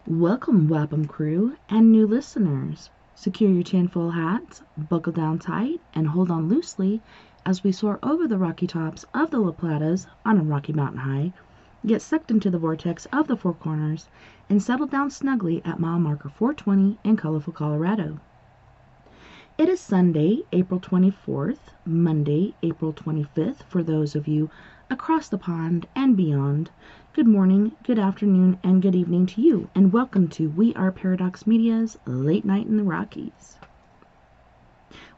Welcome, Wapham crew and new listeners. Secure your tinfoil hats, buckle down tight, and hold on loosely as we soar over the rocky tops of the La Platas on a Rocky Mountain high, get sucked into the vortex of the Four Corners, and settle down snugly at mile marker 420 in colorful Colorado. It is Sunday, April 24th, Monday, April 25th for those of you across the pond and beyond. Good morning, good afternoon, and good evening to you, and welcome to We Are Paradox Media's Late Night in the Rockies.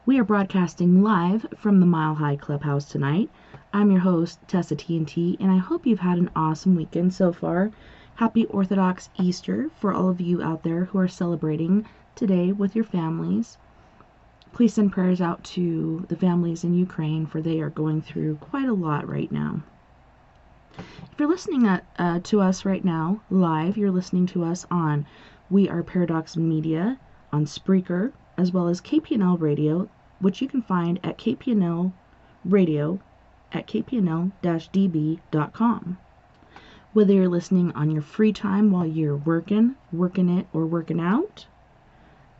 We are broadcasting live from the Mile High Clubhouse tonight. I'm your host, TessaTNT, and I hope you've had an awesome weekend so far. Happy Orthodox Easter for all of you out there who are celebrating today with your families. Please send prayers out to the families in Ukraine, for they are going through quite a lot right now. If you're listening to us right now, live, you're listening to us on We Are Paradox Media, on Spreaker, as well as KPNL Radio, which you can find at KPNL Radio at kpnl-db.com. Whether you're listening on your free time while you're working it, or working out,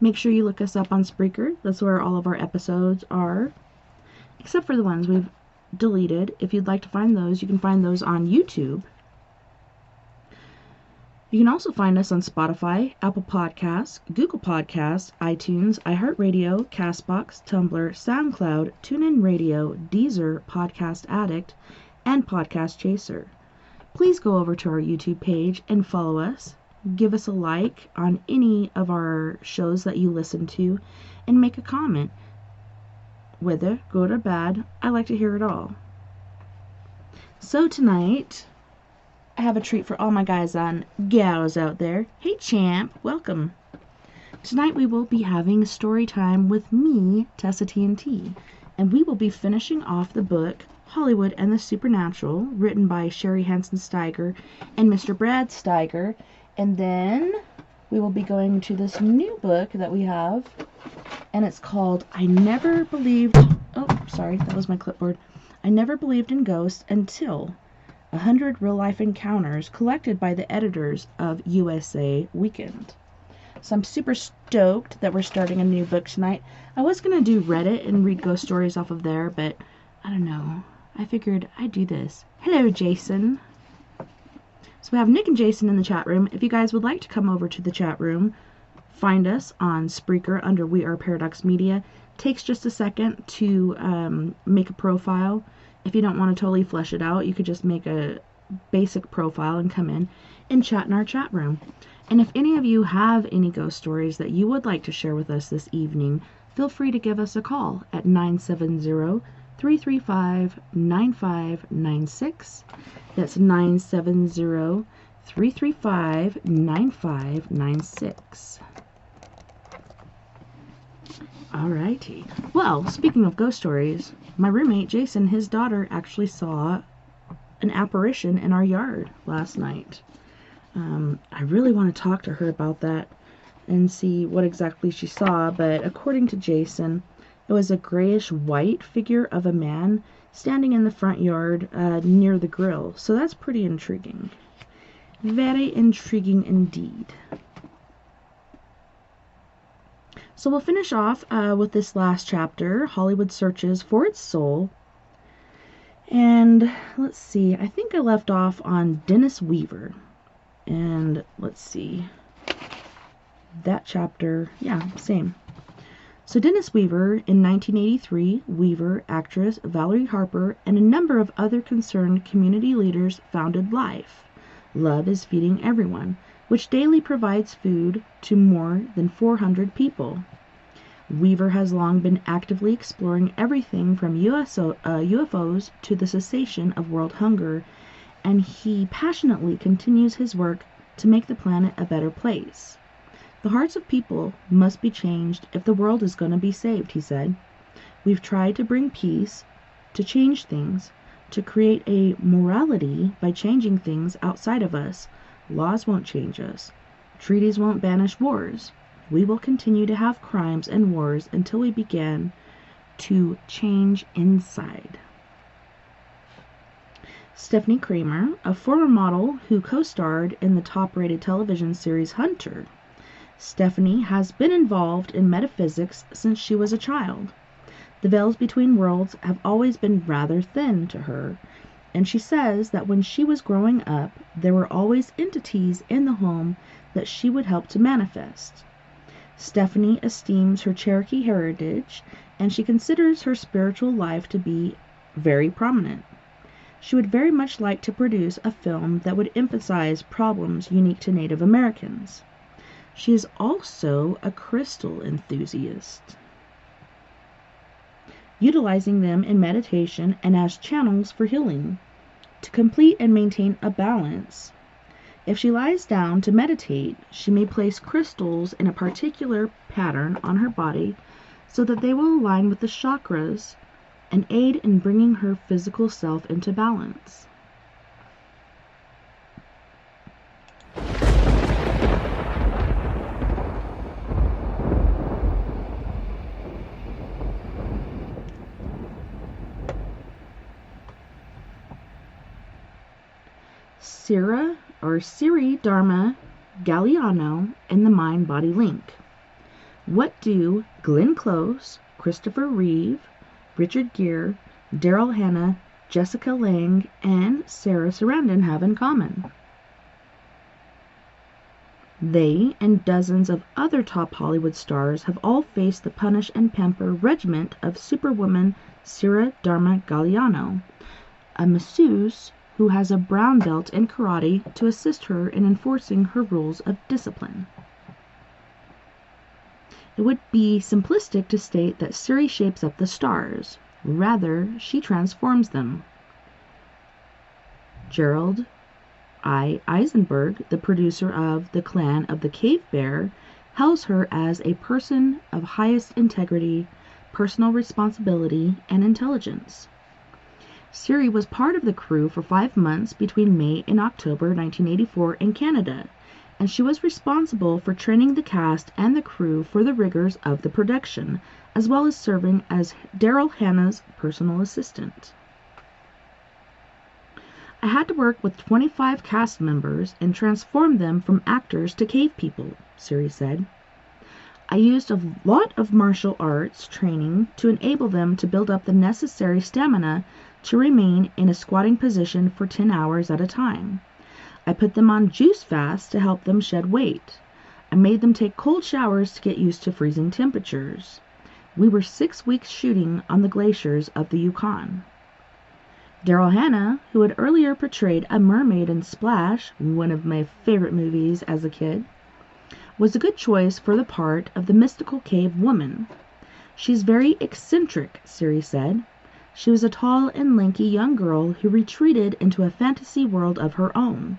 make sure you look us up on Spreaker. That's where all of our episodes are, except for the ones we've deleted. If you'd like to find those, you can find those on YouTube. You can also find us on Spotify, Apple Podcasts, Google Podcasts, iTunes, iHeartRadio, Castbox, Tumblr, SoundCloud, TuneIn Radio, Deezer, Podcast Addict, and Podcast Chaser. Please go over to our YouTube page and follow us. Give us a like on any of our shows that you listen to, and make a comment. Whether good or bad, I like to hear it all. So tonight, I have a treat for all my guys and gals out there. Hey champ, welcome. Tonight we will be having story time with me, TessaTNT, and we will be finishing off the book Hollywood and the Supernatural, written by Sherry Hansen-Steiger and Mr. Brad Steiger, and then we will be going to this new book that we have, and it's called I Never Believed, that was my clipboard. I Never Believed in Ghosts Until 100 Real-Life Encounters, collected by the editors of USA Weekend. So I'm super stoked that we're starting a new book tonight. I was going to do Reddit and read ghost stories off of there, but I don't know. I figured I'd do this. Hello, Jason. So we have Nick and Jason in the chat room. If you guys would like to come over to the chat room, find us on Spreaker under We Are Paradox Media. Takes just a second to make a profile. If you don't want to totally flesh it out, you could just make a basic profile and come in and chat in our chat room. And if any of you have any ghost stories that you would like to share with us this evening, feel free to give us a call at 970-335-9596. That's 970-335-9596. Alrighty. Well, speaking of ghost stories, my roommate Jason, his daughter actually saw an apparition in our yard last night. I really want to talk to her about that and see what exactly she saw, but according to Jason, it was a grayish-white figure of a man standing in the front yard near the grill. So that's pretty intriguing. Very intriguing indeed. So we'll finish off with this last chapter, Hollywood Searches for Its Soul. And let's see, I think I left off on Dennis Weaver. And let's see, that chapter, yeah, same. So Dennis Weaver, in 1983, Weaver, actress Valerie Harper, and a number of other concerned community leaders founded Life, Love is Feeding Everyone, which daily provides food to more than 400 people. Weaver has long been actively exploring everything from UFOs to the cessation of world hunger, and he passionately continues his work to make the planet a better place. The hearts of people must be changed if the world is going to be saved, he said. We've tried to bring peace, to change things, to create a morality by changing things outside of us. Laws won't change us. Treaties won't banish wars. We will continue to have crimes and wars until we begin to change inside. Stephanie Kramer, a former model who co-starred in the top-rated television series Hunter. Stephanie has been involved in metaphysics since she was a child. The veils between worlds have always been rather thin to her, and she says that when she was growing up, there were always entities in the home that she would help to manifest. Stephanie esteems her Cherokee heritage, and she considers her spiritual life to be very prominent. She would very much like to produce a film that would emphasize problems unique to Native Americans. She is also a crystal enthusiast, utilizing them in meditation and as channels for healing, to complete and maintain a balance. If she lies down to meditate, she may place crystals in a particular pattern on her body so that they will align with the chakras and aid in bringing her physical self into balance. Siri Dharma Galliano and the Mind-Body Link. What do Glenn Close, Christopher Reeve, Richard Gere, Daryl Hannah, Jessica Lange, and Sarah Sarandon have in common? They and dozens of other top Hollywood stars have all faced the punish and pamper regiment of superwoman Siri Dharma Galliano, a masseuse who has a brown belt in karate to assist her in enforcing her rules of discipline. It would be simplistic to state that Siri shapes up the stars. Rather, she transforms them. Gerald I. Eisenberg, the producer of The Clan of the Cave Bear, hails her as a person of highest integrity, personal responsibility, and intelligence. Siri was part of the crew for 5 months between May and October 1984 in Canada, and she was responsible for training the cast and the crew for the rigors of the production, as well as serving as Daryl Hannah's personal assistant. I had to work with 25 cast members and transform them from actors to cave people, Siri said. I used a lot of martial arts training to enable them to build up the necessary stamina to remain in a squatting position for 10 hours at a time. I put them on juice fasts to help them shed weight. I made them take cold showers to get used to freezing temperatures. We were 6 weeks shooting on the glaciers of the Yukon. Daryl Hannah, who had earlier portrayed a mermaid in Splash, one of my favorite movies as a kid, was a good choice for the part of the mystical cave woman. She's very eccentric, Siri said. She was a tall and lanky young girl who retreated into a fantasy world of her own.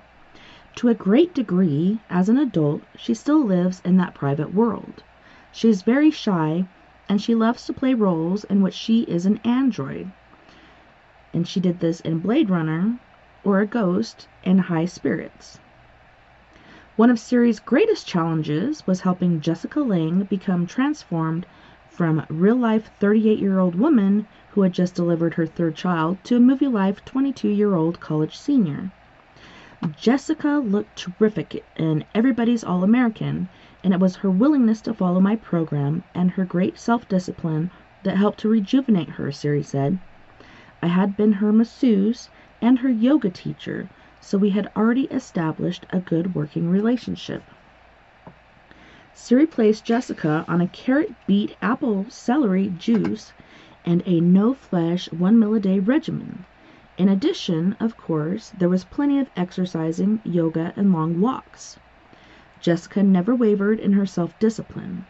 To a great degree, as an adult, she still lives in that private world. She is very shy, and she loves to play roles in which she is an android. And she did this in Blade Runner, or a ghost, in High Spirits. One of Siri's greatest challenges was helping Jessica Lange become transformed from real-life 38-year-old woman who had just delivered her third child to a movie-life 22-year-old college senior. Jessica looked terrific in Everybody's All-American, and it was her willingness to follow my program and her great self-discipline that helped to rejuvenate her, Siri said. I had been her masseuse and her yoga teacher, so we had already established a good working relationship. Siri placed Jessica on a carrot, beet, apple, celery juice and a no-flesh 1 meal a day regimen. In addition, of course, there was plenty of exercising, yoga, and long walks. Jessica never wavered in her self-discipline.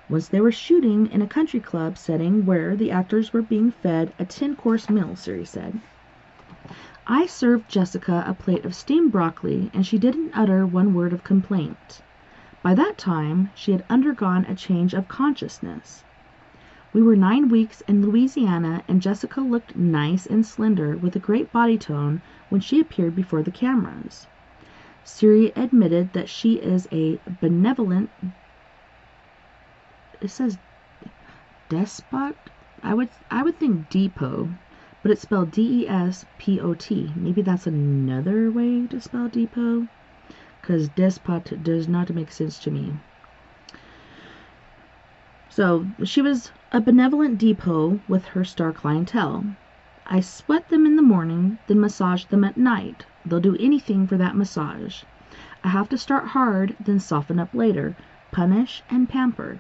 Once they were shooting in a country club setting where the actors were being fed a 10-course meal, Siri said. I served Jessica a plate of steamed broccoli, and she didn't utter one word of complaint. By that time, she had undergone a change of consciousness. We were 9 weeks in Louisiana, and Jessica looked nice and slender with a great body tone when she appeared before the cameras. Siri admitted that she is a benevolent, it says despot? I would think depot, but it's spelled D-E-S-P-O-T. Maybe that's another way to spell depot, because despot does not make sense to me. So she was a benevolent depot with her star clientele. I sweat them in the morning, then massage them at night. They'll do anything for that massage. I have to start hard, then soften up later, punish and pamper.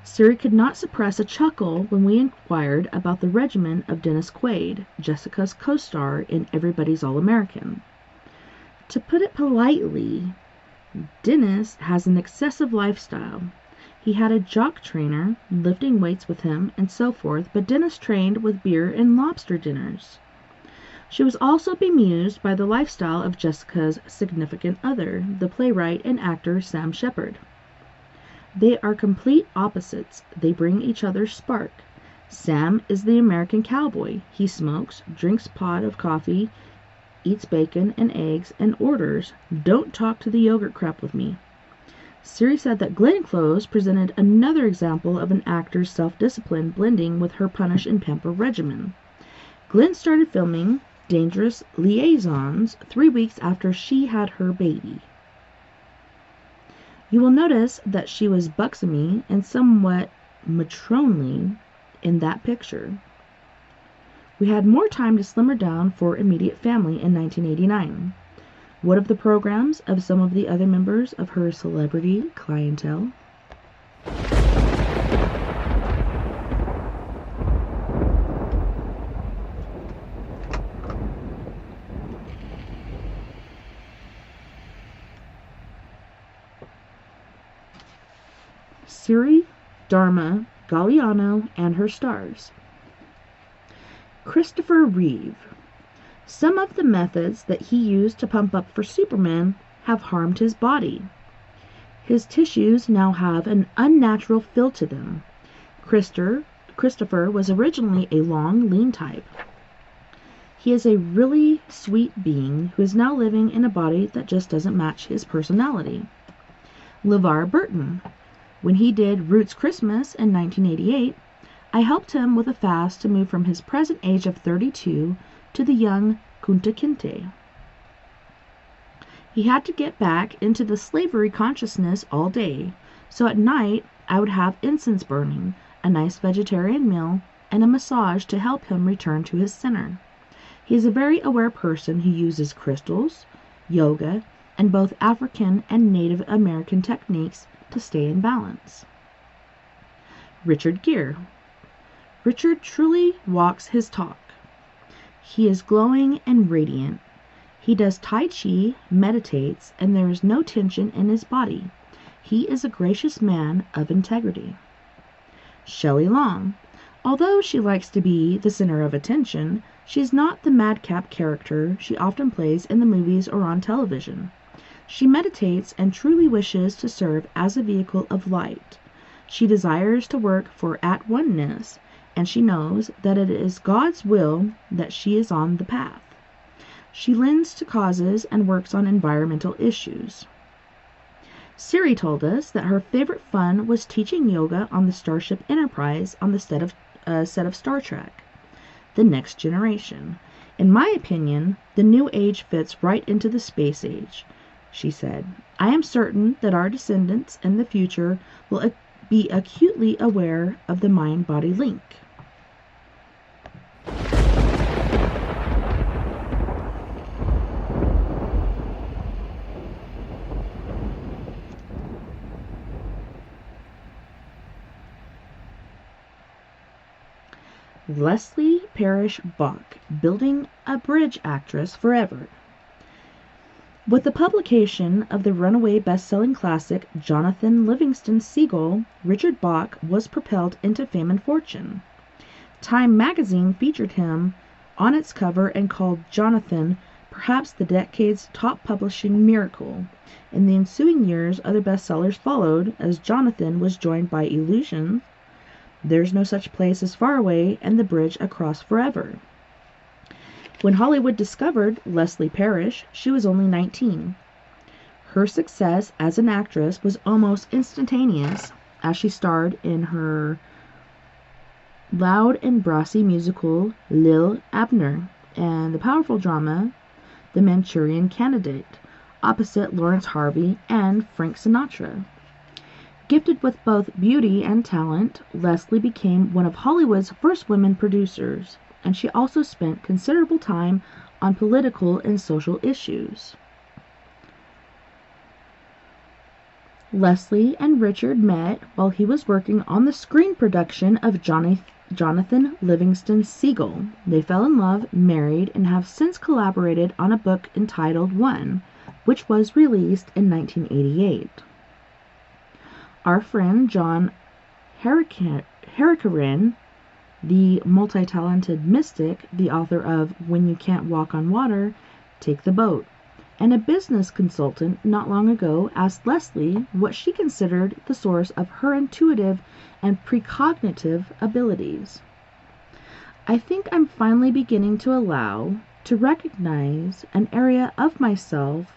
Siri could not suppress a chuckle when we inquired about the regimen of Dennis Quaid, Jessica's co-star in Everybody's All-American. To put it politely, Dennis has an excessive lifestyle. He had a jock trainer, lifting weights with him, and so forth, but Dennis trained with beer and lobster dinners. She was also bemused by the lifestyle of Jessica's significant other, the playwright and actor Sam Shepard. They are complete opposites. They bring each other spark. Sam is the American cowboy. He smokes, drinks pot of coffee, eats bacon and eggs, and orders, "Don't talk to the yogurt crap with me." Siri said that Glenn Close presented another example of an actor's self-discipline blending with her punish and pamper regimen. Glenn started filming Dangerous Liaisons 3 weeks after she had her baby. You will notice that she was buxomy and somewhat matronly in that picture. We had more time to slim her down for immediate family in 1989. What of the programs of some of the other members of her celebrity clientele? Siri, Dharma, Galliano, and her stars. Christopher Reeve. Some of the methods that he used to pump up for Superman have harmed his body. His tissues now have an unnatural feel to them. Christopher was originally a long, lean type. He is a really sweet being who is now living in a body that just doesn't match his personality. LeVar Burton. When he did Roots Christmas in 1988, I helped him with a fast to move from his present age of 32 to the young Kunta Kinte. He had to get back into the slavery consciousness all day, so at night I would have incense burning, a nice vegetarian meal, and a massage to help him return to his center. He is a very aware person who uses crystals, yoga, and both African and Native American techniques to stay in balance. Richard Gere. Richard truly walks his talk. He is glowing and radiant. He does Tai Chi, meditates, and there is no tension in his body. He is a gracious man of integrity. Shelley Long. Although she likes to be the center of attention, she is not the madcap character she often plays in the movies or on television. She meditates and truly wishes to serve as a vehicle of light. She desires to work for at-oneness, and she knows that it is God's will that she is on the path. She lends to causes and works on environmental issues. Siri told us that her favorite fun was teaching yoga on the Starship Enterprise on the set of Star Trek, The Next Generation. In my opinion, the new age fits right into the space age. She said, I am certain that our descendants in the future will be acutely aware of the mind-body link. Leslie Parrish Bach, building a bridge actress forever. With the publication of the runaway best-selling classic Jonathan Livingston Seagull, Richard Bach was propelled into fame and fortune. Time magazine featured him on its cover and called Jonathan perhaps the decade's top publishing miracle. In the ensuing years, other bestsellers followed, as Jonathan was joined by Illusions, There's No Such Place as Far Away, and The Bridge Across Forever. When Hollywood discovered Leslie Parrish, she was only 19. Her success as an actress was almost instantaneous, as she starred in her loud and brassy musical Lil Abner, and the powerful drama The Manchurian Candidate, opposite Lawrence Harvey and Frank Sinatra. Gifted with both beauty and talent, Leslie became one of Hollywood's first women producers, and she also spent considerable time on political and social issues. Leslie and Richard met while he was working on the screen production of Jonathan Livingston Seagull. They fell in love, married, and have since collaborated on a book entitled One, which was released in 1988. Our friend John Harricaran, the multi-talented mystic, the author of When You Can't Walk on Water, Take the Boat, and a business consultant not long ago asked Leslie what she considered the source of her intuitive and precognitive abilities. I think I'm finally beginning to recognize an area of myself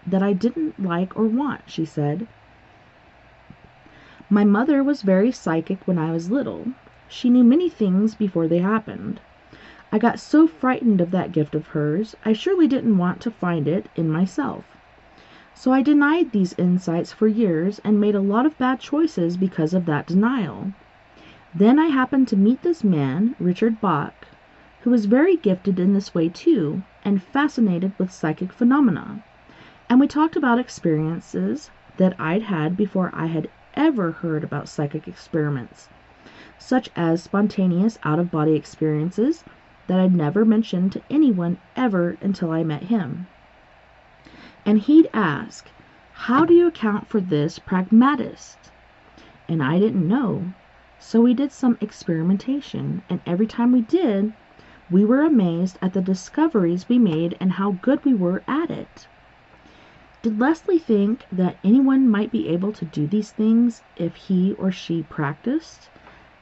that I didn't like or want, she said. My mother was very psychic when I was little. She knew many things before they happened. I got so frightened of that gift of hers, I surely didn't want to find it in myself. So I denied these insights for years and made a lot of bad choices because of that denial. Then I happened to meet this man, Richard Bach, who was very gifted in this way too, and fascinated with psychic phenomena. And we talked about experiences that I'd had before I had ever heard about psychic experiments, such as spontaneous out-of-body experiences that I'd never mentioned to anyone ever until I met him. And he'd ask, "How do you account for this pragmatist?" And I didn't know. So we did some experimentation, and every time we did, we were amazed at the discoveries we made and how good we were at it. Did Leslie think that anyone might be able to do these things if he or she practiced?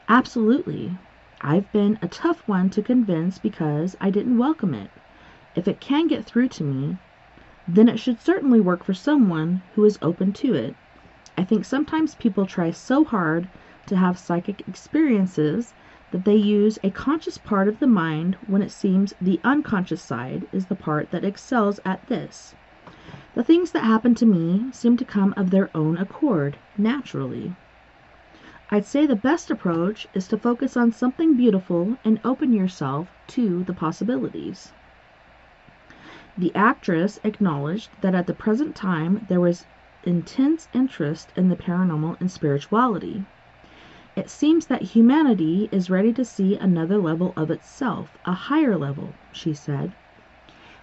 Absolutely. I've been a tough one to convince because I didn't welcome it. If it can get through to me, then it should certainly work for someone who is open to it. I think sometimes people try so hard to have psychic experiences that they use a conscious part of the mind when it seems the unconscious side is the part that excels at this. The things that happen to me seem to come of their own accord, naturally. I'd say the best approach is to focus on something beautiful and open yourself to the possibilities. The actress acknowledged that at the present time there was intense interest in the paranormal and spirituality. It seems that humanity is ready to see another level of itself, a higher level, she said.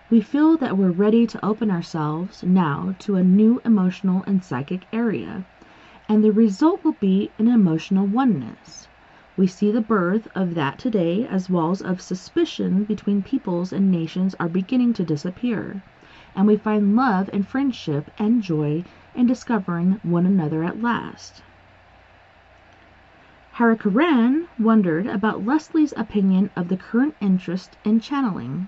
We feel that we're ready to open ourselves now to a new emotional and psychic area, and the result will be an emotional oneness. We see the birth of that today as walls of suspicion between peoples and nations are beginning to disappear, and we find love and friendship and joy in discovering one another at last. Harricaran wondered about Leslie's opinion of the current interest in channeling.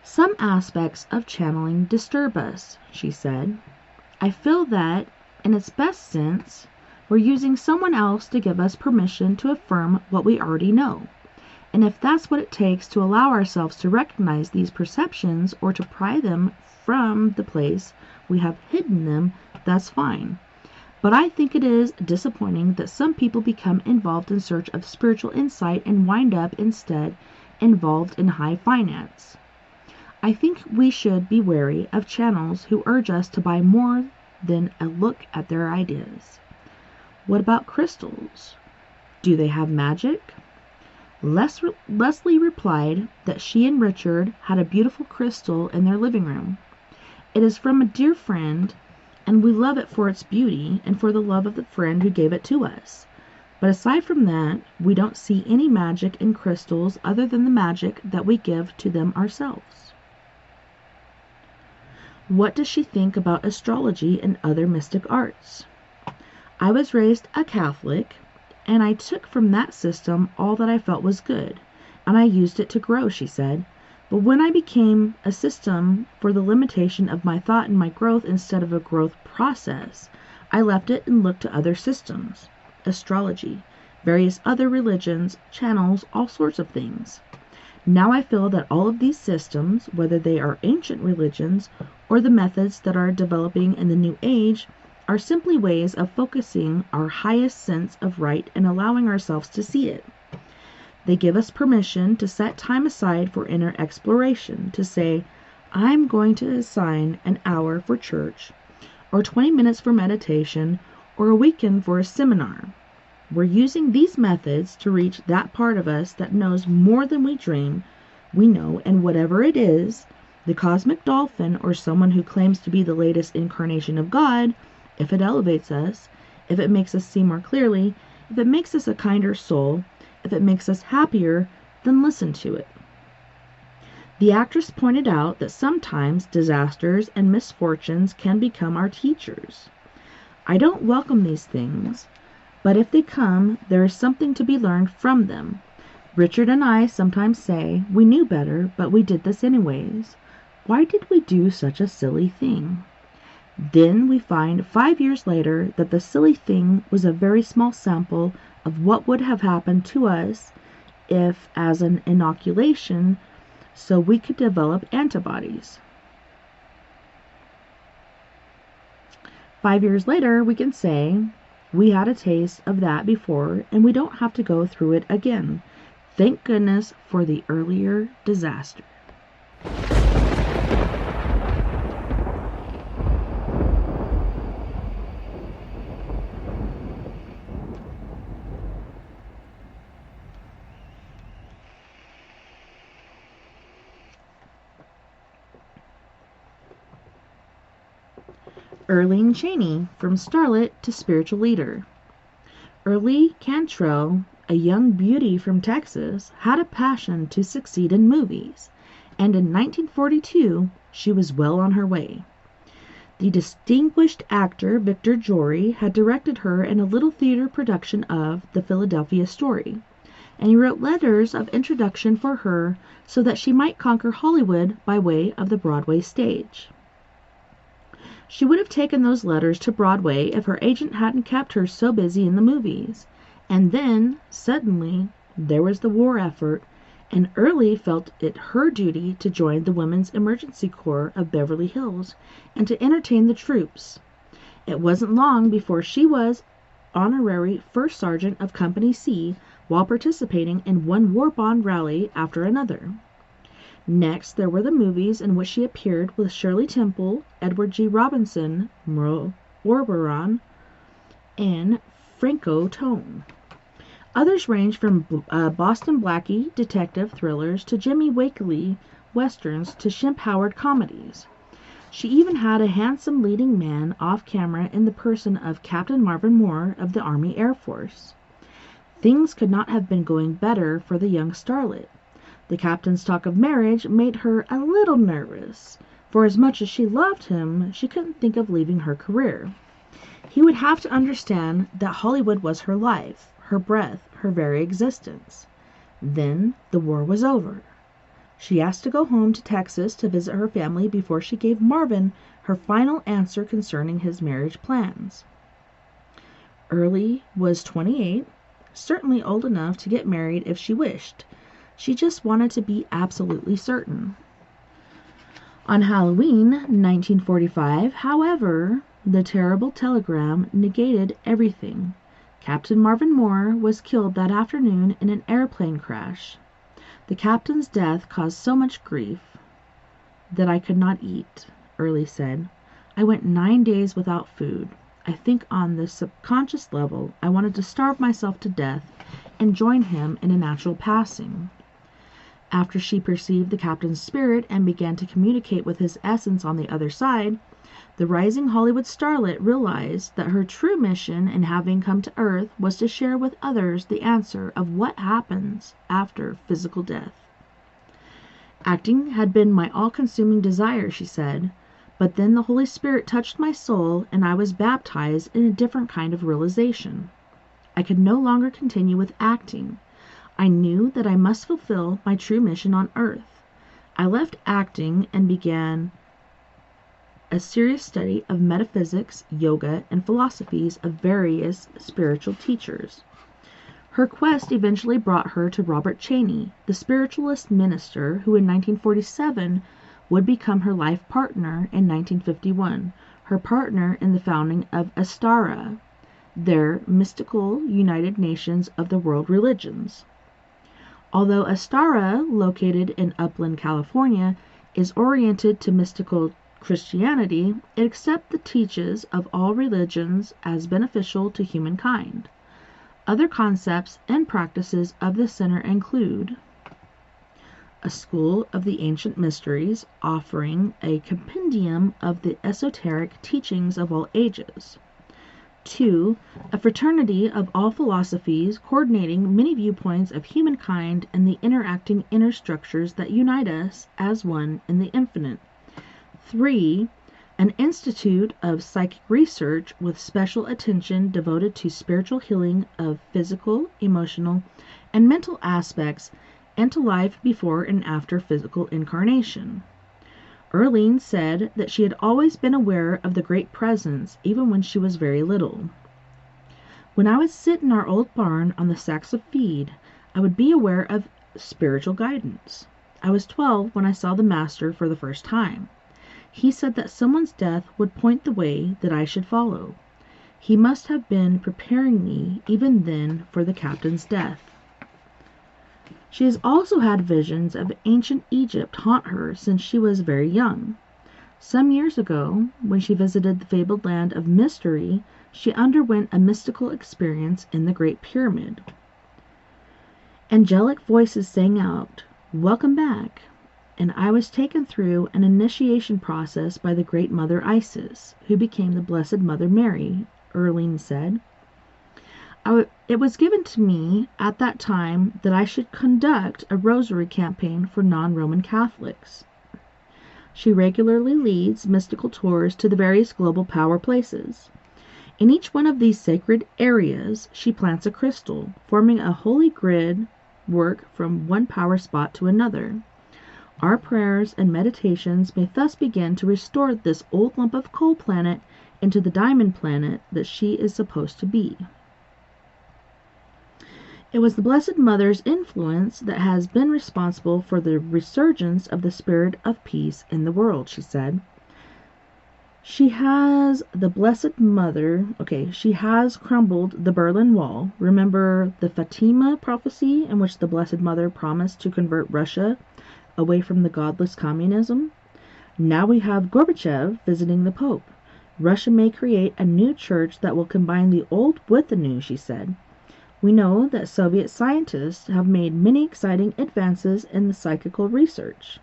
Some aspects of channeling disturb us, she said. I feel that, in its best sense, we're using someone else to give us permission to affirm what we already know. And if that's what it takes to allow ourselves to recognize these perceptions or to pry them from the place we have hidden them, that's fine. But I think it is disappointing that some people become involved in search of spiritual insight and wind up instead involved in high finance. I think we should be wary of channels who urge us to buy more than a look at their ideas. What about crystals? Do they have magic? Leslie replied that she and Richard had a beautiful crystal in their living room. It is from a dear friend, and we love it for its beauty and for the love of the friend who gave it to us. But aside from that, we don't see any magic in crystals other than the magic that we give to them ourselves. What does she think about astrology and other mystic arts? I was raised a Catholic, and I took from that system all that I felt was good, and I used it to grow, she said. But when I became a system for the limitation of my thought and my growth instead of a growth process, I left it and looked to other systems. Astrology. various other religions, channels, all sorts of things. Now I feel that all of these systems, whether they are ancient religions or the methods that are developing in the New Age, are simply ways of focusing our highest sense of right and allowing ourselves to see it. They give us permission to set time aside for inner exploration, to say, I'm going to assign an hour for church, or 20 minutes for meditation, or a weekend for a seminar. We're using these methods to reach that part of us that knows more than we dream we know, and whatever it is, the cosmic dolphin or someone who claims to be the latest incarnation of God, if it elevates us, if it makes us see more clearly, if it makes us a kinder soul, if it makes us happier, then listen to it. The actress pointed out that sometimes disasters and misfortunes can become our teachers. I don't welcome these things, but if they come, there is something to be learned from them. Richard and I sometimes say, we knew better, but we did this anyways. Why did we do such a silly thing? Then we find 5 years later that the silly thing was a very small sample of what would have happened to us if, as an inoculation, so we could develop antibodies. 5 years later, we can say, we had a taste of that before, and we don't have to go through it again. Thank goodness for the earlier disaster. Earlene Cheney, from starlet to spiritual leader. Early Cantrell, a young beauty from Texas, had a passion to succeed in movies, and in 1942 she was well on her way. The distinguished actor Victor Jory had directed her in a little theater production of The Philadelphia Story, and he wrote letters of introduction for her so that she might conquer Hollywood by way of the Broadway stage. She would have taken those letters to Broadway if her agent hadn't kept her so busy in the movies. And then, suddenly, there was the war effort, and Early felt it her duty to join the Women's Emergency Corps of Beverly Hills and to entertain the troops. It wasn't long before she was honorary First Sergeant of Company C while participating in one war bond rally after another. Next, there were the movies in which she appeared with Shirley Temple, Edward G. Robinson, Merle Oberon, and Franco Tone. Others range from Boston Blackie detective thrillers to Jimmy Wakely westerns to Shemp Howard comedies. She even had a handsome leading man off camera in the person of Captain Marvin Moore of the Army Air Force. Things could not have been going better for the young starlet. The captain's talk of marriage made her a little nervous, for as much as she loved him, she couldn't think of leaving her career. He would have to understand that Hollywood was her life, her breath, her very existence. Then the war was over. She asked to go home to Texas to visit her family before she gave Marvin her final answer concerning his marriage plans. Early was 28, certainly old enough to get married if she wished. She just wanted to be absolutely certain. On Halloween, 1945, however, the terrible telegram negated everything. Captain Marvin Moore was killed that afternoon in an airplane crash. The captain's death caused so much grief that I could not eat, Early said. I went 9 days without food. I think on the subconscious level, I wanted to starve myself to death and join him in a natural passing. After she perceived the captain's spirit and began to communicate with his essence on the other side, the rising Hollywood starlet realized that her true mission in having come to Earth was to share with others the answer of what happens after physical death. Acting had been my all-consuming desire, she said, but then the Holy Spirit touched my soul and I was baptized in a different kind of realization. I could no longer continue with acting. I knew that I must fulfill my true mission on Earth. I left acting and began a serious study of metaphysics, yoga, and philosophies of various spiritual teachers. Her quest eventually brought her to Robert Cheney, the spiritualist minister who in 1947 would become her life partner in 1951, her partner in the founding of Astara, their mystical United Nations of the World Religions. Although Astara, located in Upland, California, is oriented to mystical Christianity, it accepts the teachings of all religions as beneficial to humankind. Other concepts and practices of the center include a school of the ancient mysteries offering a compendium of the esoteric teachings of all ages. 2. A fraternity of all philosophies coordinating many viewpoints of humankind and the interacting inner structures that unite us as one in the infinite. 3. An institute of psychic research with special attention devoted to spiritual healing of physical, emotional, and mental aspects and to life before and after physical incarnation. Earlene said that she had always been aware of the Great Presence even when she was very little. When I would sit in our old barn on the sacks of feed, I would be aware of spiritual guidance. I was 12 when I saw the Master for the first time. He said that someone's death would point the way that I should follow. He must have been preparing me even then for the captain's death. She has also had visions of ancient Egypt haunt her since she was very young. Some years ago, when she visited the fabled land of mystery, she underwent a mystical experience in the Great Pyramid. Angelic voices sang out, "Welcome back," and I was taken through an initiation process by the Great Mother Isis, who became the Blessed Mother Mary, Earlene said. It was given to me at that time that I should conduct a rosary campaign for non-Roman Catholics. She regularly leads mystical tours to the various global power places. In each one of these sacred areas, she plants a crystal, forming a holy grid work from one power spot to another. Our prayers and meditations may thus begin to restore this old lump of coal planet into the diamond planet that she is supposed to be. It was the Blessed Mother's influence that has been responsible for the resurgence of the spirit of peace in the world, she said. She has crumbled the Berlin Wall. Remember the Fatima prophecy in which the Blessed Mother promised to convert Russia away from the godless communism? Now we have Gorbachev visiting the Pope. Russia may create a new church that will combine the old with the new, she said. We know that Soviet scientists have made many exciting advances in the psychical research.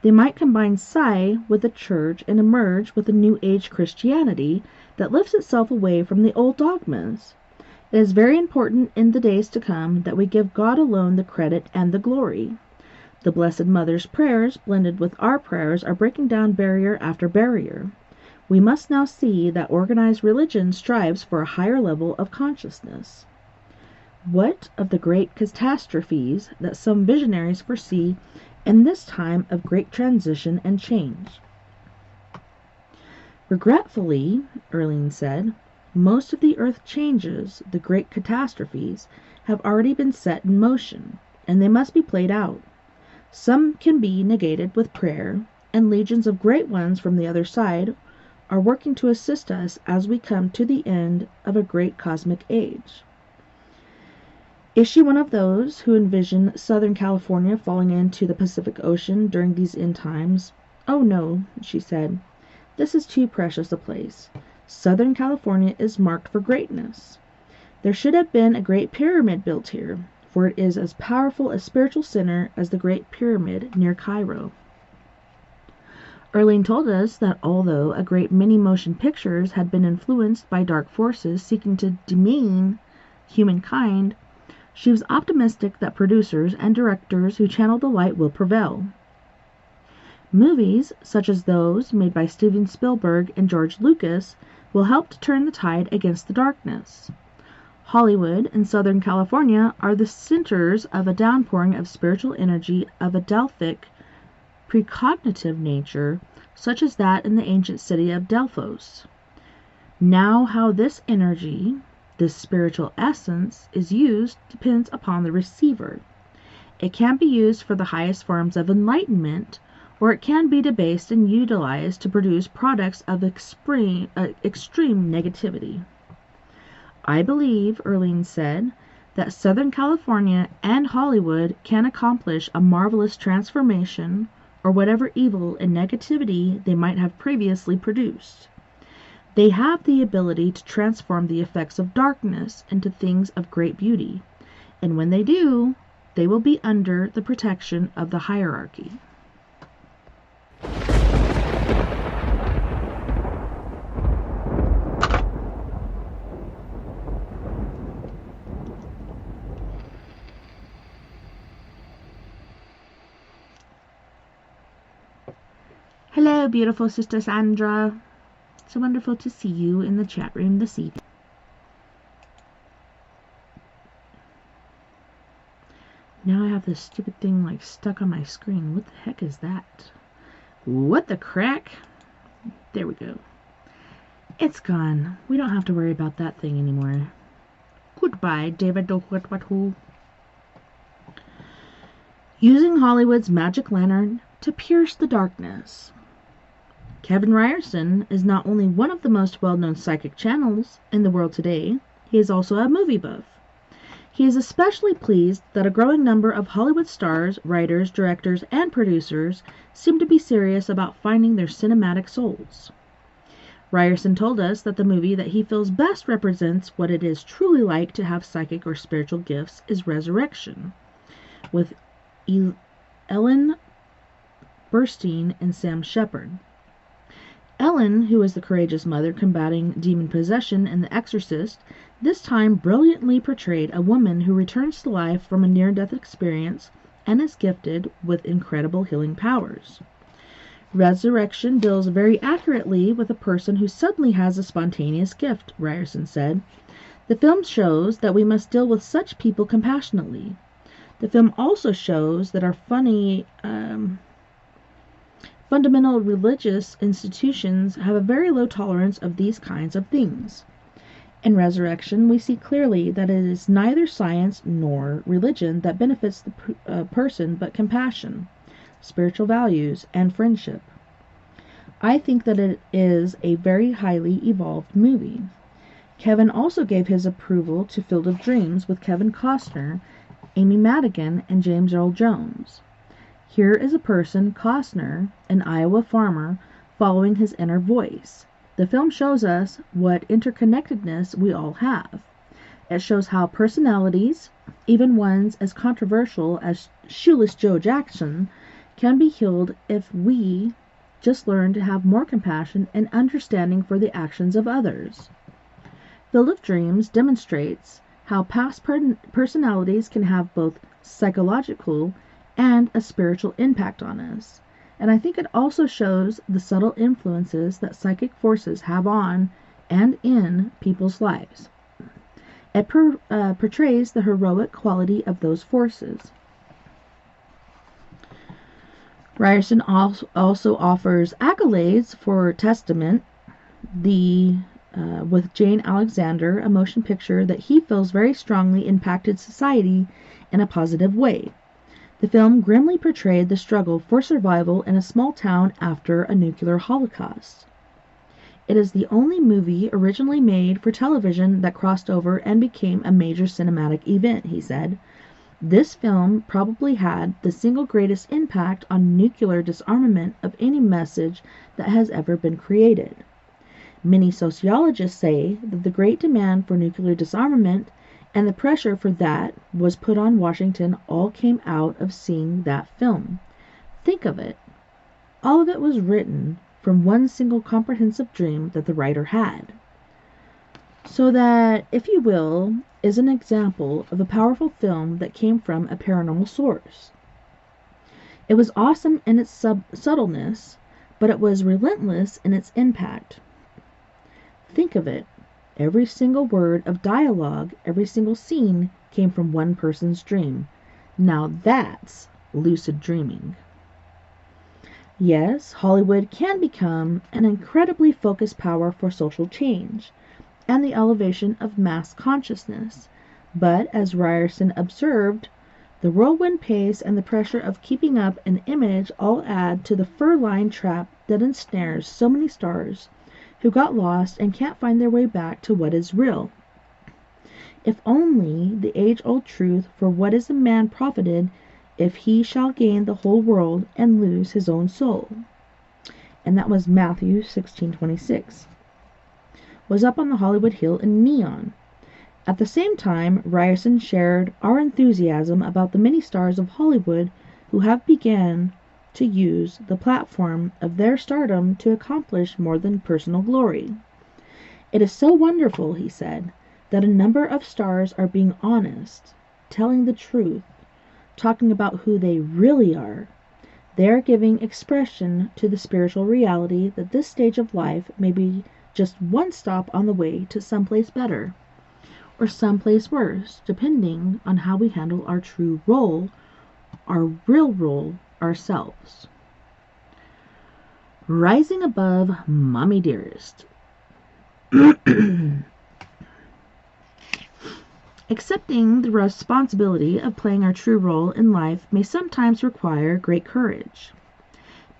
They might combine Psi with the church and emerge with a new age Christianity that lifts itself away from the old dogmas. It is very important in the days to come that we give God alone the credit and the glory. The Blessed Mother's prayers, blended with our prayers, are breaking down barrier after barrier. We must now see that organized religion strives for a higher level of consciousness. What of the great catastrophes that some visionaries foresee in this time of great transition and change? Regretfully, Earlene said, most of the earth changes, the great catastrophes, have already been set in motion, and they must be played out. Some can be negated with prayer, and legions of great ones from the other side are working to assist us as we come to the end of a great cosmic age. Is she one of those who envision Southern California falling into the Pacific Ocean during these end times? Oh no, she said. This is too precious a place. Southern California is marked for greatness. There should have been a great pyramid built here, for it is as powerful a spiritual center as the Great Pyramid near Cairo. Earlene told us that although a great many motion pictures had been influenced by dark forces seeking to demean humankind, she was optimistic that producers and directors who channel the light will prevail. Movies, such as those made by Steven Spielberg and George Lucas, will help to turn the tide against the darkness. Hollywood and Southern California are the centers of a downpouring of spiritual energy of a Delphic, precognitive nature, such as that in the ancient city of Delphos. Now how this energy this spiritual essence is used depends upon the receiver. It can be used for the highest forms of enlightenment, or it can be debased and utilized to produce products of extreme negativity. I believe, Erlene said, that Southern California and Hollywood can accomplish a marvelous transformation, or whatever evil and negativity they might have previously produced. They have the ability to transform the effects of darkness into things of great beauty, and when they do, they will be under the protection of the hierarchy. Hello, beautiful Sister Sandra. It's so wonderful to see you in the chat room this evening. Now I have this stupid thing like stuck on my screen. What the heck is that? What the crack? There we go. It's gone. We don't have to worry about that thing anymore. Goodbye, David. Using Hollywood's magic lantern to pierce the darkness. Kevin Ryerson is not only one of the most well-known psychic channels in the world today, he is also a movie buff. He is especially pleased that a growing number of Hollywood stars, writers, directors, and producers seem to be serious about finding their cinematic souls. Ryerson told us that the movie that he feels best represents what it is truly like to have psychic or spiritual gifts is Resurrection, with Ellen Burstyn and Sam Shepard. Ellen, who is the courageous mother combating demon possession in The Exorcist, this time brilliantly portrayed a woman who returns to life from a near-death experience and is gifted with incredible healing powers. Resurrection deals very accurately with a person who suddenly has a spontaneous gift, Ryerson said. The film shows that we must deal with such people compassionately. The film also shows that our fundamental religious institutions have a very low tolerance of these kinds of things. In Resurrection, we see clearly that it is neither science nor religion that benefits the person, but compassion, spiritual values, and friendship. I think that it is a very highly evolved movie. Kevin also gave his approval to Field of Dreams with Kevin Costner, Amy Madigan, and James Earl Jones. Here is a person, Costner, an Iowa farmer, following his inner voice. The film shows us what interconnectedness we all have. It shows how personalities, even ones as controversial as Shoeless Joe Jackson, can be healed if we just learn to have more compassion and understanding for the actions of others. Field of Dreams demonstrates how past personalities can have both psychological and a spiritual impact on us. And I think it also shows the subtle influences that psychic forces have on and in people's lives. It portrays the heroic quality of those forces. Ryerson also offers accolades for Testament, with Jane Alexander, a motion picture that he feels very strongly impacted society in a positive way. The film grimly portrayed the struggle for survival in a small town after a nuclear holocaust. It is the only movie originally made for television that crossed over and became a major cinematic event, he said. This film probably had the single greatest impact on nuclear disarmament of any message that has ever been created. Many sociologists say that the great demand for nuclear disarmament and the pressure for that was put on Washington all came out of seeing that film. Think of it. All of it was written from one single comprehensive dream that the writer had. So that, if you will, is an example of a powerful film that came from a paranormal source. It was awesome in its subtleness, but it was relentless in its impact. Think of it. Every single word of dialogue, every single scene came from one person's dream. Now that's lucid dreaming. Yes, Hollywood can become an incredibly focused power for social change. and the elevation of mass consciousness. But, as Ryerson observed, the whirlwind pace and the pressure of keeping up an image all add to the fur-lined trap that ensnares so many stars who got lost and can't find their way back to what is real. If only the age-old truth, for what is a man profited if he shall gain the whole world and lose his own soul? And that was Matthew 16:26. Was up on the Hollywood Hill in neon. At the same time, Ryerson shared our enthusiasm about the many stars of Hollywood who have begun to use the platform of their stardom to accomplish more than personal glory. It is so wonderful, he said, that a number of stars are being honest, telling the truth, talking about who they really are. They are giving expression to the spiritual reality that this stage of life may be just one stop on the way to someplace better, or someplace worse, depending on how we handle our true role, our real role ourselves. Rising above Mommy Dearest. Accepting the responsibility of playing our true role in life may sometimes require great courage.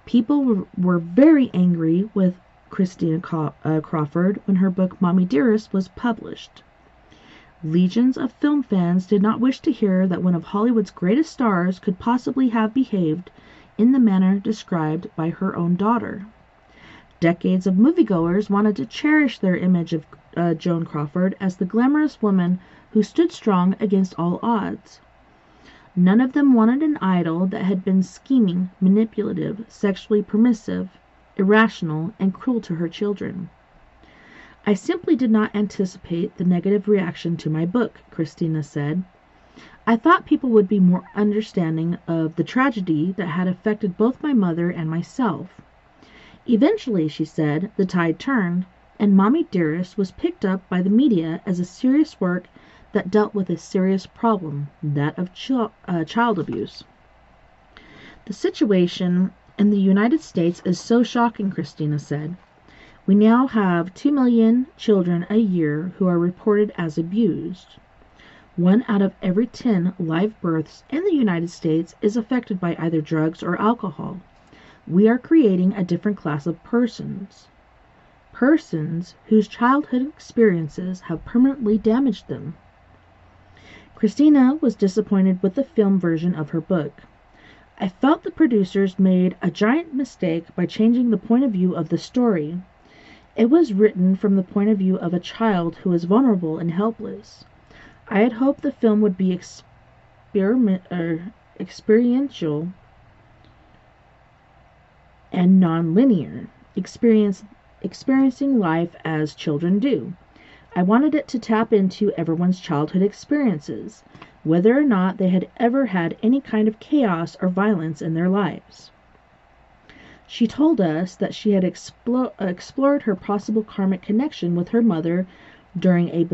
People were very angry with Christina Crawford when her book Mommy Dearest was published. Legions of film fans did not wish to hear that one of Hollywood's greatest stars could possibly have behaved in the manner described by her own daughter. Decades of moviegoers wanted to cherish their image of Joan Crawford as the glamorous woman who stood strong against all odds. None of them wanted an idol that had been scheming, manipulative, sexually permissive, irrational, and cruel to her children. I simply did not anticipate the negative reaction to my book, Christina said. I thought people would be more understanding of the tragedy that had affected both my mother and myself. Eventually, she said, the tide turned, and Mommy Dearest was picked up by the media as a serious work that dealt with a serious problem, that of child abuse. The situation in the United States is so shocking, Christina said. We now have 2 million children a year who are reported as abused. 1 out of every 10 live births in the United States is affected by either drugs or alcohol. We are creating a different class of persons. Persons whose childhood experiences have permanently damaged them. Christina was disappointed with the film version of her book. I felt the producers made a giant mistake by changing the point of view of the story. It was written from the point of view of a child who is vulnerable and helpless. I had hoped the film would be experiential and non-linear, experiencing life as children do. I wanted it to tap into everyone's childhood experiences, whether or not they had ever had any kind of chaos or violence in their lives. She told us that she had explored her possible karmic connection with her mother during a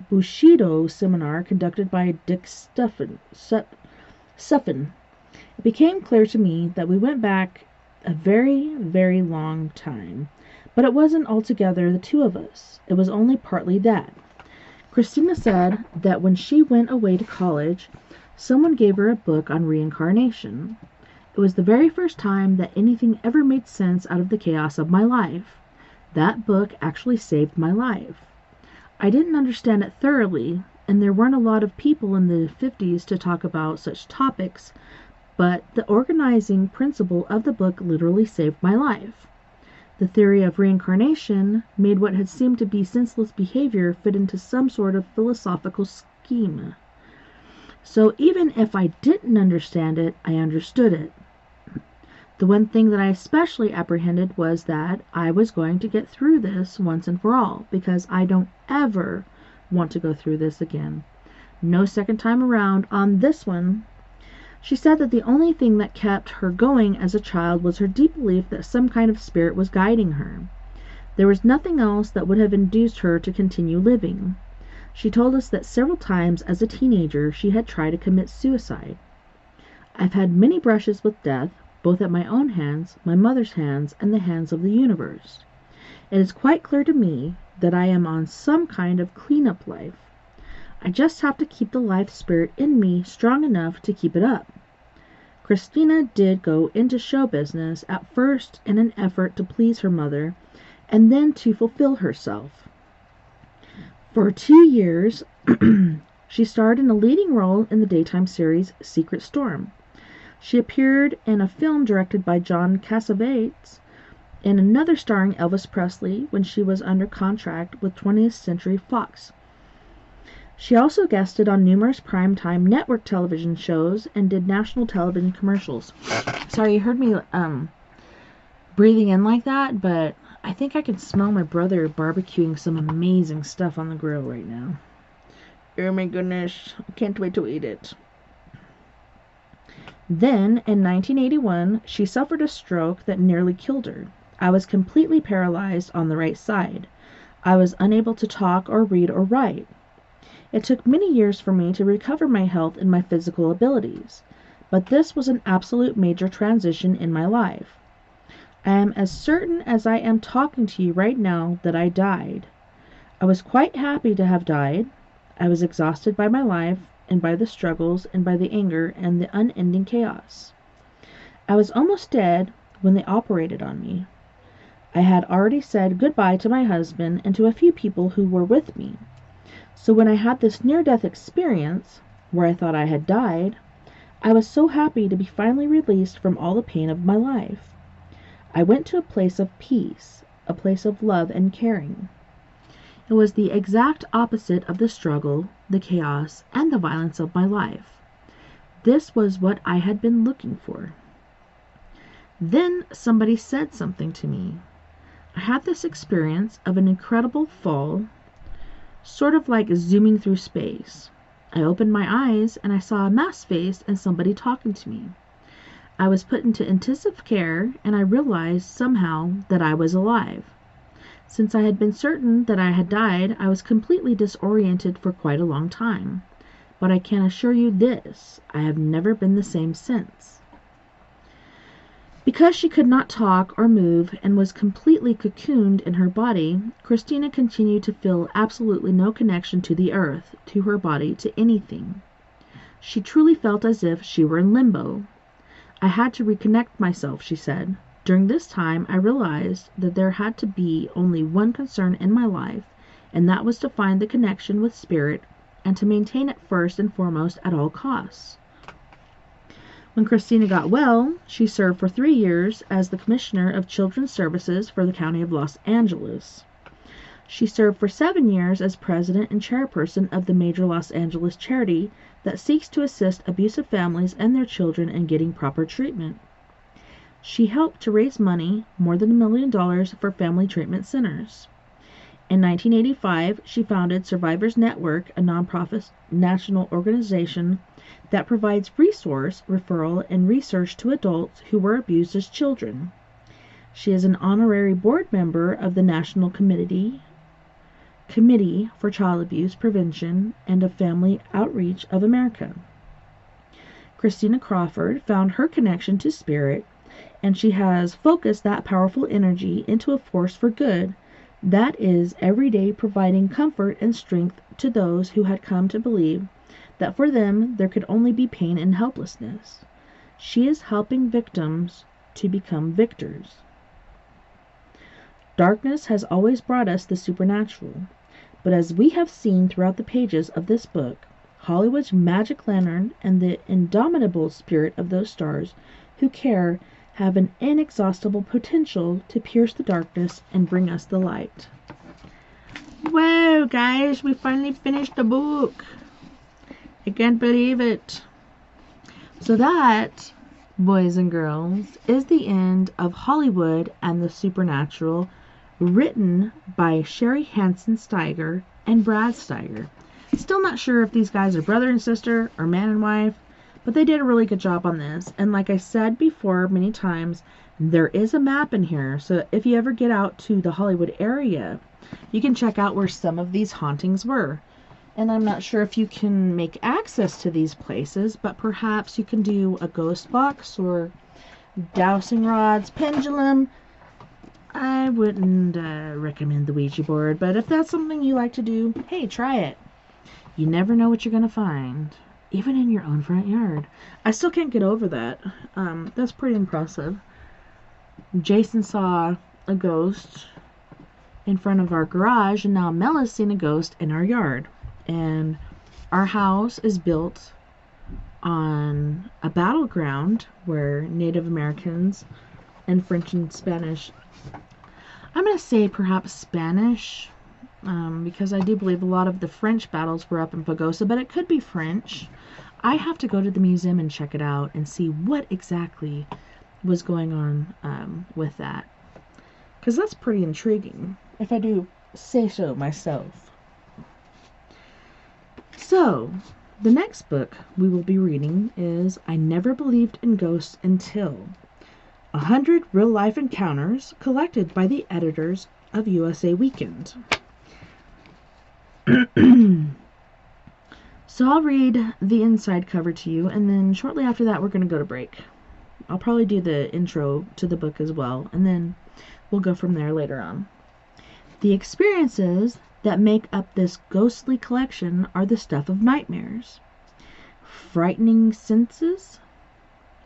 Bushido seminar conducted by Dick Suffin. It became clear to me that we went back a very, very long time, but it wasn't altogether the two of us. It was only partly that. Christina said that when she went away to college, someone gave her a book on reincarnation. It was the very first time that anything ever made sense out of the chaos of my life. That book actually saved my life. I didn't understand it thoroughly, and there weren't a lot of people in the 50s to talk about such topics, but the organizing principle of the book literally saved my life. The theory of reincarnation made what had seemed to be senseless behavior fit into some sort of philosophical scheme. So even if I didn't understand it, I understood it. The one thing that I especially apprehended was that I was going to get through this once and for all, because I don't ever want to go through this again. No second time around on this one. She said that the only thing that kept her going as a child was her deep belief that some kind of spirit was guiding her. There was nothing else that would have induced her to continue living. She told us that several times as a teenager she had tried to commit suicide. I've had many brushes with death, both at my own hands, my mother's hands, and the hands of the universe. It is quite clear to me that I am on some kind of cleanup life. I just have to keep the life spirit in me strong enough to keep it up. Christina did go into show business at first in an effort to please her mother and then to fulfill herself. For 2 years, she starred in a leading role in the daytime series Secret Storm. She appeared in a film directed by John Cassavetes and another starring Elvis Presley when she was under contract with 20th Century Fox. She also guested on numerous primetime network television shows and did national television commercials. Sorry, you heard me breathing in like that, but I think I can smell my brother barbecuing some amazing stuff on the grill right now. Oh my goodness, I can't wait to eat it. Then, in 1981, she suffered a stroke that nearly killed her. I was completely paralyzed on the right side. I was unable to talk or read or write. It took many years for me to recover my health and my physical abilities, but this was an absolute major transition in my life. I am as certain as I am talking to you right now that I died. I was quite happy to have died. I was exhausted by my life and by the struggles and by the anger and the unending chaos. I was almost dead when they operated on me. I had already said goodbye to my husband and to a few people who were with me. So when I had this near-death experience, where I thought I had died, I was so happy to be finally released from all the pain of my life. I went to a place of peace, a place of love and caring. It was the exact opposite of the struggle, the chaos, and the violence of my life. This was what I had been looking for. Then somebody said something to me. I had this experience of an incredible fall, sort of like zooming through space. I opened my eyes and I saw a masked face and somebody talking to me. I was put into intensive care and I realized somehow that I was alive. Since I had been certain that I had died, I was completely disoriented for quite a long time. But I can assure you this, I have never been the same since. Because she could not talk or move and was completely cocooned in her body, Christina continued to feel absolutely no connection to the earth, to her body, to anything. She truly felt as if she were in limbo. I had to reconnect myself, she said. During this time, I realized that there had to be only one concern in my life, and that was to find the connection with spirit and to maintain it first and foremost at all costs. When Christina got well, she served for 3 years as the Commissioner of Children's Services for the County of Los Angeles. She served for 7 years as President and Chairperson of the major Los Angeles charity that seeks to assist abusive families and their children in getting proper treatment. She helped to raise money, more than $1 million, for family treatment centers. In 1985, she founded Survivors Network, a nonprofit national organization that provides resource, referral, and research to adults who were abused as children. She is an honorary board member of the National Committee for Child Abuse Prevention and of Family Outreach of America. Christina Crawford found her connection to spirit, and she has focused that powerful energy into a force for good that is every day providing comfort and strength to those who had come to believe that for them there could only be pain and helplessness. She is helping victims to become victors. Darkness has always brought us the supernatural, but as we have seen throughout the pages of this book, Hollywood's magic lantern and the indomitable spirit of those stars who care have an inexhaustible potential to pierce the darkness and bring us the light. Whoa, guys, we finally finished the book. I can't believe it. So that, boys and girls, is the end of Hollywood and the Supernatural, written by Sherry Hansen-Steiger and Brad Steiger. Still not sure if these guys are brother and sister or man and wife, but they did a really good job on this. And like I said before many times, there is a map in here. So if you ever get out to the Hollywood area, you can check out where some of these hauntings were. And I'm not sure if you can make access to these places, but perhaps you can do a ghost box or dowsing rods, pendulum, I wouldn't recommend the Ouija board, but if that's something you like to do, hey, try it. You never know what you're going to find, even in your own front yard. I still can't get over that. That's pretty impressive. Jason saw a ghost in front of our garage, and now Mel has seen a ghost in our yard. And our house is built on a battleground where Native Americans and French and Spanish, I'm going to say perhaps Spanish, because I do believe a lot of the French battles were up in Pagosa, but it could be French. I have to go to the museum and check it out and see what exactly was going on with that, because that's pretty intriguing, if I do say so myself. So, the next book we will be reading is I Never Believed in Ghosts Until 100 Real-Life Encounters collected by the editors of USA Weekend. So I'll read the inside cover to you, and then shortly after that we're going to go to break. I'll probably do the intro to the book as well, and then we'll go from there later on. The experiences that make up this ghostly collection are the stuff of nightmares, frightening senses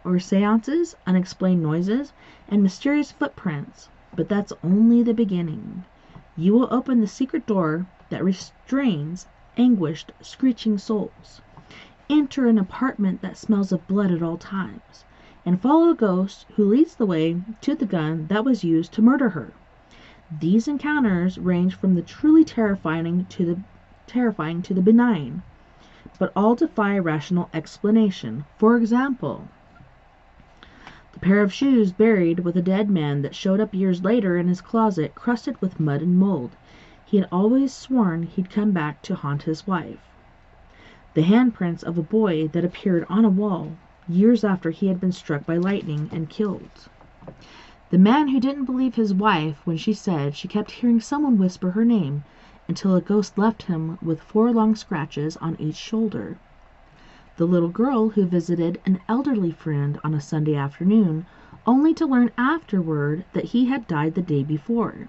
or seances, unexplained noises, and mysterious footprints. But that's only the beginning. You will open the secret door that restrains anguished, screeching souls, enter an apartment that smells of blood at all times, and follow a ghost who leads the way to the gun that was used to murder her. These encounters range from the truly terrifying to the benign, but all defy rational explanation. For example, the pair of shoes buried with a dead man that showed up years later in his closet, crusted with mud and mold. He had always sworn he'd come back to haunt his wife. The handprints of a boy that appeared on a wall years after he had been struck by lightning and killed. The man who didn't believe his wife when she said she kept hearing someone whisper her name until a ghost left him with 4 long scratches on each shoulder. The little girl who visited an elderly friend on a Sunday afternoon, only to learn afterward that he had died the day before.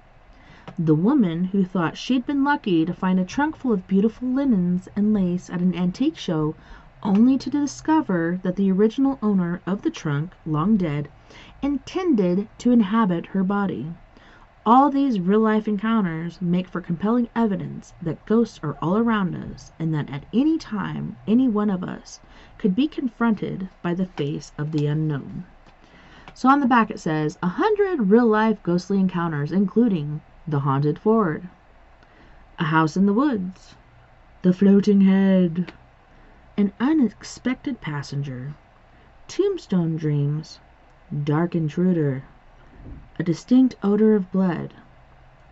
The woman who thought she'd been lucky to find a trunk full of beautiful linens and lace at an antique show, only to discover that the original owner of the trunk, long dead, intended to inhabit her body. All these real-life encounters make for compelling evidence that ghosts are all around us, and that at any time any one of us could be confronted by the face of the unknown. So on the back it says, 100 real-life ghostly encounters, including the haunted Ford, a house in the woods, the floating head, an unexpected passenger, tombstone dreams, dark intruder, a distinct odor of blood,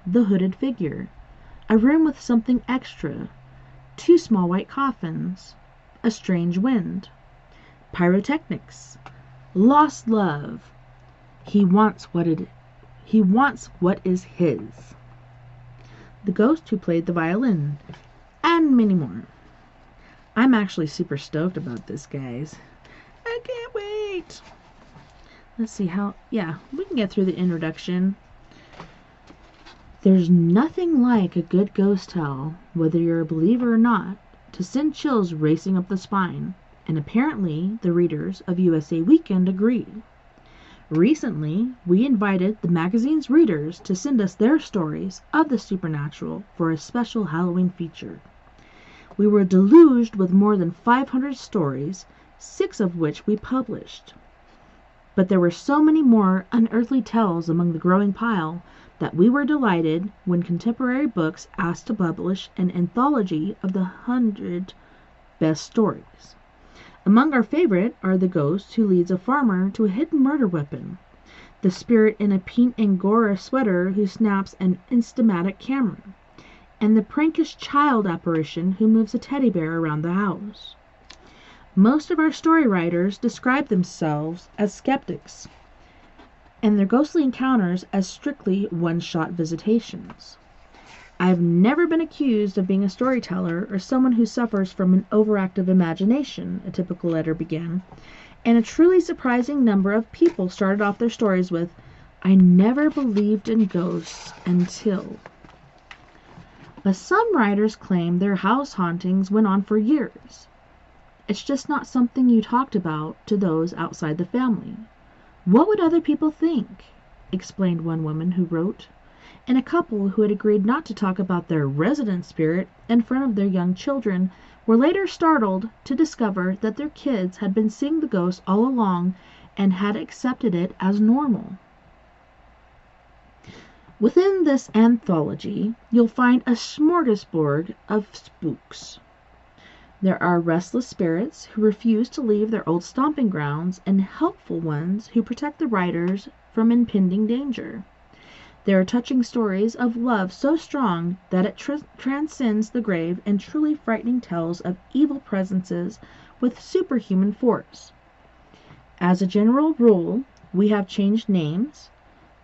the hooded figure, a room with something extra, 2 small white coffins, a strange wind, pyrotechnics, lost love, he wants what is his, the ghost who played the violin, and many more. I'm actually super stoked about this, guys. I can't wait. Let's see how, we can get through the introduction. There's nothing like a good ghost tale, whether you're a believer or not, to send chills racing up the spine, and apparently the readers of USA Weekend agree. Recently, we invited the magazine's readers to send us their stories of the supernatural for a special Halloween feature. We were deluged with more than 500 stories, 6 of which we published. But there were so many more unearthly tales among the growing pile that we were delighted when Contemporary Books asked to publish an anthology of the 100 best stories. Among our favorite are the ghost who leads a farmer to a hidden murder weapon, the spirit in a pink Angora sweater who snaps an Instamatic camera, and the prankish child apparition who moves a teddy bear around the house. Most of our story writers describe themselves as skeptics, and their ghostly encounters as strictly one-shot visitations. I've never been accused of being a storyteller or someone who suffers from an overactive imagination, a typical letter began, and a truly surprising number of people started off their stories with, I never believed in ghosts until. But some writers claim their house hauntings went on for years. It's just not something you talked about to those outside the family. What would other people think? Explained one woman who wrote. And a couple who had agreed not to talk about their resident spirit in front of their young children were later startled to discover that their kids had been seeing the ghost all along and had accepted it as normal. Within this anthology, you'll find a smorgasbord of spooks. There are restless spirits who refuse to leave their old stomping grounds and helpful ones who protect the writers from impending danger. There are touching stories of love so strong that it transcends the grave and truly frightening tales of evil presences with superhuman force. As a general rule, we have changed names,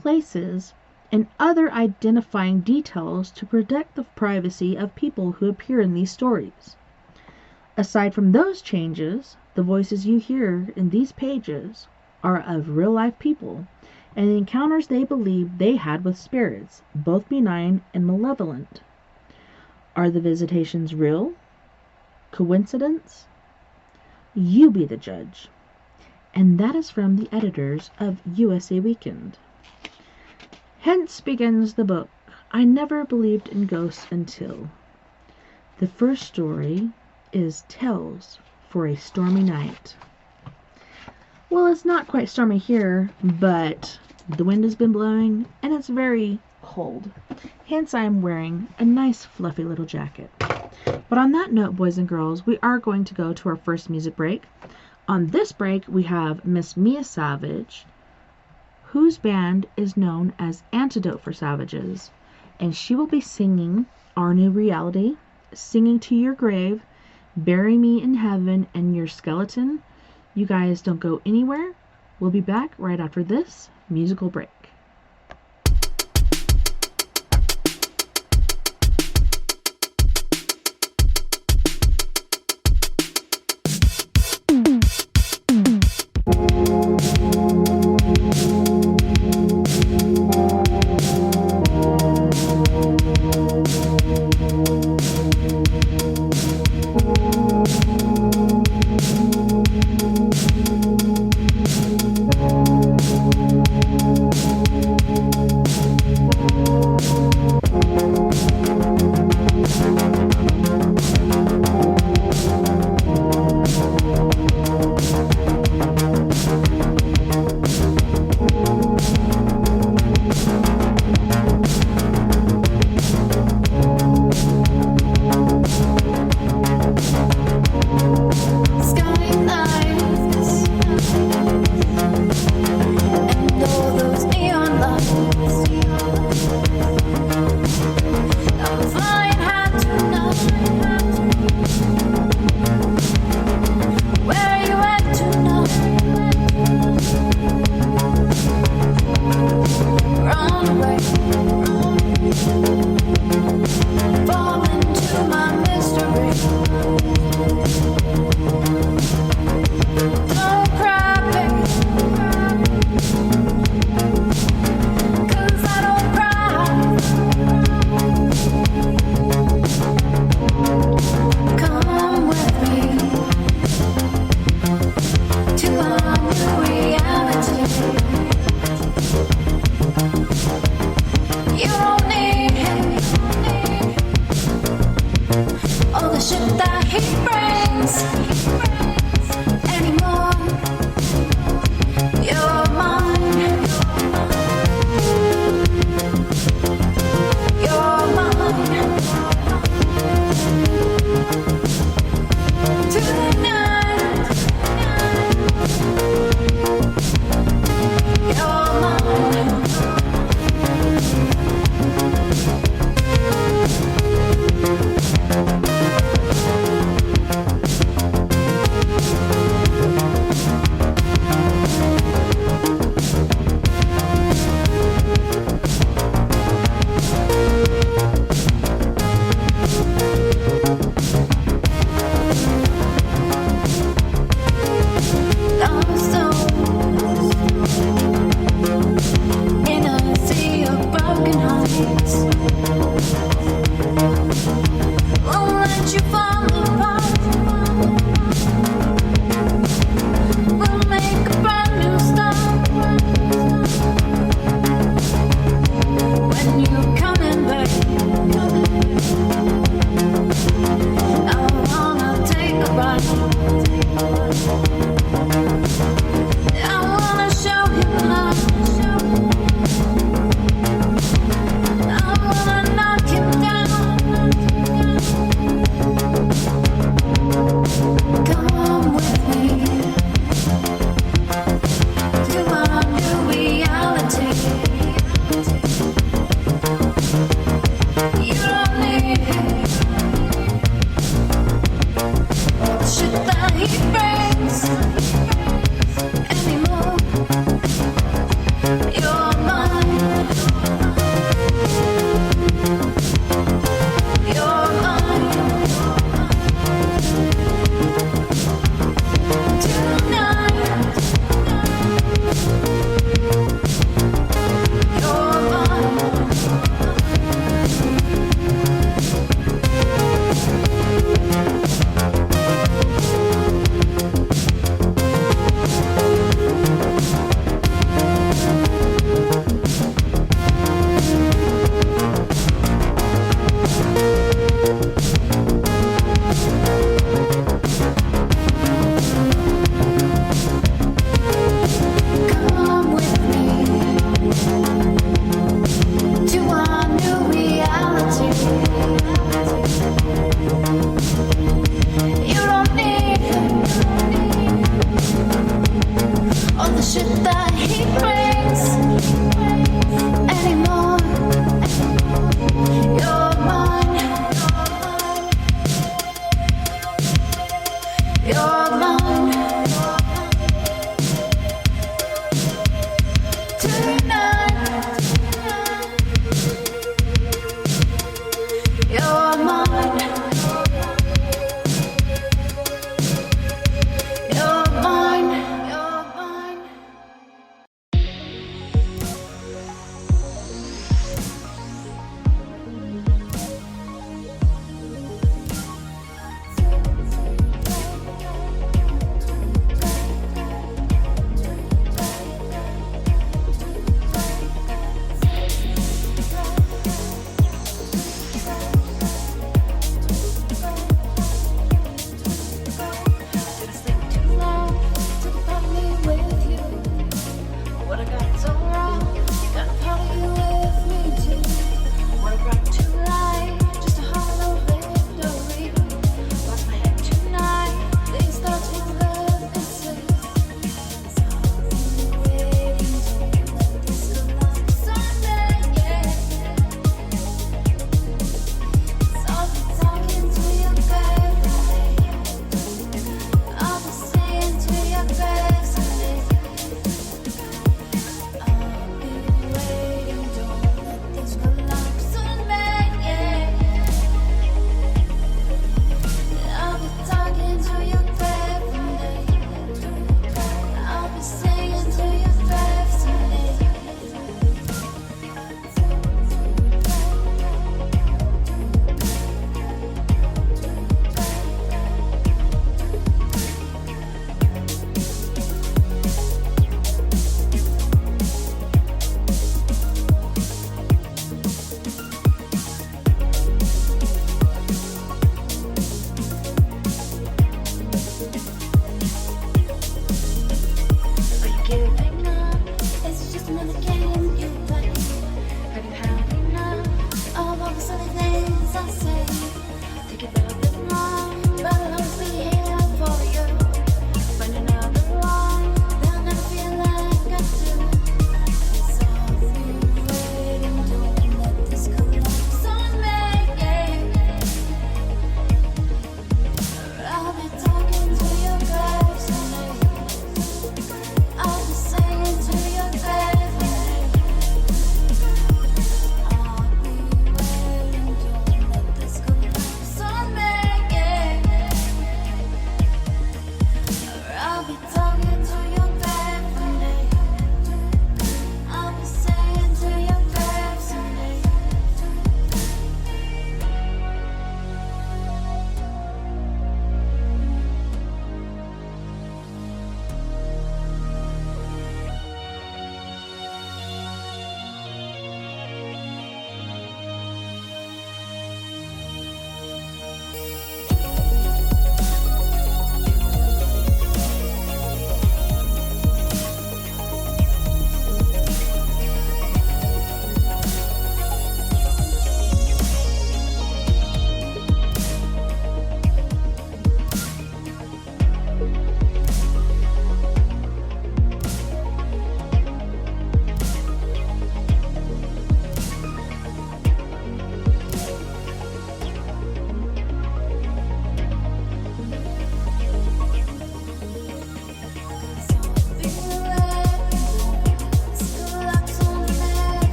places, and other identifying details to protect the privacy of people who appear in these stories. Aside from those changes, the voices you hear in these pages are of real-life people and the encounters they believe they had with spirits, both benign and malevolent. Are the visitations real? Coincidence? You be the judge. And that is from the editors of USA Weekend. Hence begins the book, I Never Believed in Ghosts Until. The first story is Tales for a Stormy Night. Well, it's not quite stormy here, but the wind has been blowing and it's very cold. Hence I am wearing a nice fluffy little jacket. But on that note, boys and girls, we are going to go to our first music break. On this break, we have Miss Mia Savage, whose band is known as Antidote for Savages, and she will be singing Our New Reality, Singing to Your Grave, Bury Me in Heaven, and Your Skeleton. You guys don't go anywhere. We'll be back right after this musical break. All the shit that he brings.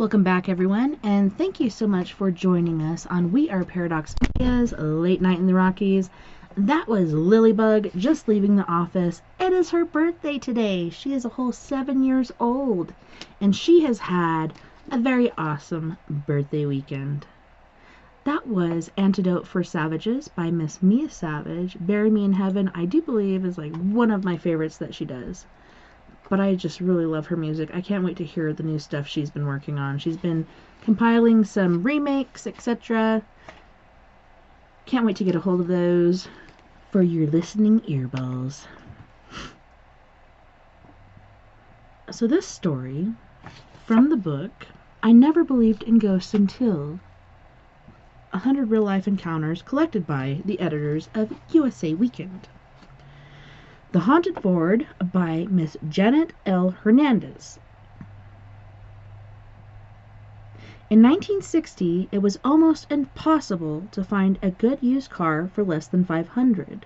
Welcome back, everyone, and thank you so much for joining us on We Are Paradox Media's Late Night in the Rockies. That was Lilybug just leaving the office. It is her birthday today. She is a whole 7 years old, and she has had a very awesome birthday weekend. That was Antidote for Savages by Miss Mia Savage. Bury Me in Heaven, I do believe, is like one of my favorites that she does. But I just really love her music. I can't wait to hear the new stuff she's been working on. She's been compiling some remakes, etc. Can't wait to get a hold of those for your listening earballs. So this story from the book, I Never Believed in Ghosts Until 100 Real Life Encounters, collected by the editors of USA Weekend. The Haunted Board by Miss Janet L. Hernandez. In 1960, it was almost impossible to find a good used car for less than $500.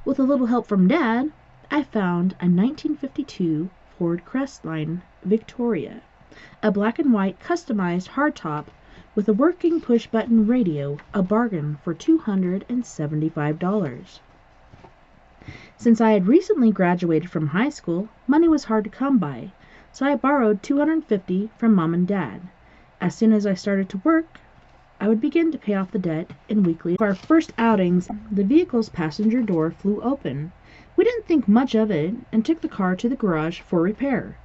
With a little help from Dad, I found a 1952 Ford Crestline Victoria, a black and white customized hardtop with a working push-button radio, a bargain for $275. Since I had recently graduated from high school, money was hard to come by, so I borrowed $250 from Mom and Dad. As soon as I started to work, I would begin to pay off the debt in weekly. For our first outings, the vehicle's passenger door flew open. We didn't think much of it and took the car to the garage for repair.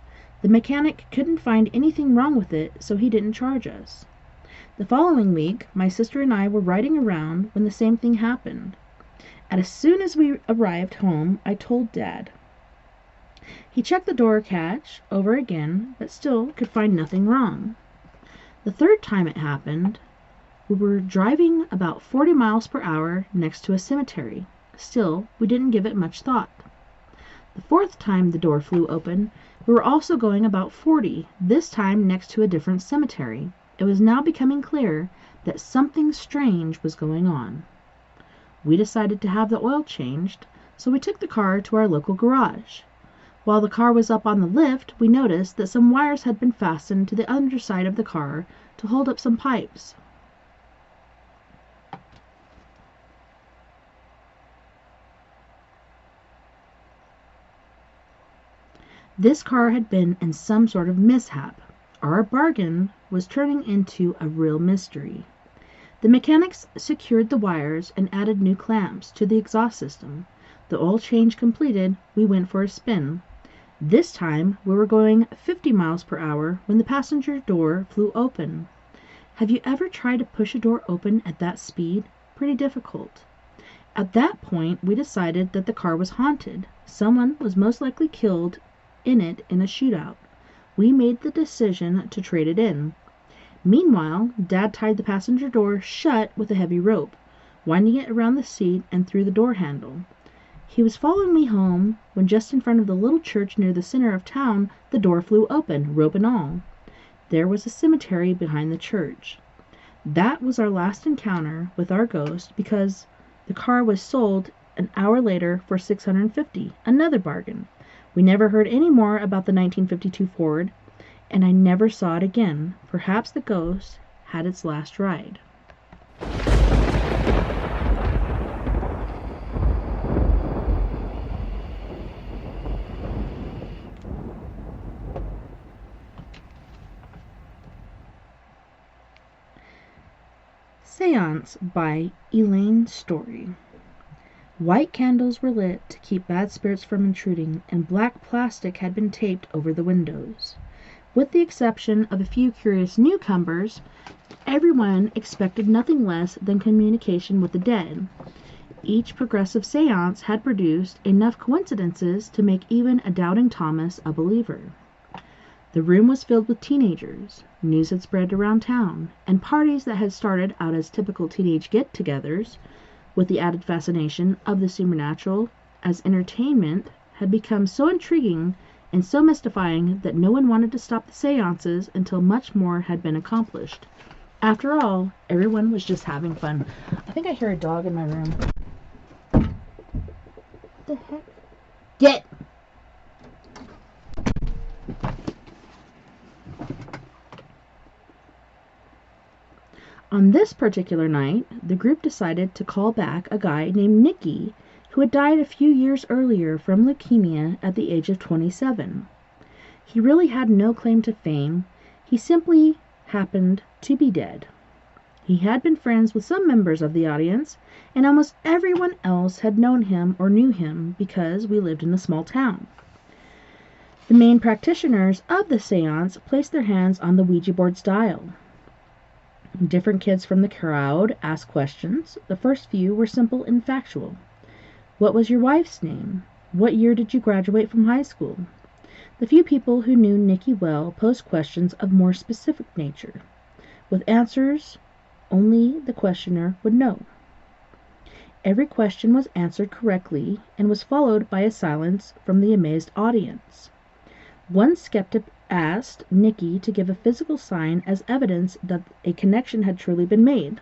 The mechanic couldn't find anything wrong with it, so he didn't charge us. The following week, my sister and I were riding around when the same thing happened. As soon as we arrived home, I told Dad. He checked the door catch over again, but still could find nothing wrong. The third time it happened, we were driving about 40 miles per hour next to a cemetery. Still, we didn't give it much thought. The fourth time the door flew open, we were also going about 40, this time next to a different cemetery. It was now becoming clear that something strange was going on. We decided to have the oil changed, so we took the car to our local garage. While the car was up on the lift, we noticed that some wires had been fastened to the underside of the car to hold up some pipes. This car had been in some sort of mishap. Our bargain was turning into a real mystery. The mechanics secured the wires and added new clamps to the exhaust system. The oil change completed, we went for a spin. This time, we were going 50 miles per hour when the passenger door flew open. Have you ever tried to push a door open at that speed? Pretty difficult. At that point, we decided that the car was haunted. Someone was most likely killed in it in a shootout. We made the decision to trade it in. Meanwhile, Dad tied the passenger door shut with a heavy rope, winding it around the seat and through the door handle. He was following me home when just in front of the little church near the center of town, the door flew open, rope and all. There was a cemetery behind the church. That was our last encounter with our ghost because the car was sold an hour later for $650, another bargain. We never heard any more about the 1952 Ford, and I never saw it again. Perhaps the ghost had its last ride. Seance by Elaine Story. White candles were lit to keep bad spirits from intruding, and black plastic had been taped over the windows. With the exception of a few curious newcomers, everyone expected nothing less than communication with the dead. Each progressive seance had produced enough coincidences to make even a doubting Thomas a believer. The room was filled with teenagers. News had spread around town, and parties that had started out as typical teenage get-togethers, with the added fascination of the supernatural as entertainment, had become so intriguing and so mystifying that no one wanted to stop the seances until much more had been accomplished. After all, everyone was just having fun. I think I hear a dog in my room. What the heck? Get! On this particular night, the group decided to call back a guy named Nicky who had died a few years earlier from leukemia at the age of 27. He really had no claim to fame. He simply happened to be dead. He had been friends with some members of the audience, and almost everyone else had known him or knew him because we lived in a small town. The main practitioners of the seance placed their hands on the Ouija board's dial. Different kids from the crowd asked questions. The first few were simple and factual. What was your wife's name? What year did you graduate from high school? The few people who knew Nicky well posed questions of more specific nature, with answers only the questioner would know. Every question was answered correctly and was followed by a silence from the amazed audience. One skeptic asked Nicky to give a physical sign as evidence that a connection had truly been made.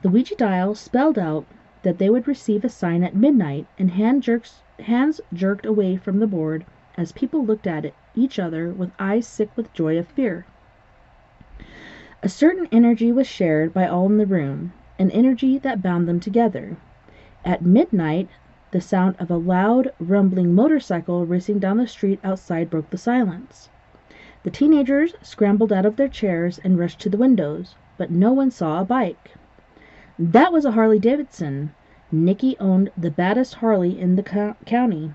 The Ouija dial spelled out that they would receive a sign at midnight, and hands jerked away from the board as people looked at each other with eyes sick with joy of fear. A certain energy was shared by all in the room, an energy that bound them together. At midnight, the sound of a loud, rumbling motorcycle racing down the street outside broke the silence. The teenagers scrambled out of their chairs and rushed to the windows, but no one saw a bike. That was a Harley-Davidson. Nicky owned the baddest Harley in the county.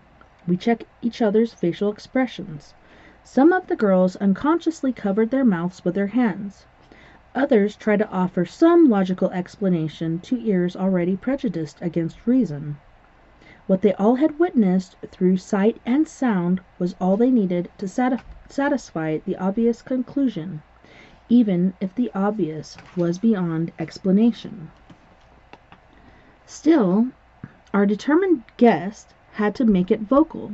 We checked each other's facial expressions. Some of the girls unconsciously covered their mouths with their hands. Others tried to offer some logical explanation to ears already prejudiced against reason. What they all had witnessed through sight and sound was all they needed to satisfy the obvious conclusion, even if the obvious was beyond explanation. Still, our determined guest had to make it vocal.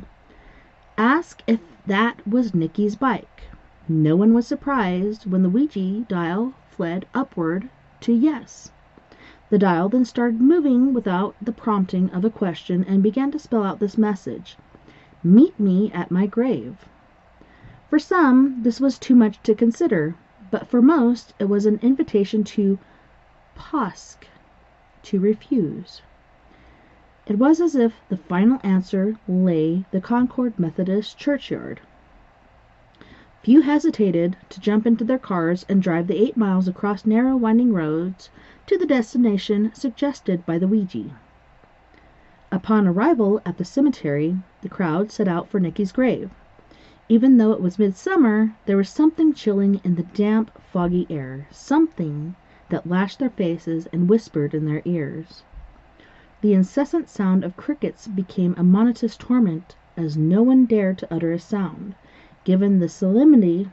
Ask if that was Nicky's bike. No one was surprised when the Ouija dial fled upward to yes. The dial then started moving without the prompting of a question and began to spell out this message: "Meet me at my grave." For some, this was too much to consider, but for most, it was an invitation to POSC, to refuse. It was as if the final answer lay the Concord Methodist churchyard. Few hesitated to jump into their cars and drive the 8 miles across narrow, winding roads to the destination suggested by the Ouija. Upon arrival at the cemetery, the crowd set out for Nicky's grave. Even though it was midsummer, there was something chilling in the damp, foggy air, something that lashed their faces and whispered in their ears. The incessant sound of crickets became a monotonous torment as no one dared to utter a sound, given the solemnity,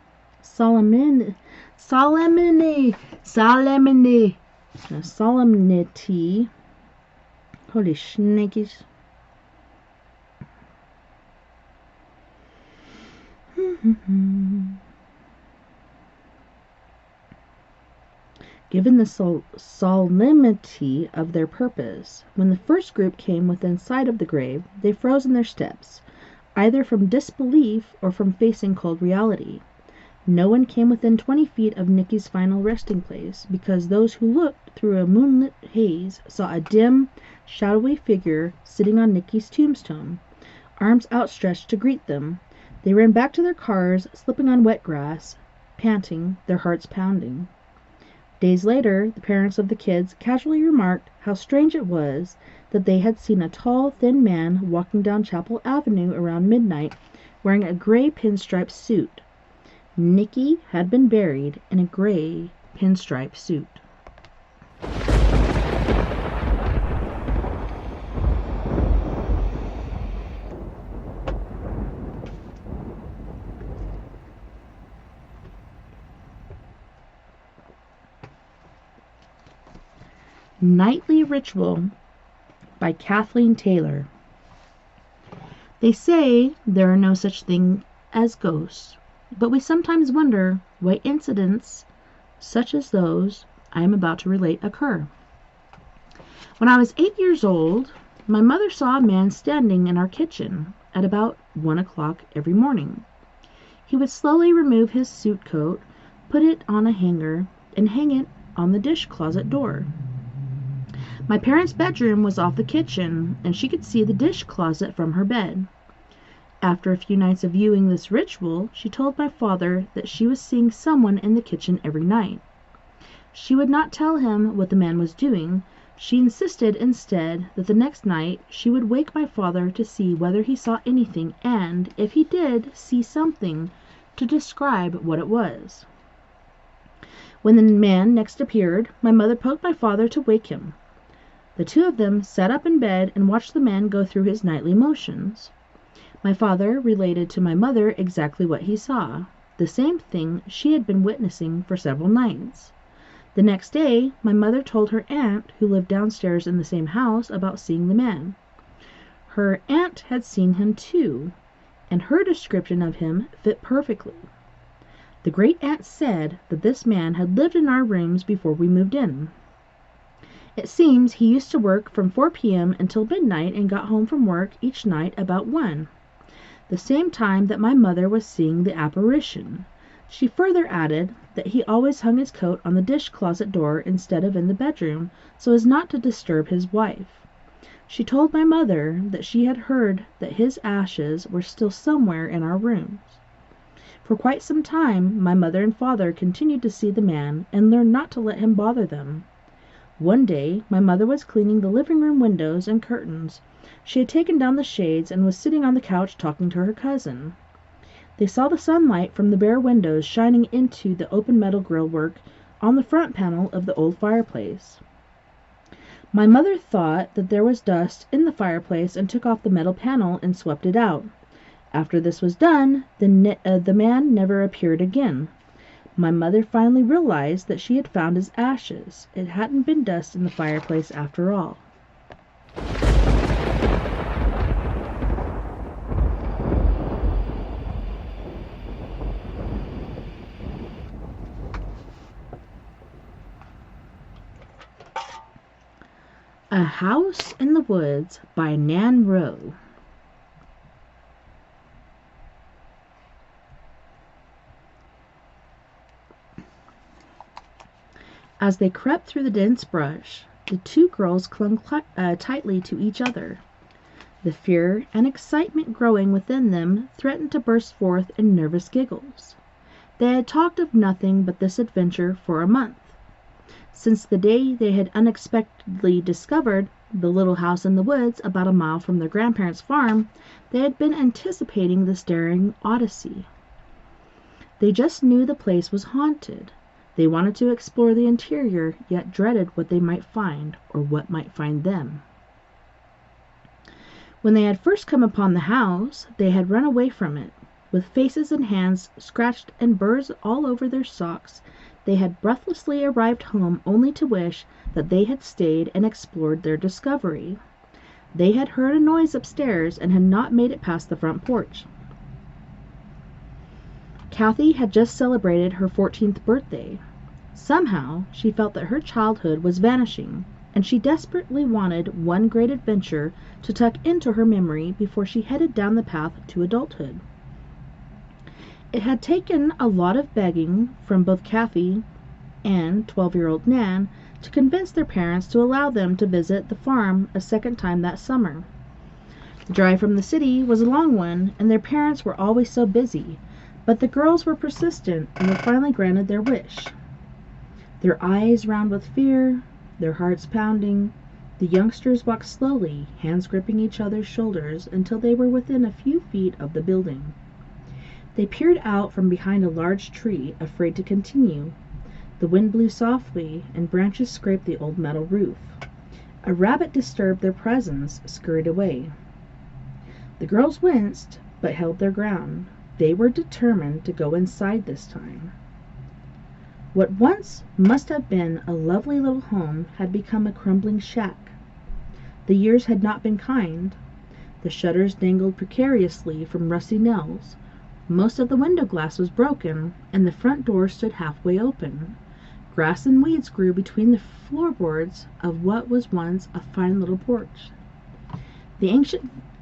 holy shnikes, given the solemnity of their purpose. When the first group came within sight of the grave, they froze in their steps, either from disbelief or from facing cold reality. No one came within 20 feet of Nicky's final resting place, because those who looked through a moonlit haze saw a dim, shadowy figure sitting on Nicky's tombstone, arms outstretched to greet them. They ran back to their cars, slipping on wet grass, panting, their hearts pounding. Days later, the parents of the kids casually remarked how strange it was that they had seen a tall, thin man walking down Chapel Avenue around midnight wearing a gray pinstripe suit. Nicky had been buried in a gray pinstripe suit. Nightly Ritual by Kathleen Taylor. They say there are no such thing as ghosts, but we sometimes wonder why incidents such as those I am about to relate occur. When I was 8 years old, my mother saw a man standing in our kitchen at about 1 o'clock every morning. He would slowly remove his suit coat, put it on a hanger, and hang it on the dish closet door. My parents' bedroom was off the kitchen, and she could see the dish closet from her bed. After a few nights of viewing this ritual, she told my father that she was seeing someone in the kitchen every night. She would not tell him what the man was doing. She insisted instead that the next night she would wake my father to see whether he saw anything, and, if he did see something, to describe what it was. When the man next appeared, my mother poked my father to wake him. The two of them sat up in bed and watched the man go through his nightly motions. My father related to my mother exactly what he saw, the same thing she had been witnessing for several nights. The next day, my mother told her aunt, who lived downstairs in the same house, about seeing the man. Her aunt had seen him too, and her description of him fit perfectly. The great-aunt said that this man had lived in our rooms before we moved in. It seems he used to work from 4 p.m. until midnight and got home from work each night about 1, the same time that my mother was seeing the apparition. She further added that he always hung his coat on the dish closet door instead of in the bedroom, so as not to disturb his wife. She told my mother that she had heard that his ashes were still somewhere in our rooms. For quite some time my mother and father continued to see the man and learned not to let him bother them. One day my mother was cleaning the living room windows and curtains. She had taken down the shades and was sitting on the couch talking to her cousin. They saw the sunlight from the bare windows shining into the open metal grill work on the front panel of the old fireplace. My mother thought that there was dust in the fireplace and took off the metal panel and swept it out. After this was done, the man never appeared again. My mother finally realized that she had found his ashes. It hadn't been dust in the fireplace after all. A House in the Woods by Nan Rowe. As they crept through the dense brush, the two girls clung tightly to each other. The fear and excitement growing within them threatened to burst forth in nervous giggles. They had talked of nothing but this adventure for a month. Since the day they had unexpectedly discovered the little house in the woods about a mile from their grandparents' farm, they had been anticipating this daring odyssey. They just knew the place was haunted. They wanted to explore the interior, yet dreaded what they might find, or what might find them. When they had first come upon the house, they had run away from it. With faces and hands scratched and burrs all over their socks, they had breathlessly arrived home only to wish that they had stayed and explored their discovery. They had heard a noise upstairs and had not made it past the front porch. Kathy had just celebrated her 14th birthday. Somehow she felt that her childhood was vanishing, and she desperately wanted one great adventure to tuck into her memory before she headed down the path to adulthood. It had taken a lot of begging from both Kathy and 12-year-old Nan to convince their parents to allow them to visit the farm a second time that summer. The drive from the city was a long one, and their parents were always so busy, but the girls were persistent and were finally granted their wish. Their eyes round with fear, their hearts pounding, the youngsters walked slowly, hands gripping each other's shoulders, until they were within a few feet of the building. They peered out from behind a large tree, afraid to continue. The wind blew softly, and branches scraped the old metal roof. A rabbit disturbed their presence, scurried away. The girls winced, but held their ground. They were determined to go inside this time. What once must have been a lovely little home had become a crumbling shack. The years had not been kind. The shutters dangled precariously from rusty nails. Most of the window glass was broken, and the front door stood halfway open. Grass and weeds grew between the floorboards of what was once a fine little porch. The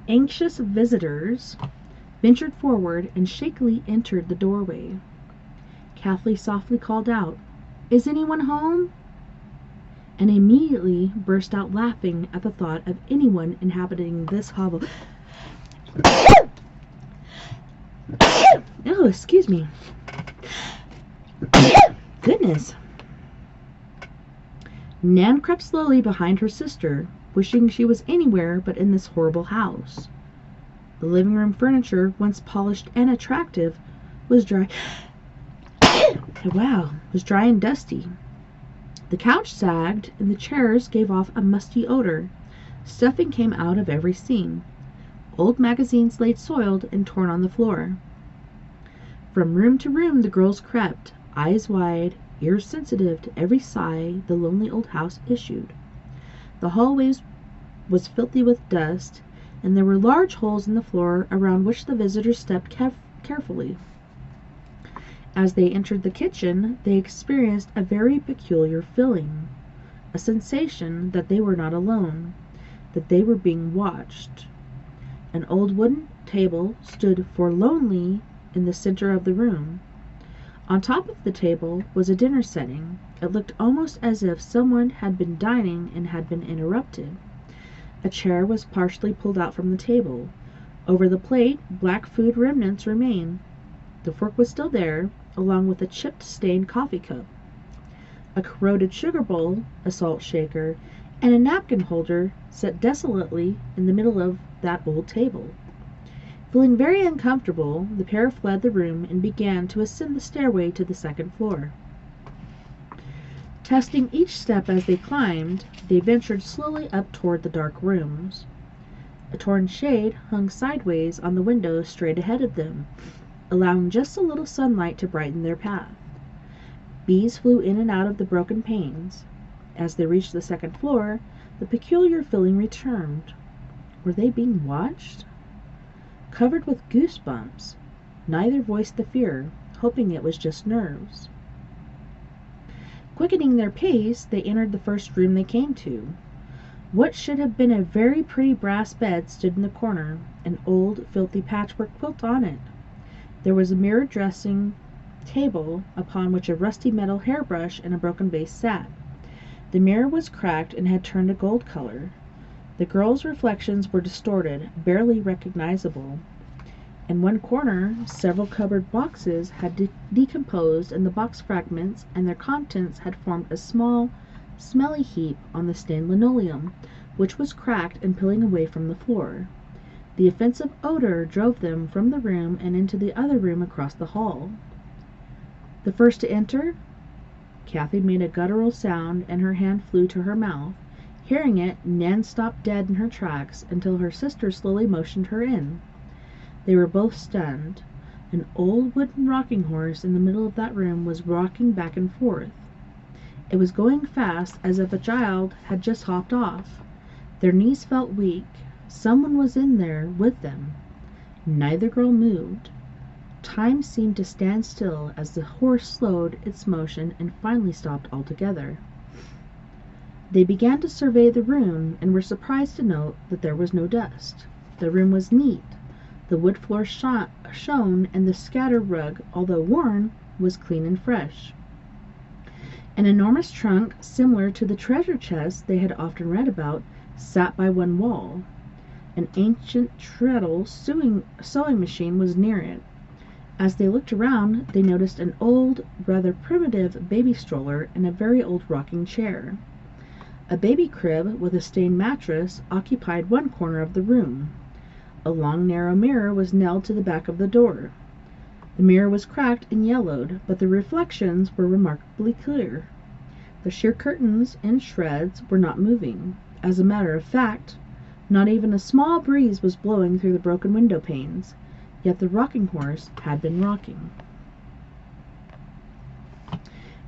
anxious visitors ventured forward and shakily entered the doorway. Kathy softly called out, "Is anyone home?" and immediately burst out laughing at the thought of anyone inhabiting this hovel. Oh, excuse me. Goodness. Nan crept slowly behind her sister, wishing she was anywhere but in this horrible house. The living room furniture, once polished and attractive, was dry. Was dry and dusty. The couch sagged, and the chairs gave off a musty odor. Stuffing came out of every seam. Old magazines lay soiled and torn on the floor. From room to room the girls crept, eyes wide, ears sensitive to every sigh the lonely old house issued. The hallway was filthy with dust, and there were large holes in the floor around which the visitors stepped carefully. As they entered the kitchen, they experienced a very peculiar feeling, a sensation that they were not alone, that they were being watched. An old wooden table stood forlornly in the center of the room. On top of the table was a dinner setting. It looked almost as if someone had been dining and had been interrupted. A chair was partially pulled out from the table. Over the plate, black food remnants remained. The fork was still there, along with a chipped, stained coffee cup. A corroded sugar bowl, a salt shaker, and a napkin holder sat desolately in the middle of that old table. Feeling very uncomfortable, the pair fled the room and began to ascend the stairway to the second floor. Testing each step as they climbed, they ventured slowly up toward the dark rooms. A torn shade hung sideways on the window straight ahead of them, allowing just a little sunlight to brighten their path. Bees flew in and out of the broken panes. As they reached the second floor, the peculiar feeling returned. Were they being watched? Covered with goosebumps, neither voiced the fear, hoping it was just nerves. Quickening their pace, they entered the first room they came to. What should have been a very pretty brass bed stood in the corner, an old, filthy patchwork quilt on it. There was a mirrored dressing table upon which a rusty metal hairbrush and a broken vase sat. The mirror was cracked and had turned a gold color. The girls' reflections were distorted, barely recognizable. In one corner, several cupboard boxes had decomposed, and the box fragments and their contents had formed a small, smelly heap on the stained linoleum, which was cracked and peeling away from the floor. The offensive odor drove them from the room and into the other room across the hall. The first to enter, Kathy made a guttural sound, and her hand flew to her mouth. Hearing it, Nan stopped dead in her tracks until her sister slowly motioned her in. They were both stunned. An old wooden rocking horse in the middle of that room was rocking back and forth. It was going fast, as if a child had just hopped off. Their knees felt weak. Someone was in there with them. Neither girl moved. Time seemed to stand still as the horse slowed its motion and finally stopped altogether. They began to survey the room and were surprised to note that there was no dust. The room was neat. The wood floor shone, and the scatter rug, although worn, was clean and fresh. An enormous trunk, similar to the treasure chest they had often read about, sat by one wall. An ancient treadle sewing machine was near it. As they looked around, they noticed an old, rather primitive baby stroller and a very old rocking chair. A baby crib with a stained mattress occupied one corner of the room. A long, narrow mirror was nailed to the back of the door. The mirror was cracked and yellowed, but the reflections were remarkably clear. The sheer curtains, in shreds, were not moving. As a matter of fact, not even a small breeze was blowing through the broken window panes, yet the rocking horse had been rocking.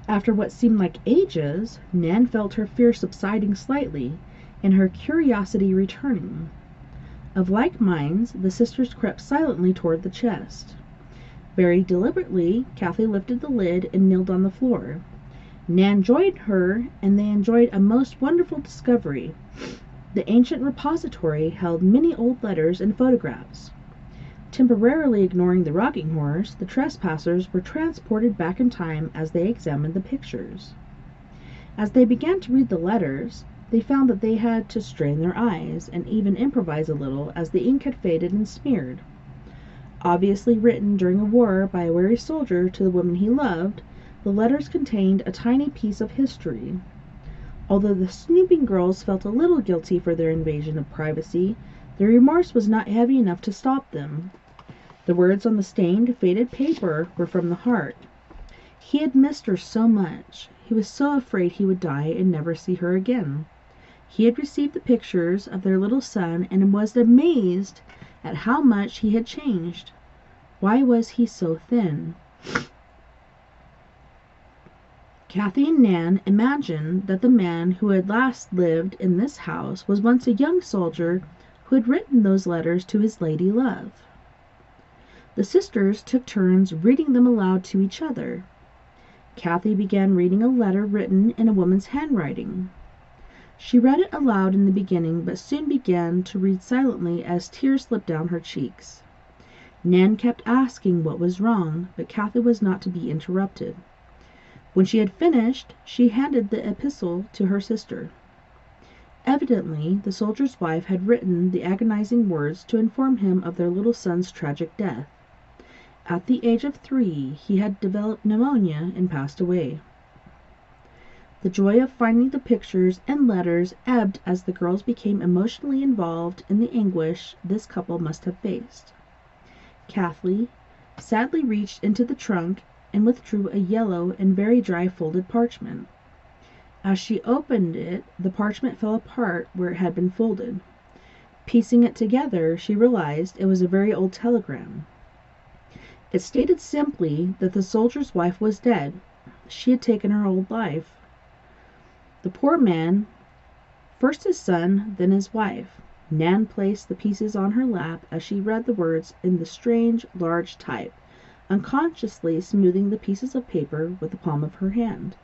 After what seemed like ages, Nan felt her fear subsiding slightly, and her curiosity returning. Of like minds, the sisters crept silently toward the chest. Very deliberately, Kathy lifted the lid and kneeled on the floor. Nan joined her, and they enjoyed a most wonderful discovery. The ancient repository held many old letters and photographs. Temporarily ignoring the rocking horse, the trespassers were transported back in time as they examined the pictures. As they began to read the letters, they found that they had to strain their eyes and even improvise a little as the ink had faded and smeared. Obviously written during a war by a weary soldier to the woman he loved, the letters contained a tiny piece of history. Although the snooping girls felt a little guilty for their invasion of privacy, their remorse was not heavy enough to stop them. The words on the stained, faded paper were from the heart. He had missed her so much. He was so afraid he would die and never see her again. He had received the pictures of their little son and was amazed at how much he had changed. Why was he so thin? Kathy and Nan imagined that the man who had last lived in this house was once a young soldier who had written those letters to his lady love. The sisters took turns reading them aloud to each other. Kathy began reading a letter written in a woman's handwriting. She read it aloud in the beginning, but soon began to read silently as tears slipped down her cheeks. Nan kept asking what was wrong, but Kathy was not to be interrupted. When she had finished, she handed the epistle to her sister. Evidently, the soldier's wife had written the agonizing words to inform him of their little son's tragic death. At the age of 3, he had developed pneumonia and passed away. The joy of finding the pictures and letters ebbed as the girls became emotionally involved in the anguish this couple must have faced. Kathy sadly reached into the trunk and withdrew a yellow and very dry folded parchment. As she opened it, the parchment fell apart where it had been folded. Piecing it together, she realized it was a very old telegram. It stated simply that the soldier's wife was dead. She had taken her old life. The poor man, first his son, then his wife. Nan placed the pieces on her lap as she read the words in the strange, large type, unconsciously smoothing the pieces of paper with the palm of her hand.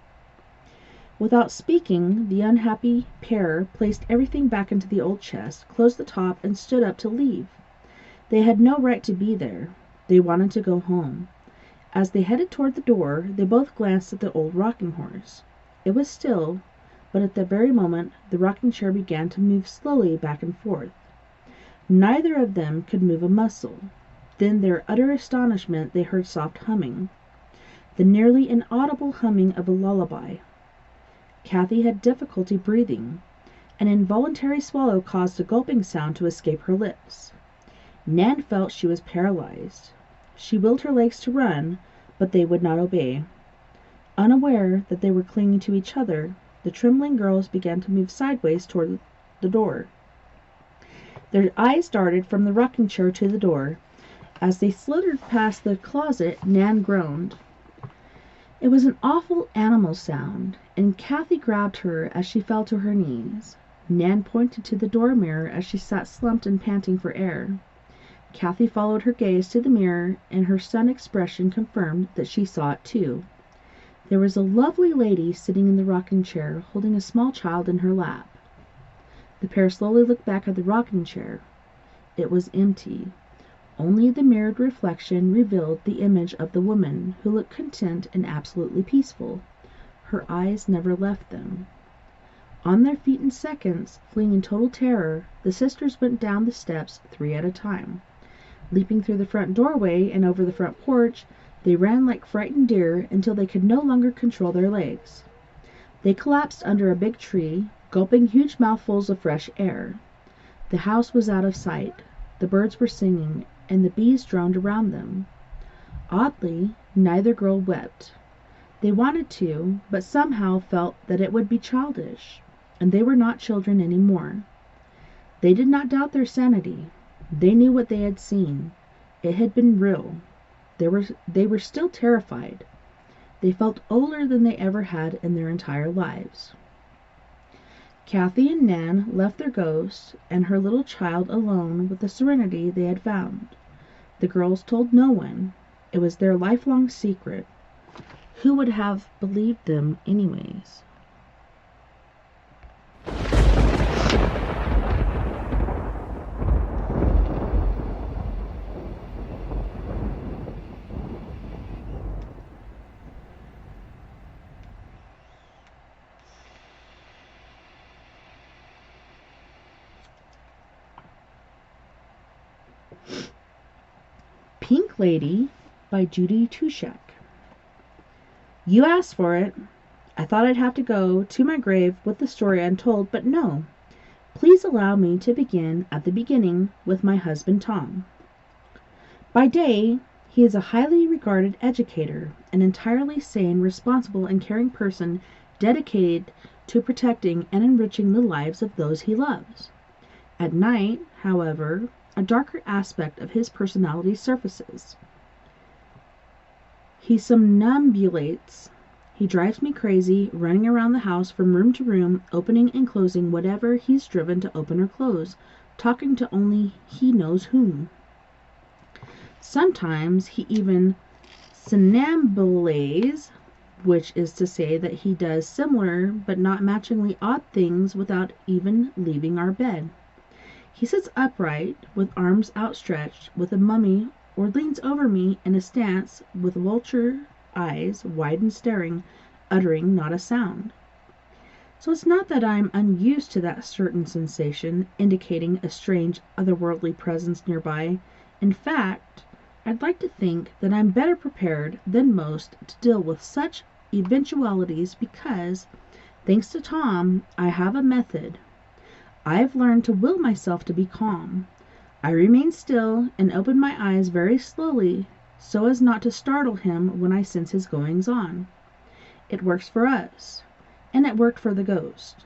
Without speaking, the unhappy pair placed everything back into the old chest, closed the top, and stood up to leave. They had no right to be there. They wanted to go home. As they headed toward the door, they both glanced at the old rocking horse. It was still, but at that very moment the rocking chair began to move slowly back and forth. Neither of them could move a muscle. Then, their utter astonishment, they heard soft humming, the nearly inaudible humming of a lullaby. Kathy had difficulty breathing. An involuntary swallow caused a gulping sound to escape her lips. Nan felt she was paralyzed. She willed her legs to run, but they would not obey. Unaware that they were clinging to each other, the trembling girls began to move sideways toward the door. Their eyes darted from the rocking chair to the door. As they slithered past the closet, Nan groaned. It was an awful animal sound, and Kathy grabbed her as she fell to her knees. Nan pointed to the door mirror as she sat slumped and panting for air. Kathy followed her gaze to the mirror, and her stunned expression confirmed that she saw it too. There was a lovely lady sitting in the rocking chair, holding a small child in her lap. The pair slowly looked back at the rocking chair. It was empty. Only the mirrored reflection revealed the image of the woman, who looked content and absolutely peaceful. Her eyes never left them. On their feet in seconds, fleeing in total terror, the sisters went down the steps 3 at a time. Leaping through the front doorway and over the front porch, they ran like frightened deer until they could no longer control their legs. They collapsed under a big tree, gulping huge mouthfuls of fresh air. The house was out of sight. The birds were singing, and the bees droned around them. Oddly, neither girl wept. They wanted to, but somehow felt that it would be childish, and they were not children any more. They did not doubt their sanity. They knew what they had seen. It had been real. They were still terrified. They felt older than they ever had in their entire lives. Kathy and Nan left their ghost and her little child alone with the serenity they had found. The girls told no one. It was their lifelong secret. Who would have believed them anyways? Pink Lady by Judy Tushak. You asked for it. I thought I'd have to go to my grave with the story untold, but no. Please allow me to begin at the beginning with my husband Tom. By day, he is a highly regarded educator, an entirely sane, responsible, and caring person dedicated to protecting and enriching the lives of those he loves. At night, however, a darker aspect of his personality surfaces. He somnambulates. He drives me crazy, running around the house from room to room, opening and closing whatever he's driven to open or close, talking to only he knows whom. Sometimes he even somnambulates, which is to say that he does similar but not matchingly odd things without even leaving our bed. He sits upright, with arms outstretched, with a mummy, or leans over me in a stance with vulture eyes wide and staring, uttering not a sound. So it's not that I'm unused to that certain sensation, indicating a strange otherworldly presence nearby. In fact, I'd like to think that I'm better prepared than most to deal with such eventualities because, thanks to Tom, I have a method. I've learned to will myself to be calm. I remain still and open my eyes very slowly so as not to startle him when I sense his goings-on. It works for us, and it worked for the ghost.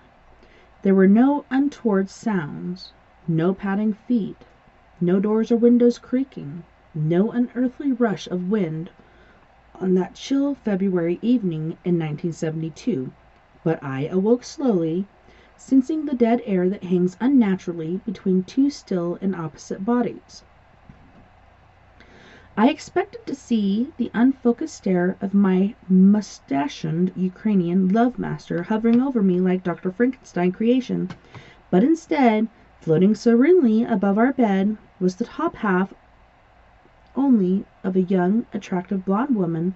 There were no untoward sounds, no padding feet, no doors or windows creaking, no unearthly rush of wind on that chill February evening in 1972, but I awoke slowly, sensing the dead air that hangs unnaturally between two still and opposite bodies. I expected to see the unfocused stare of my mustachioned Ukrainian love-master hovering over me like Dr. Frankenstein creation, but instead, floating serenely above our bed, was the top half only of a young, attractive blonde woman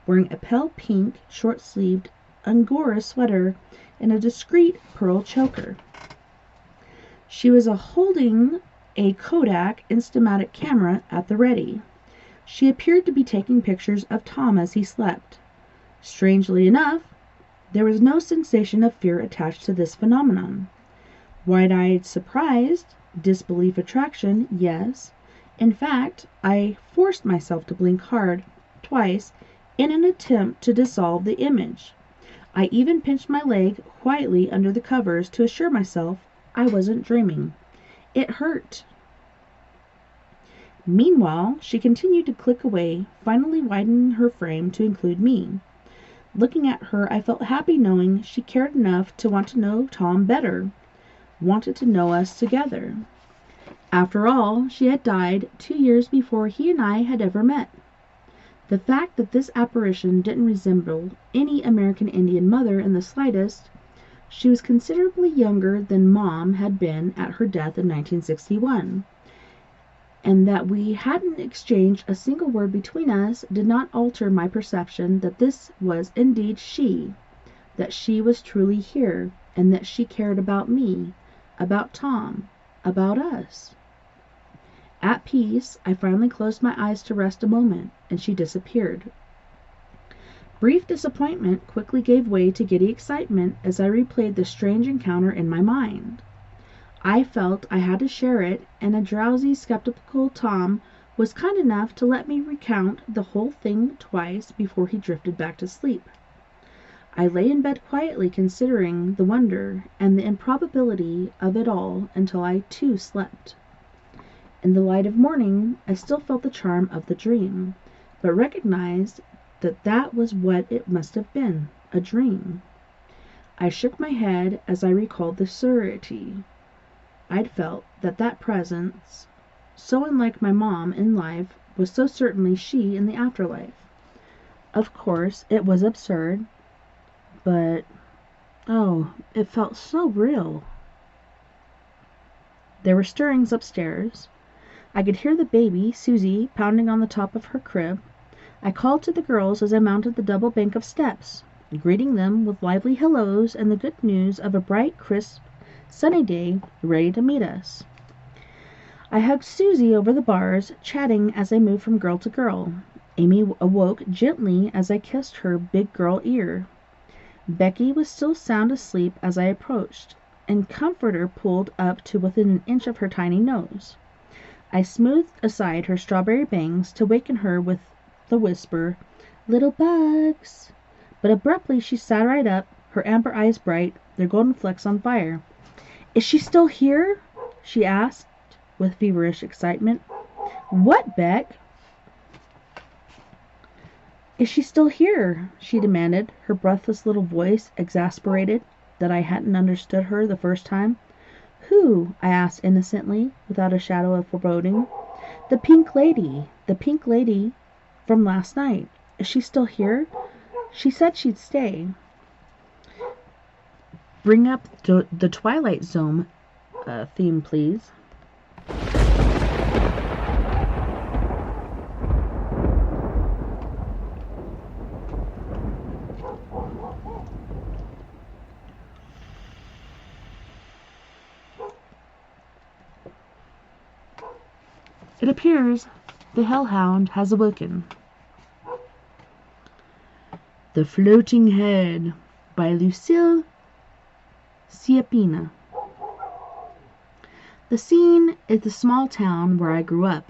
wearing a pale pink, short-sleeved Angora sweater and a discreet pearl choker. She was holding a Kodak Instamatic camera at the ready. She appeared to be taking pictures of Tom as he slept. Strangely enough, there was no sensation of fear attached to this phenomenon. Wide-eyed surprise, disbelief attraction, yes. In fact, I forced myself to blink hard, twice, in an attempt to dissolve the image. I even pinched my leg quietly under the covers to assure myself I wasn't dreaming. It hurt. Meanwhile, she continued to click away, finally widening her frame to include me. Looking at her, I felt happy knowing she cared enough to want to know Tom better, wanted to know us together. After all, she had died 2 years before he and I had ever met. The fact that this apparition didn't resemble any American Indian mother in the slightest, she was considerably younger than Mom had been at her death in 1961, and that we hadn't exchanged a single word between us did not alter my perception that this was indeed she, that she was truly here, and that she cared about me, about Tom, about us. At peace, I finally closed my eyes to rest a moment, and she disappeared. Brief disappointment quickly gave way to giddy excitement as I replayed the strange encounter in my mind. I felt I had to share it, and a drowsy, skeptical Tom was kind enough to let me recount the whole thing twice before he drifted back to sleep. I lay in bed quietly considering the wonder and the improbability of it all until I too slept. In the light of morning, I still felt the charm of the dream, but recognized that that was what it must have been, a dream. I shook my head as I recalled the surety I'd felt that presence, so unlike my mom in life, was so certainly she in the afterlife. Of course, it was absurd, but, oh, it felt so real. There were stirrings upstairs. I could hear the baby, Susie, pounding on the top of her crib. I called to the girls as I mounted the double bank of steps, greeting them with lively hellos and the good news of a bright, crisp, sunny day ready to meet us. I hugged Susie over the bars, chatting as I moved from girl to girl. Amy awoke gently as I kissed her big girl ear. Becky was still sound asleep as I approached, and Comforter pulled up to within an inch of her tiny nose. I smoothed aside her strawberry bangs to waken her with the whisper, "Little bugs." But abruptly she sat right up, her amber eyes bright, their golden flecks on fire. "Is she still here?" she asked with feverish excitement. "What, Beck?" "Is she still here?" she demanded, her breathless little voice exasperated that I hadn't understood her the first time. "Who?" I asked innocently, without a shadow of foreboding. The pink lady from last night. Is she still here? She said she'd stay." Bring up the Twilight Zone theme, please. It appears the hellhound has awoken. The Floating Head by Lucille Ciapina. The scene is the small town where I grew up.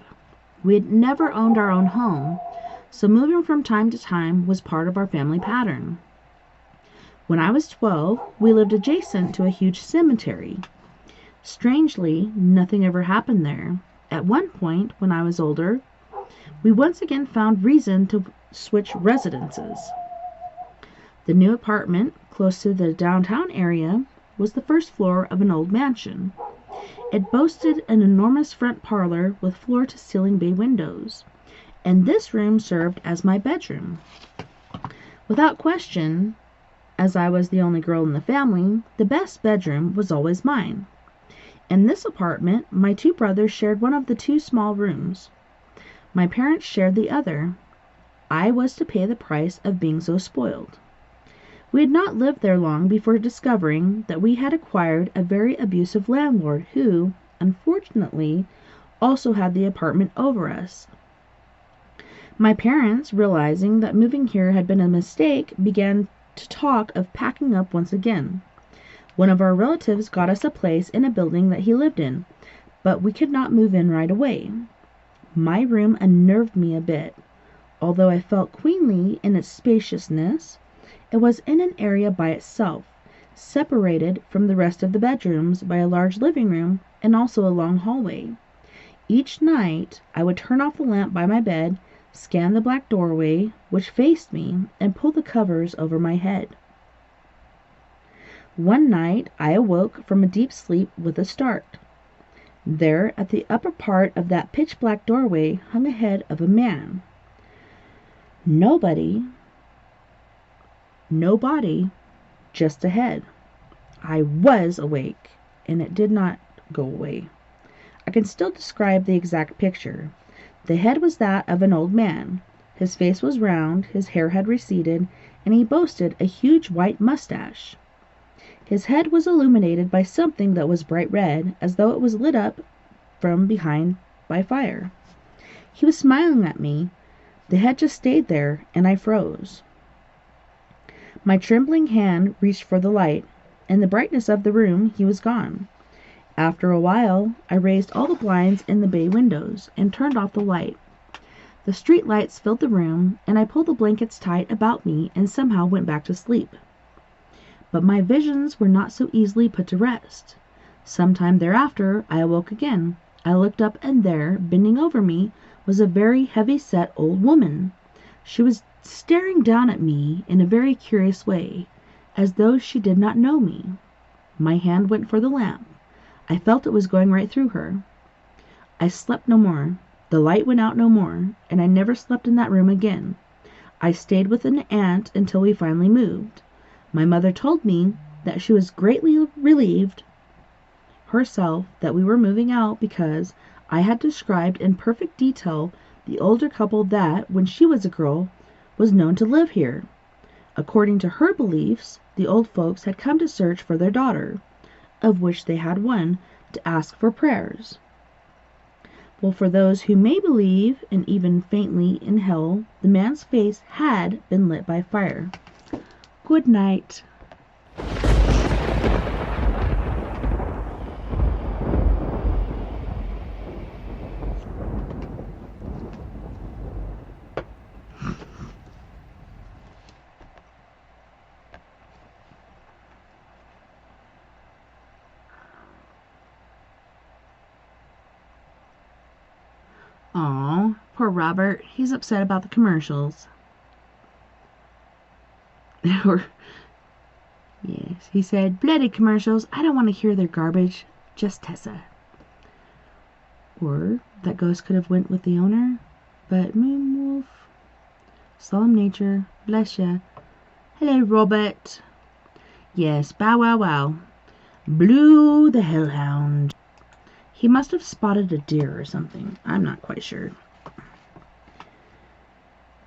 We had never owned our own home, so moving from time to time was part of our family pattern. When I was 12, we lived adjacent to a huge cemetery. Strangely, nothing ever happened there. At one point, when I was older, we once again found reason to switch residences. The new apartment, close to the downtown area, was the first floor of an old mansion. It boasted an enormous front parlor with floor-to-ceiling bay windows, and this room served as my bedroom. Without question, as I was the only girl in the family, the best bedroom was always mine. In this apartment, my two brothers shared one of the two small rooms. My parents shared the other. I was to pay the price of being so spoiled. We had not lived there long before discovering that we had acquired a very abusive landlord who, unfortunately, also had the apartment over us. My parents, realizing that moving here had been a mistake, began to talk of packing up once again. One of our relatives got us a place in a building that he lived in, but we could not move in right away. My room unnerved me a bit. Although I felt queenly in its spaciousness, it was in an area by itself, separated from the rest of the bedrooms by a large living room and also a long hallway. Each night I would turn off the lamp by my bed, scan the black doorway, which faced me, and pull the covers over my head. One night I awoke from a deep sleep with a start. There, at the upper part of that pitch-black doorway, hung a head of a man. No body, just a head. I was awake, and it did not go away. I can still describe the exact picture. The head was that of an old man. His face was round, his hair had receded, and he boasted a huge white mustache. His head was illuminated by something that was bright red, as though it was lit up from behind by fire. He was smiling at me. The head just stayed there, and I froze. My trembling hand reached for the light. In the brightness of the room, he was gone. After a while, I raised all the blinds in the bay windows and turned off the light. The street lights filled the room, and I pulled the blankets tight about me and somehow went back to sleep. But my visions were not so easily put to rest. Some time thereafter, I awoke again. I looked up, and there, bending over me, was a very heavy-set old woman. She was staring down at me in a very curious way, as though she did not know me. My hand went for the lamp. I felt it was going right through her. I slept no more. The light went out no more, and I never slept in that room again. I stayed with an aunt until we finally moved. My mother told me that she was greatly relieved herself that we were moving out because I had described in perfect detail the older couple that, when she was a girl, was known to live here. According to her beliefs, the old folks had come to search for their daughter, of which they had one, to ask for prayers. Well, for those who may believe, and even faintly, in hell, the man's face had been lit by fire. Good night. Aw, poor Robert. He's upset about the commercials. Or, yes, he said, bloody commercials. I don't want to hear their garbage. Just Tessa. Or, that ghost could have went with the owner. But Moonwolf, solemn nature, bless ya. Hello, Robert. Yes, bow wow wow. Blue the hellhound. He must have spotted a deer or something. I'm not quite sure.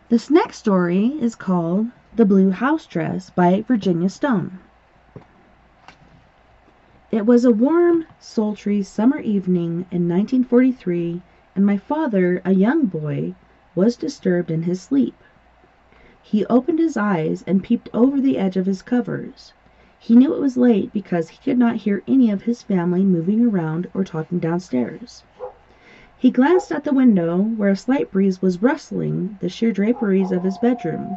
This next story is called The Blue House Dress by Virginia Stone. It was a warm, sultry summer evening in 1943, and my father, a young boy, was disturbed in his sleep. He opened his eyes and peeped over the edge of his covers. He knew it was late because he could not hear any of his family moving around or talking downstairs. He glanced at the window, where a slight breeze was rustling the sheer draperies of his bedroom.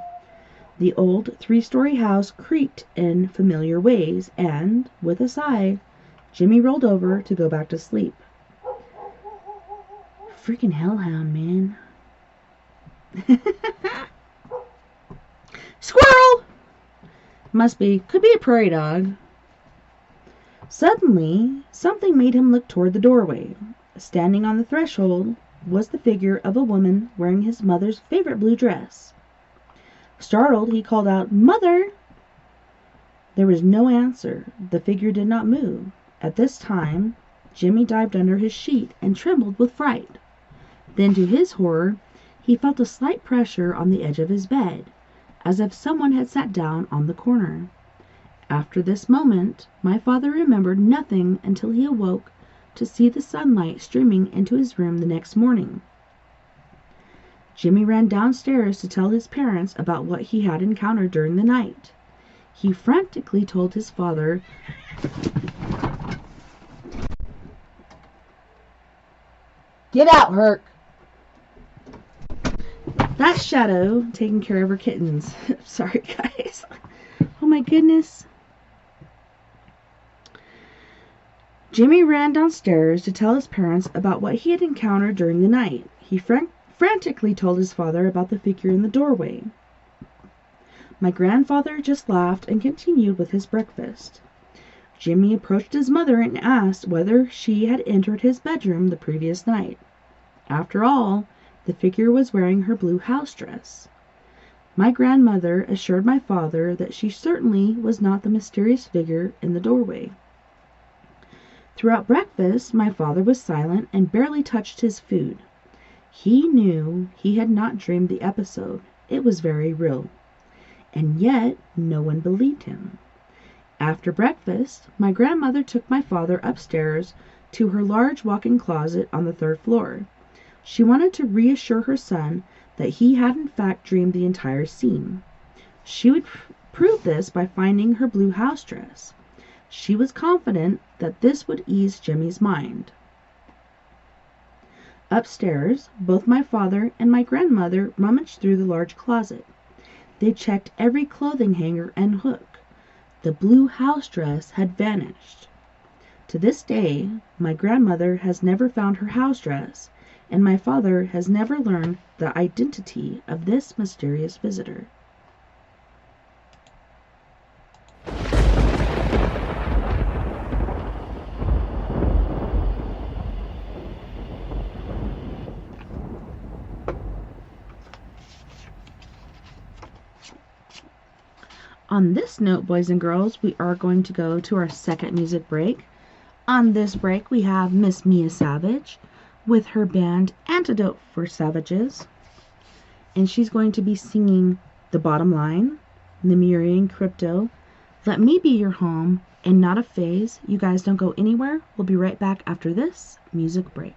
The old three-story house creaked in familiar ways, and, with a sigh, Jimmy rolled over to go back to sleep. Freaking hellhound, man. Squirrel! Could be a prairie dog. Suddenly, something made him look toward the doorway. Standing on the threshold was the figure of a woman wearing his mother's favorite blue dress. Startled, he called out, "Mother!" There was no answer. The figure did not move. At this time, Jimmy dived under his sheet and trembled with fright. Then, to his horror, he felt a slight pressure on the edge of his bed, as if someone had sat down on the corner. After this moment, my father remembered nothing until he awoke to see the sunlight streaming into his room the next morning. Jimmy ran downstairs to tell his parents about what he had encountered during the night. He frantically told his father "Get out, Herc!" That shadow taking care of her kittens. Sorry, guys. Oh my goodness. Jimmy ran downstairs to tell his parents about what he had encountered during the night. He frantically told his father about the figure in the doorway. My grandfather just laughed and continued with his breakfast. Jimmy approached his mother and asked whether she had entered his bedroom the previous night. After all, the figure was wearing her blue house dress. My grandmother assured my father that she certainly was not the mysterious figure in the doorway. Throughout breakfast, my father was silent and barely touched his food. He knew he had not dreamed the episode. It was very real. And yet, no one believed him. After breakfast, my grandmother took my father upstairs to her large walk-in closet on the third floor. She wanted to reassure her son that he had in fact dreamed the entire scene. She would prove this by finding her blue house dress. She was confident that this would ease Jimmy's mind. Upstairs, both my father and my grandmother rummaged through the large closet. They checked every clothing hanger and hook. The blue house dress had vanished. To this day, my grandmother has never found her house dress, and my father has never learned the identity of this mysterious visitor. On this note, boys and girls, we are going to go to our second music break. On this break, we have Miss Mia Savage with her band Antidote for Savages. And she's going to be singing The Bottom Line, Lemurian Crypto, Let Me Be Your Home, and Not a Phase. You guys don't go anywhere. We'll be right back after this music break.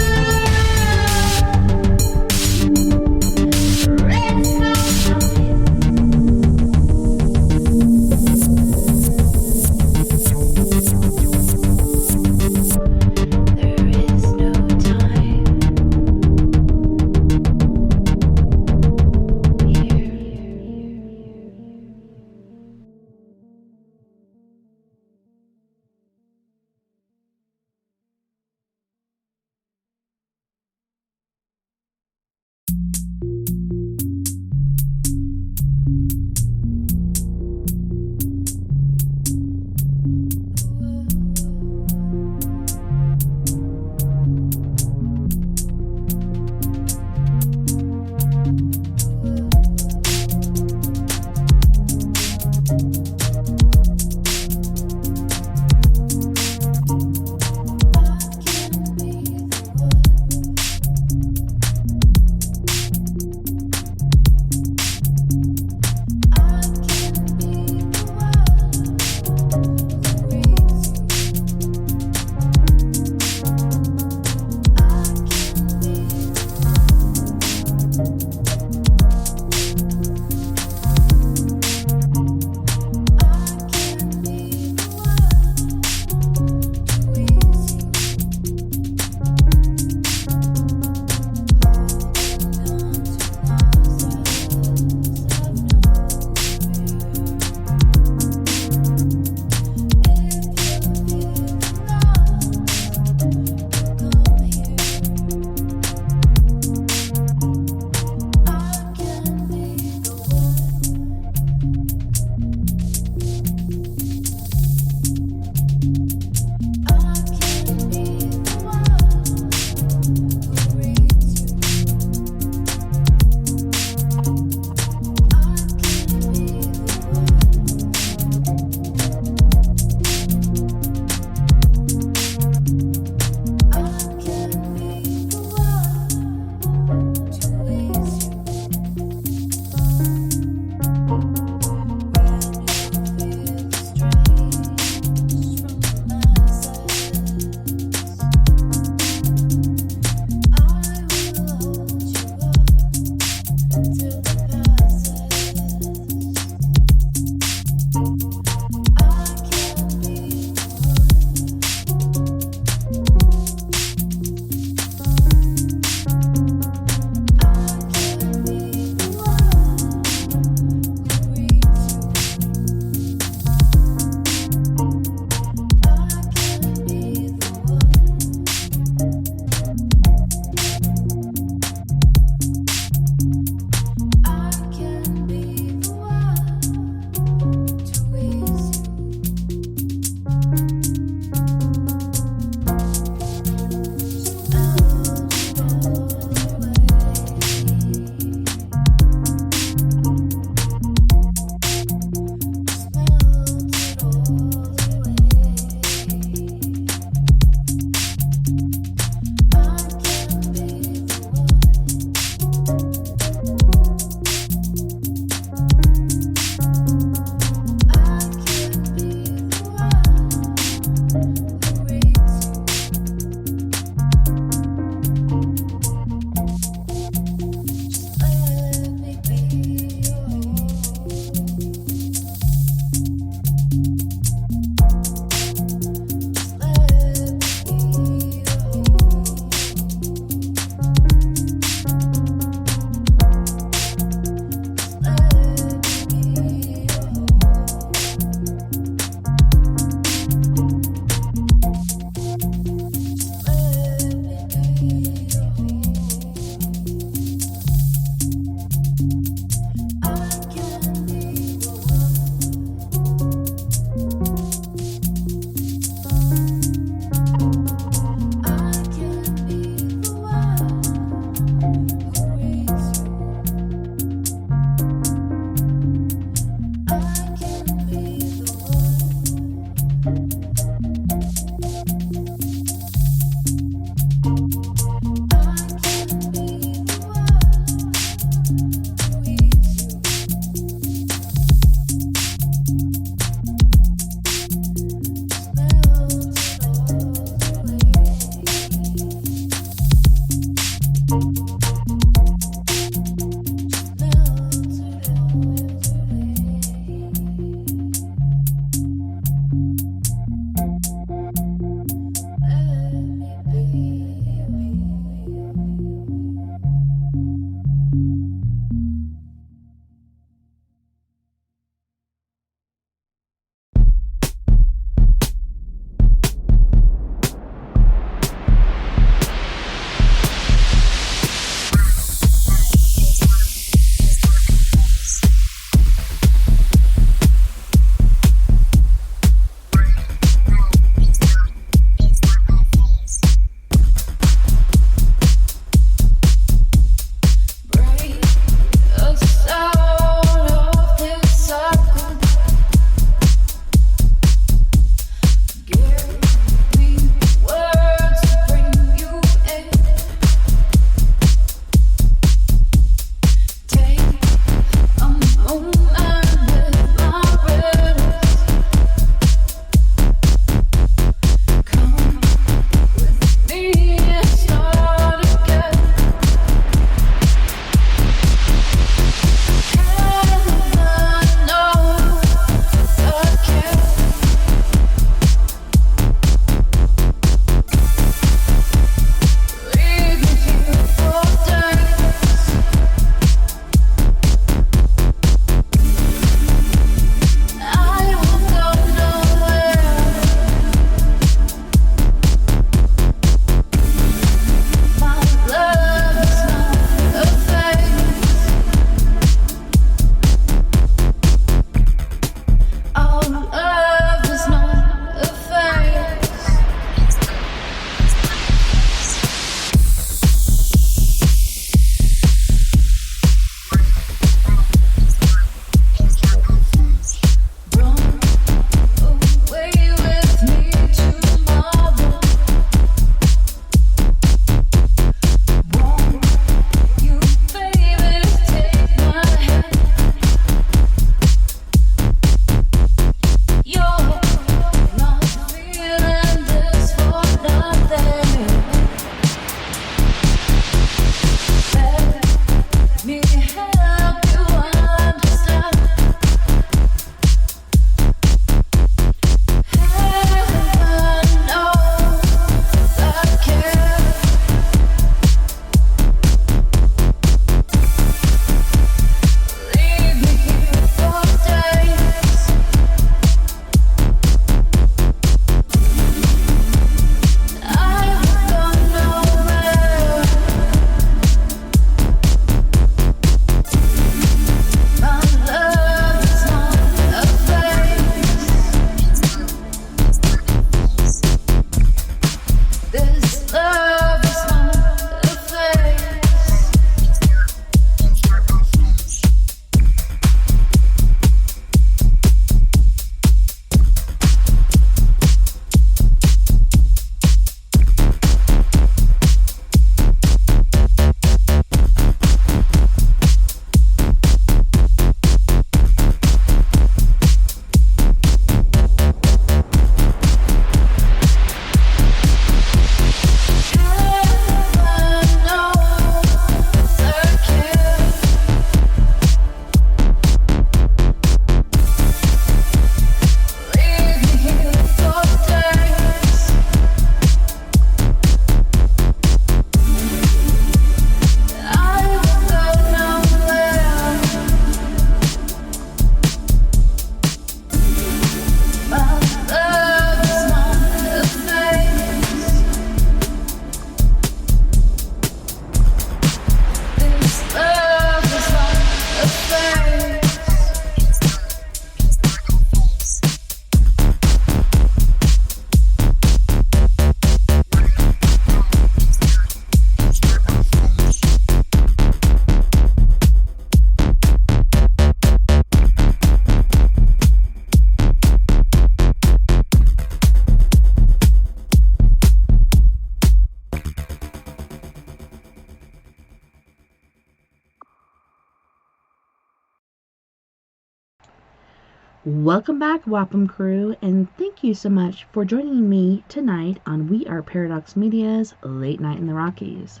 Welcome back, Wapham crew, and thank you so much for joining me tonight on We Are Paradox Media's Late Night in the Rockies.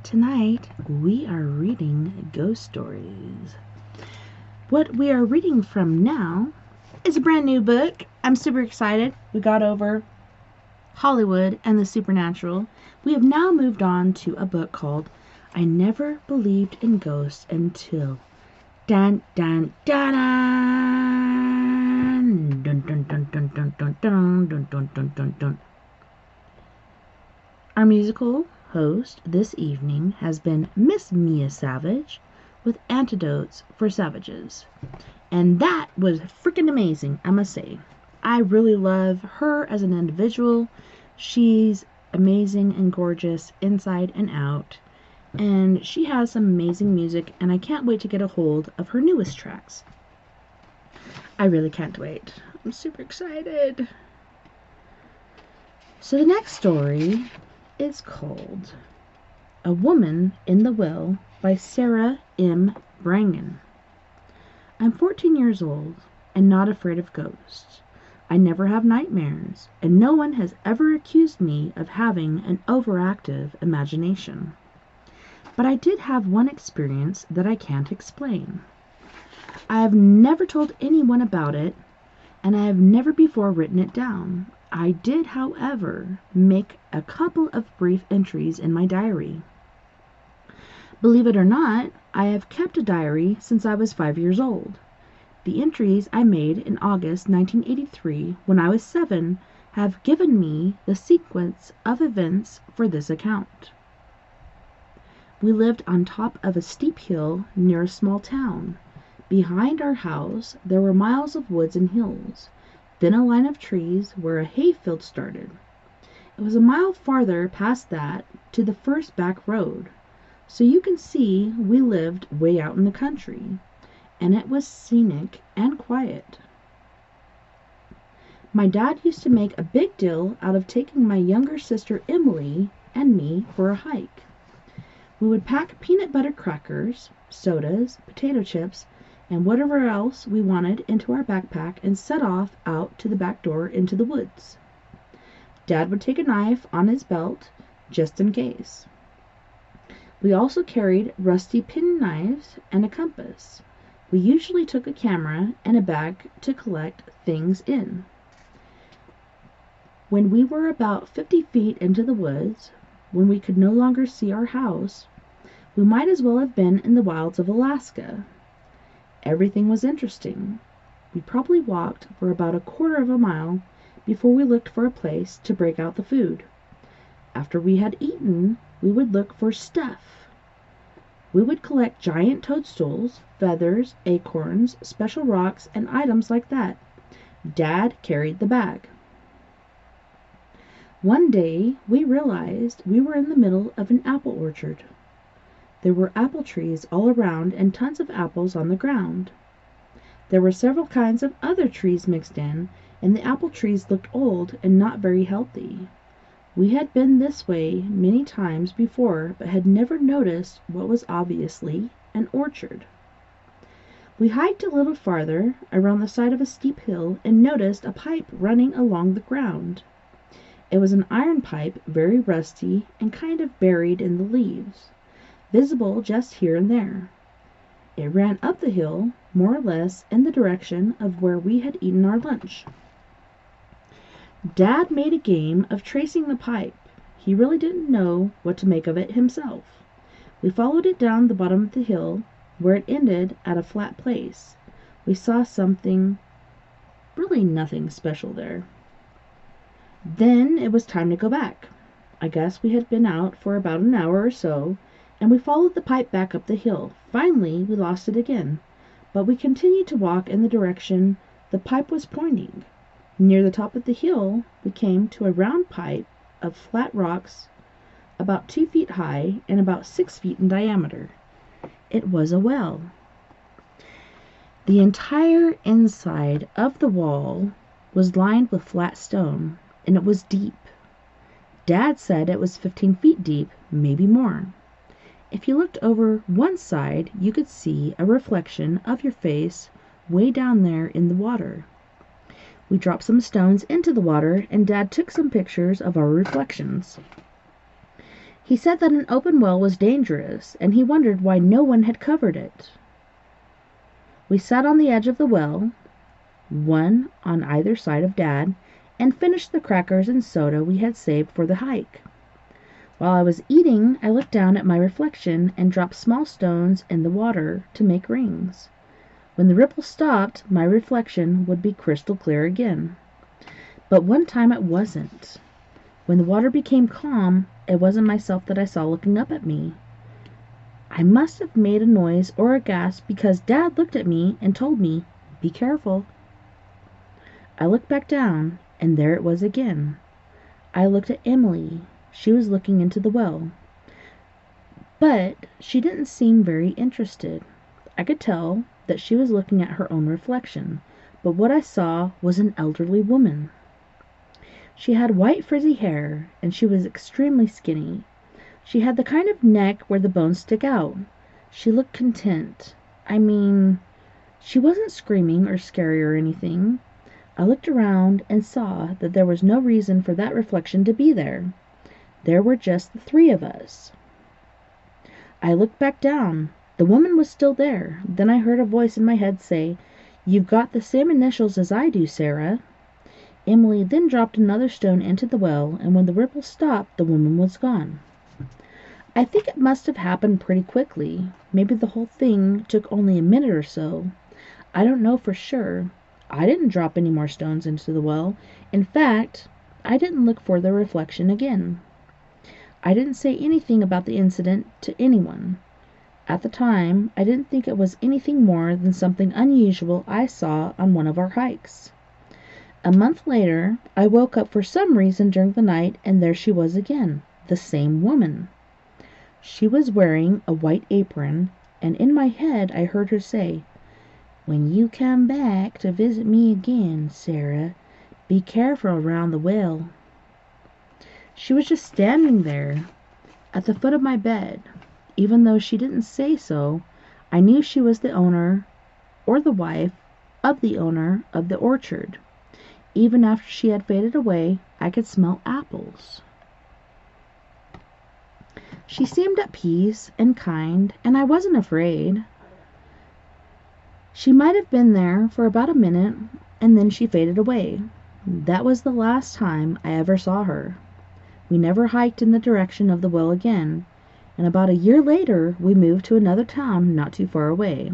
Tonight, we are reading ghost stories. What we are reading from now is a brand new book. I'm super excited. We got over Hollywood and the supernatural. We have now moved on to a book called I Never Believed in Ghosts Until... Dun dun dun dun dun dun dun dun dun dun dun dun dun dun dun dun. Our musical host this evening has been Miss Mia Savage with Antidotes for Savages. And that was freaking amazing, I must say. I really love her as an individual. She's amazing and gorgeous inside and out. And she has some amazing music, and I can't wait to get a hold of her newest tracks. I really can't wait. I'm super excited. So the next story is called A Woman in the Well by Sarah M. Brangan. I'm 14 years old and not afraid of ghosts. I never have nightmares, and no one has ever accused me of having an overactive imagination. But I did have one experience that I can't explain. I have never told anyone about it, and I have never before written it down. I did, however, make a couple of brief entries in my diary. Believe it or not, I have kept a diary since I was 5 years old. The entries I made in August 1983, when I was 7, have given me the sequence of events for this account. We lived on top of a steep hill near a small town. Behind our house there were miles of woods and hills, then a line of trees where a hayfield started. It was a mile farther past that to the first back road, so you can see we lived way out in the country, and it was scenic and quiet. My dad used to make a big deal out of taking my younger sister Emily and me for a hike. We would pack peanut butter crackers, sodas, potato chips, and whatever else we wanted into our backpack and set off out to the back door into the woods. Dad would take a knife on his belt, just in case. We also carried rusty penknives and a compass. We usually took a camera and a bag to collect things in. When we were about 50 feet into the woods, when we could no longer see our house, we might as well have been in the wilds of Alaska. Everything was interesting. We probably walked for about a quarter of a mile before we looked for a place to break out the food. After we had eaten, we would look for stuff. We would collect giant toadstools, feathers, acorns, special rocks, and items like that. Dad carried the bag. One day, we realized we were in the middle of an apple orchard. There were apple trees all around and tons of apples on the ground. There were several kinds of other trees mixed in, and the apple trees looked old and not very healthy. We had been this way many times before, but had never noticed what was obviously an orchard. We hiked a little farther around the side of a steep hill and noticed a pipe running along the ground. It was an iron pipe, very rusty and kind of buried in the leaves, visible just here and there. It ran up the hill, more or less in the direction of where we had eaten our lunch. Dad made a game of tracing the pipe. He really didn't know what to make of it himself. We followed it down the bottom of the hill, where it ended at a flat place. We saw something, really nothing special there. Then it was time to go back. I guess we had been out for about an hour or so, and we followed the pipe back up the hill. Finally, we lost it again, but we continued to walk in the direction the pipe was pointing. Near the top of the hill, we came to a round pipe of flat rocks about 2 feet high and about 6 feet in diameter. It was a well. The entire inside of the wall was lined with flat stone, and it was deep. Dad said it was 15 feet deep, maybe more. If you looked over one side, you could see a reflection of your face way down there in the water. We dropped some stones into the water, and Dad took some pictures of our reflections. He said that an open well was dangerous, and he wondered why no one had covered it. We sat on the edge of the well, one on either side of Dad, and finished the crackers and soda we had saved for the hike. While I was eating, I looked down at my reflection and dropped small stones in the water to make rings. When the ripple stopped, my reflection would be crystal clear again. But one time it wasn't. When the water became calm, it wasn't myself that I saw looking up at me. I must have made a noise or a gasp because Dad looked at me and told me, "Be careful." I looked back down, and there it was again. I looked at Emily. She was looking into the well. But she didn't seem very interested. I could tell that she was looking at her own reflection, but what I saw was an elderly woman. She had white frizzy hair, and she was extremely skinny. She had the kind of neck where the bones stick out. She looked content. I mean, she wasn't screaming or scary or anything. I looked around and saw that there was no reason for that reflection to be there. There were just the three of us. I looked back down. The woman was still there. Then I heard a voice in my head say, "You've got the same initials as I do, Sarah." Emily then dropped another stone into the well, and when the ripple stopped, the woman was gone. I think it must have happened pretty quickly. Maybe the whole thing took only a minute or so. I don't know for sure. I didn't drop any more stones into the well. In fact, I didn't look for the reflection again. I didn't say anything about the incident to anyone. At the time, I didn't think it was anything more than something unusual I saw on one of our hikes. A month later, I woke up for some reason during the night, and there she was again, the same woman. She was wearing a white apron, and in my head I heard her say, "When you come back to visit me again, Sarah, be careful around the well." She was just standing there at the foot of my bed. Even though she didn't say so, I knew she was the owner or the wife of the owner of the orchard. Even after she had faded away, I could smell apples. She seemed at peace and kind, and I wasn't afraid. She might have been there for about a minute, and then she faded away. That was the last time I ever saw her. We never hiked in the direction of the well again, and about a year later we moved to another town not too far away.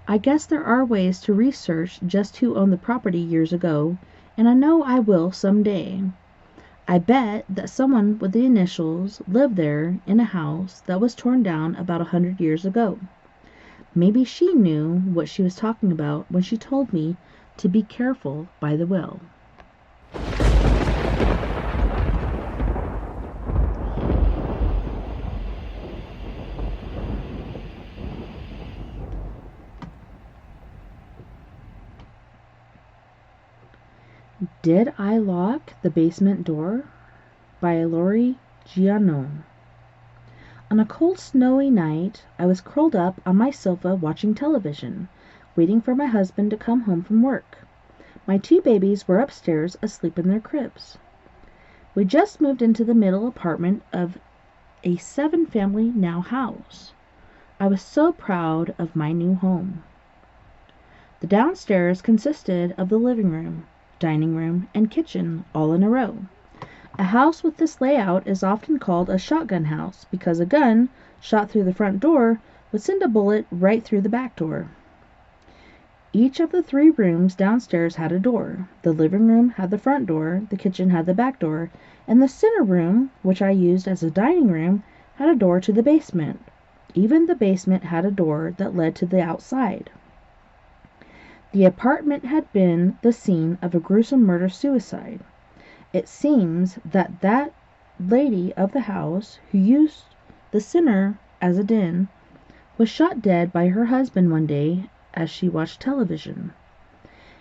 I guess there are ways to research just who owned the property years ago, and I know I will someday. I bet that someone with the initials lived there in a house that was torn down about 100 years ago. Maybe she knew what she was talking about when she told me to be careful by the well. Did I Lock the Basement Door? By Lori Giannone. On a cold, snowy night, I was curled up on my sofa watching television, waiting for my husband to come home from work. My two babies were upstairs asleep in their cribs. We just moved into the middle apartment of a 7-family now house. I was so proud of my new home. The downstairs consisted of the living room, dining room, and kitchen all in a row. A house with this layout is often called a shotgun house because a gun shot through the front door would send a bullet right through the back door. Each of the 3 rooms downstairs had a door. The living room had the front door, the kitchen had the back door, and the center room, which I used as a dining room, had a door to the basement. Even the basement had a door that led to the outside. The apartment had been the scene of a gruesome murder-suicide. It seems that that lady of the house, who used the center as a den, was shot dead by her husband one day as she watched television.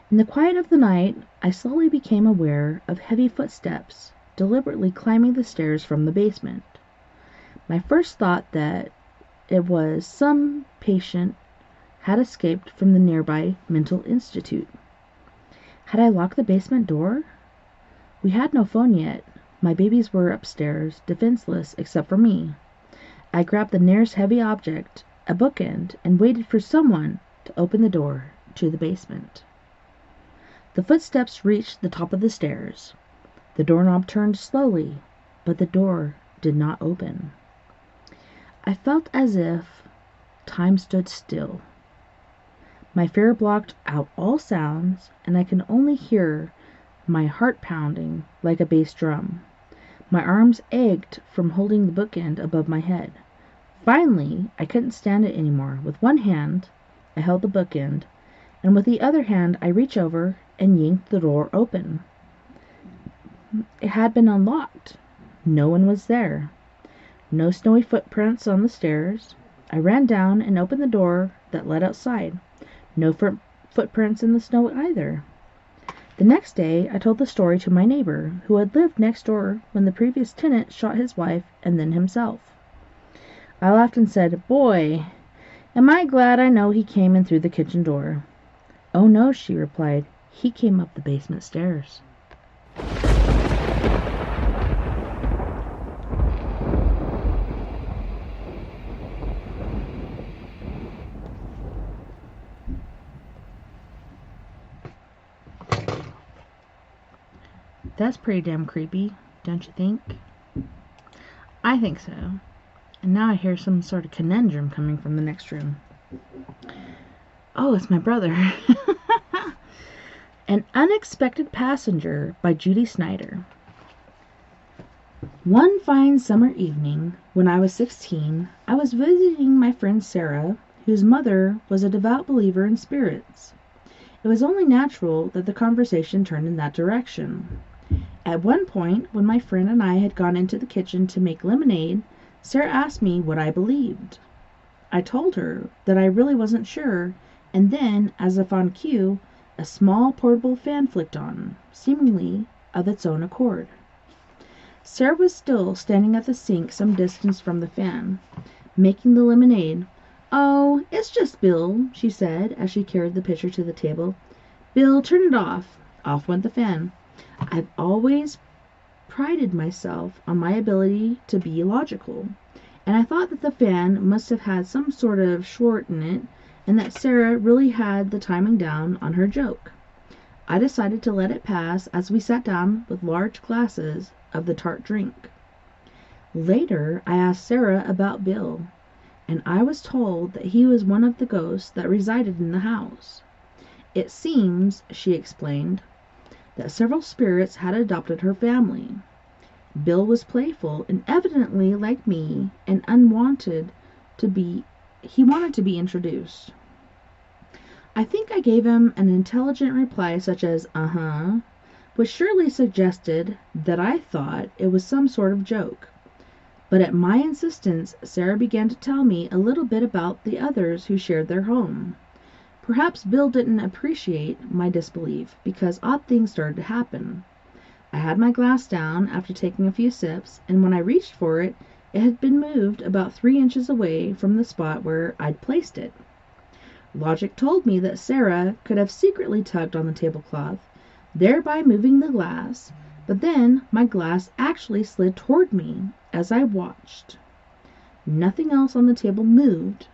In the quiet of the night, I slowly became aware of heavy footsteps deliberately climbing the stairs from the basement. My first thought that it was some patient had escaped from the nearby mental institute. Had I locked the basement door? We had no phone yet. My babies were upstairs, defenseless except for me. I grabbed the nearest heavy object, a bookend, and waited for someone to open the door to the basement. The footsteps reached the top of the stairs. The doorknob turned slowly, but the door did not open. I felt as if time stood still. My fear blocked out all sounds, and I could only hear my heart pounding like a bass drum. My arms ached from holding the bookend above my head. Finally, I couldn't stand it anymore. With one hand, I held the bookend, and with the other hand, I reached over and yanked the door open. It had been unlocked. No one was there. No snowy footprints on the stairs. I ran down and opened the door that led outside. No footprints in the snow either. The next day, I told the story to my neighbor, who had lived next door when the previous tenant shot his wife and then himself. I laughed and said, "Boy, am I glad I know he came in through the kitchen door." "Oh no," she replied. "He came up the basement stairs." That's pretty damn creepy, don't you think? I think so. And now I hear some sort of conundrum coming from the next room. Oh, it's my brother. An Unexpected Passenger by Judy Snyder. One fine summer evening, when I was 16, I was visiting my friend Sarah, whose mother was a devout believer in spirits. It was only natural that the conversation turned in that direction. At one point, when my friend and I had gone into the kitchen to make lemonade, Sarah asked me what I believed. I told her that I really wasn't sure, and then, as if on cue, a small portable fan flicked on, seemingly of its own accord. Sarah was still standing at the sink some distance from the fan, making the lemonade. "Oh, it's just Bill," she said, as she carried the pitcher to the table. "Bill, turn it off." Off went the fan. I've always prided myself on my ability to be logical, and I thought that the fan must have had some sort of short in it, and that Sarah really had the timing down on her joke. I decided to let it pass as we sat down with large glasses of the tart drink. Later, I asked Sarah about Bill, and I was told that he was one of the ghosts that resided in the house. It seems, she explained, that several spirits had adopted her family. Bill was playful and evidently, like me, and wanted to be introduced. I think I gave him an intelligent reply such as, "Uh-huh," which surely suggested that I thought it was some sort of joke. But at my insistence, Sarah began to tell me a little bit about the others who shared their home. Perhaps Bill didn't appreciate my disbelief, because odd things started to happen. I had my glass down after taking a few sips, and when I reached for it, it had been moved about 3 inches away from the spot where I'd placed it. Logic told me that Sarah could have secretly tugged on the tablecloth, thereby moving the glass, but then my glass actually slid toward me as I watched. Nothing else on the table moved.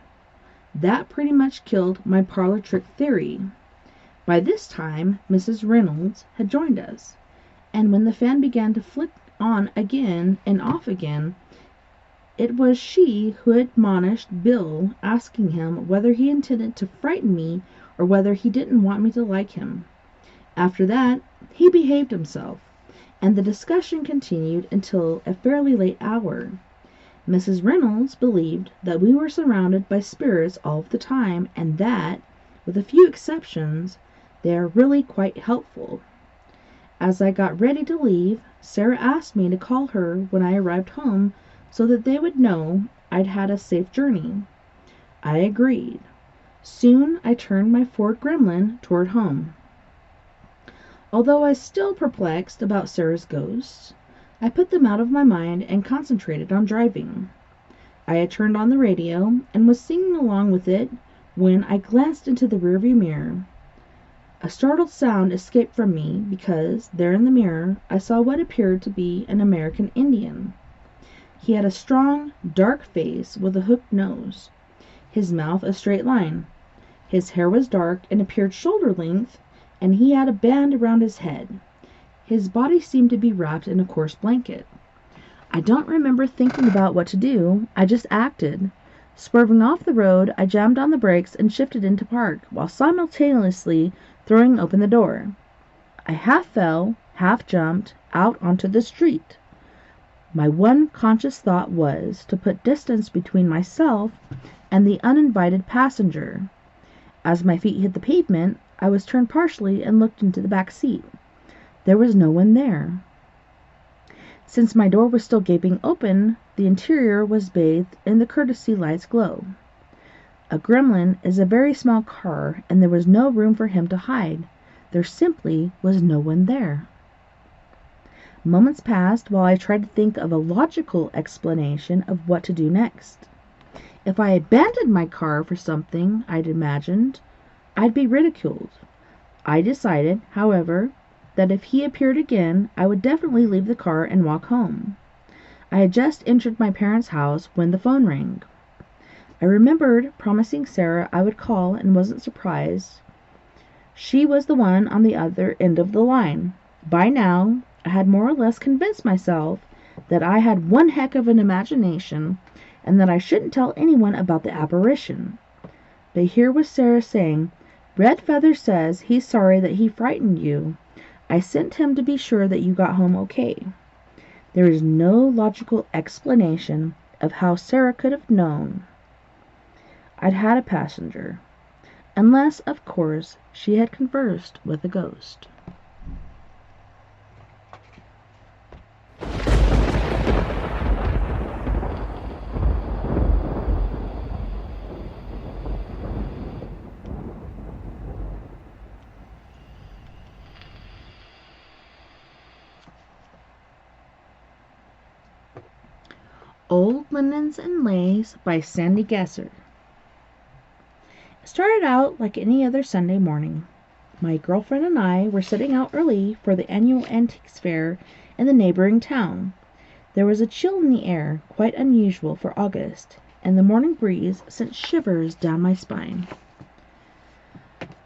That pretty much killed my parlor trick theory. By this time, Mrs. Reynolds had joined us, and when the fan began to flick on again and off again, it was she who admonished Bill, asking him whether he intended to frighten me or whether he didn't want me to like him. After that, he behaved himself, and the discussion continued until a fairly late hour. Mrs. Reynolds believed that we were surrounded by spirits all the time, and that, with a few exceptions, they are really quite helpful. As I got ready to leave, Sarah asked me to call her when I arrived home so that they would know I'd had a safe journey. I agreed. Soon I turned my Ford Gremlin toward home. Although I was still perplexed about Sarah's ghosts, I put them out of my mind and concentrated on driving. I had turned on the radio and was singing along with it when I glanced into the rearview mirror. A startled sound escaped from me because, there in the mirror, I saw what appeared to be an American Indian. He had a strong, dark face with a hooked nose, his mouth a straight line. His hair was dark and appeared shoulder length, and he had a band around his head. His body seemed to be wrapped in a coarse blanket. I don't remember thinking about what to do. I just acted. Swerving off the road, I jammed on the brakes and shifted into park, while simultaneously throwing open the door. I half fell, half jumped, out onto the street. My one conscious thought was to put distance between myself and the uninvited passenger. As my feet hit the pavement, I was turned partially and looked into the back seat. There was no one there. Since my door was still gaping open, the interior was bathed in the courtesy light's glow. A Gremlin is a very small car, and there was no room for him to hide. There simply was no one there. Moments passed while I tried to think of a logical explanation of what to do next. If I abandoned my car for something I'd imagined, I'd be ridiculed. I decided, however, that if he appeared again, I would definitely leave the car and walk home. I had just entered my parents' house when the phone rang. I remembered promising Sarah I would call and wasn't surprised. She was the one on the other end of the line. By now, I had more or less convinced myself that I had one heck of an imagination and that I shouldn't tell anyone about the apparition. But here was Sarah saying, "Red Feather says he's sorry that he frightened you. I sent him to be sure that you got home okay." There is no logical explanation of how Sarah could have known I'd had a passenger, unless, of course, she had conversed with a ghost. Old Linens and Lace by Sandy Gesser. It started out like any other Sunday morning. My girlfriend and I were setting out early for the annual antiques fair in the neighboring town. There was a chill in the air, quite unusual for August, and the morning breeze sent shivers down my spine.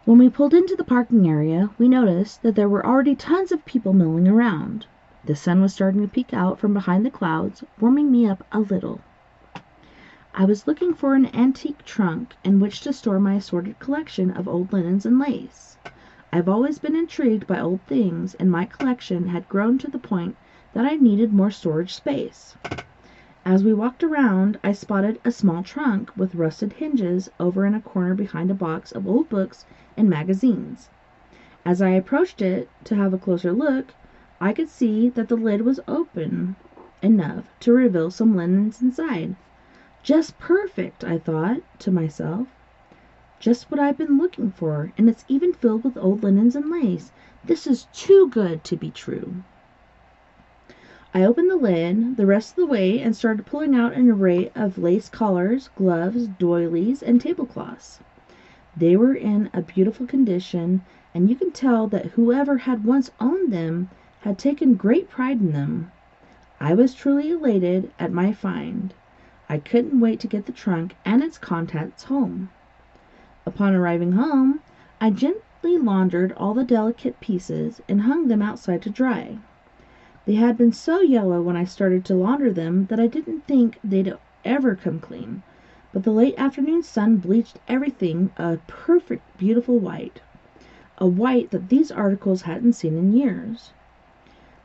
When we pulled into the parking area, we noticed that there were already tons of people milling around. The sun was starting to peek out from behind the clouds, warming me up a little. I was looking for an antique trunk in which to store my assorted collection of old linens and lace. I've always been intrigued by old things, and my collection had grown to the point that I needed more storage space. As we walked around, I spotted a small trunk with rusted hinges over in a corner behind a box of old books and magazines. As I approached it to have a closer look, I could see that the lid was open enough to reveal some linens inside. Just perfect, I thought to myself. Just what I've been looking for, and it's even filled with old linens and lace. This is too good to be true. I opened the lid the rest of the way and started pulling out an array of lace collars, gloves, doilies, and tablecloths. They were in a beautiful condition, and you can tell that whoever had once owned them had taken great pride in them. I was truly elated at my find. I couldn't wait to get the trunk and its contents home. Upon arriving home, I gently laundered all the delicate pieces and hung them outside to dry. They had been so yellow when I started to launder them that I didn't think they'd ever come clean, but the late afternoon sun bleached everything a perfect, beautiful white, a white that these articles hadn't seen in years.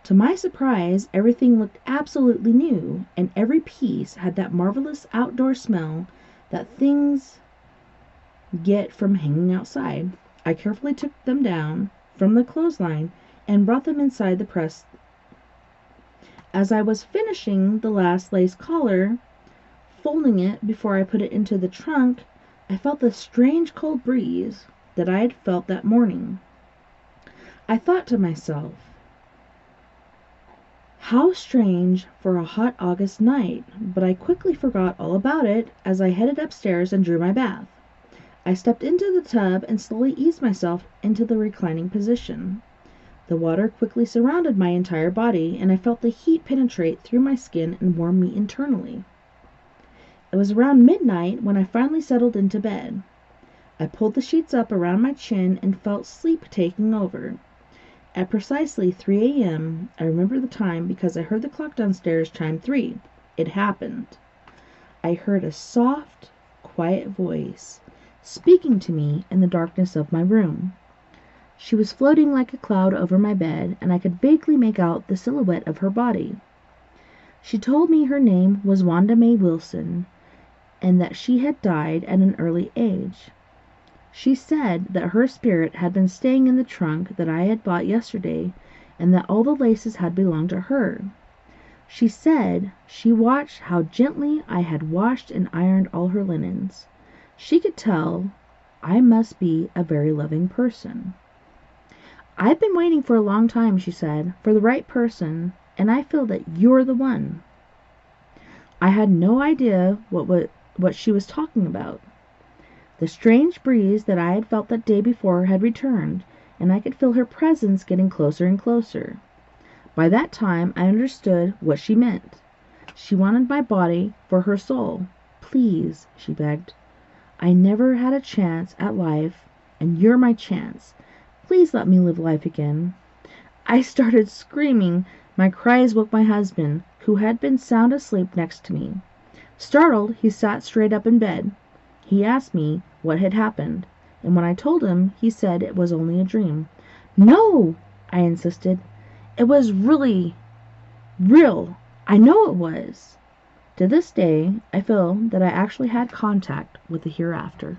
To my surprise, everything looked absolutely new, and every piece had that marvelous outdoor smell that things get from hanging outside. I carefully took them down from the clothesline and brought them inside the press. As I was finishing the last lace collar, folding it before I put it into the trunk, I felt the strange cold breeze that I had felt that morning. I thought to myself, how strange for a hot August night, but I quickly forgot all about it as I headed upstairs and drew my bath. I stepped into the tub and slowly eased myself into the reclining position. The water quickly surrounded my entire body, and I felt the heat penetrate through my skin and warm me internally. It was around midnight when I finally settled into bed. I pulled the sheets up around my chin and felt sleep taking over. At precisely 3 a.m., I remember the time because I heard the clock downstairs chime 3. It happened. I heard a soft, quiet voice speaking to me in the darkness of my room. She was floating like a cloud over my bed, and I could vaguely make out the silhouette of her body. She told me her name was Wanda Mae Wilson, and that she had died at an early age. She said that her spirit had been staying in the trunk that I had bought yesterday, and that all the laces had belonged to her. She said she watched how gently I had washed and ironed all her linens. She could tell I must be a very loving person. I've been waiting for a long time, she said, for the right person, and I feel that you're the one. I had no idea what she was talking about. The strange breeze that I had felt that day before had returned, and I could feel her presence getting closer and closer. By that time, I understood what she meant. She wanted my body for her soul. Please, she begged. I never had a chance at life, and you're my chance. Please let me live life again. I started screaming. My cries woke my husband, who had been sound asleep next to me. Startled, he sat straight up in bed. He asked me what had happened, and when I told him, he said it was only a dream. No, I insisted. It was really real. I know it was. To this day, I feel that I actually had contact with the hereafter.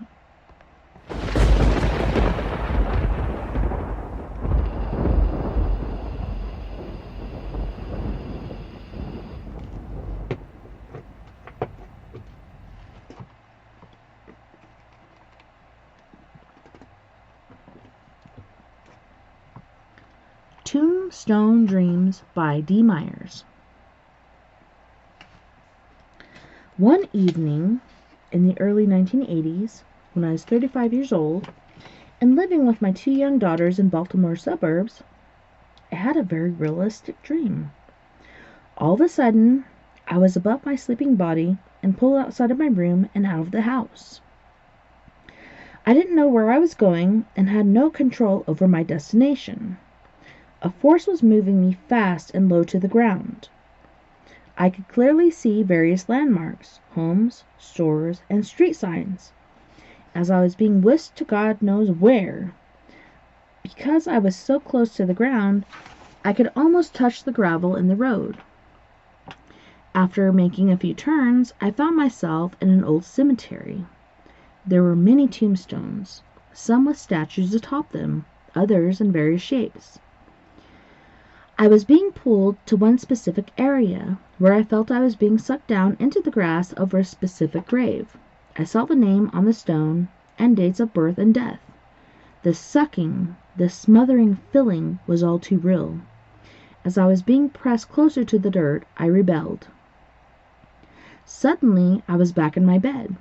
Tombstone Dreams by D. Myers. One evening in the early 1980s, when I was 35 years old and living with my 2 young daughters in Baltimore suburbs, I had a very realistic dream. All of a sudden, I was above my sleeping body and pulled outside of my room and out of the house. I didn't know where I was going and had no control over my destination. A force was moving me fast and low to the ground. I could clearly see various landmarks, homes, stores, and street signs, as I was being whisked to God knows where. Because I was so close to the ground, I could almost touch the gravel in the road. After making a few turns, I found myself in an old cemetery. There were many tombstones, some with statues atop them, others in various shapes. I was being pulled to one specific area, where I felt I was being sucked down into the grass over a specific grave. I saw the name on the stone and dates of birth and death. The sucking, the smothering feeling was all too real. As I was being pressed closer to the dirt, I rebelled. Suddenly, I was back in my bed.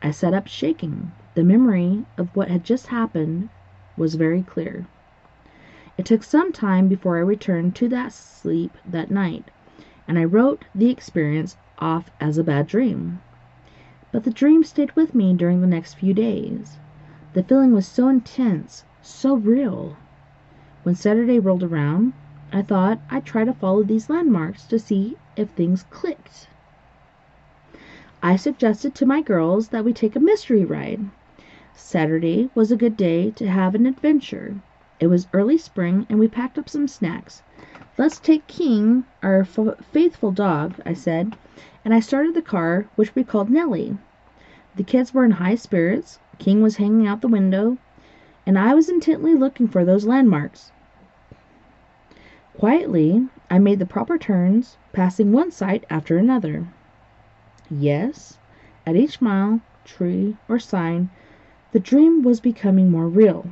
I sat up shaking. The memory of what had just happened was very clear. It took some time before I returned to that sleep that night, and I wrote the experience off as a bad dream. But the dream stayed with me during the next few days. The feeling was so intense, so real. When Saturday rolled around, I thought I'd try to follow these landmarks to see if things clicked. I suggested to my girls that we take a mystery ride. Saturday was a good day to have an adventure. It was early spring, and we packed up some snacks. Let's take King, our faithful dog, I said, and I started the car, which we called Nellie. The kids were in high spirits, King was hanging out the window, and I was intently looking for those landmarks. Quietly, I made the proper turns, passing one site after another. Yes, at each mile, tree, or sign, the dream was becoming more real.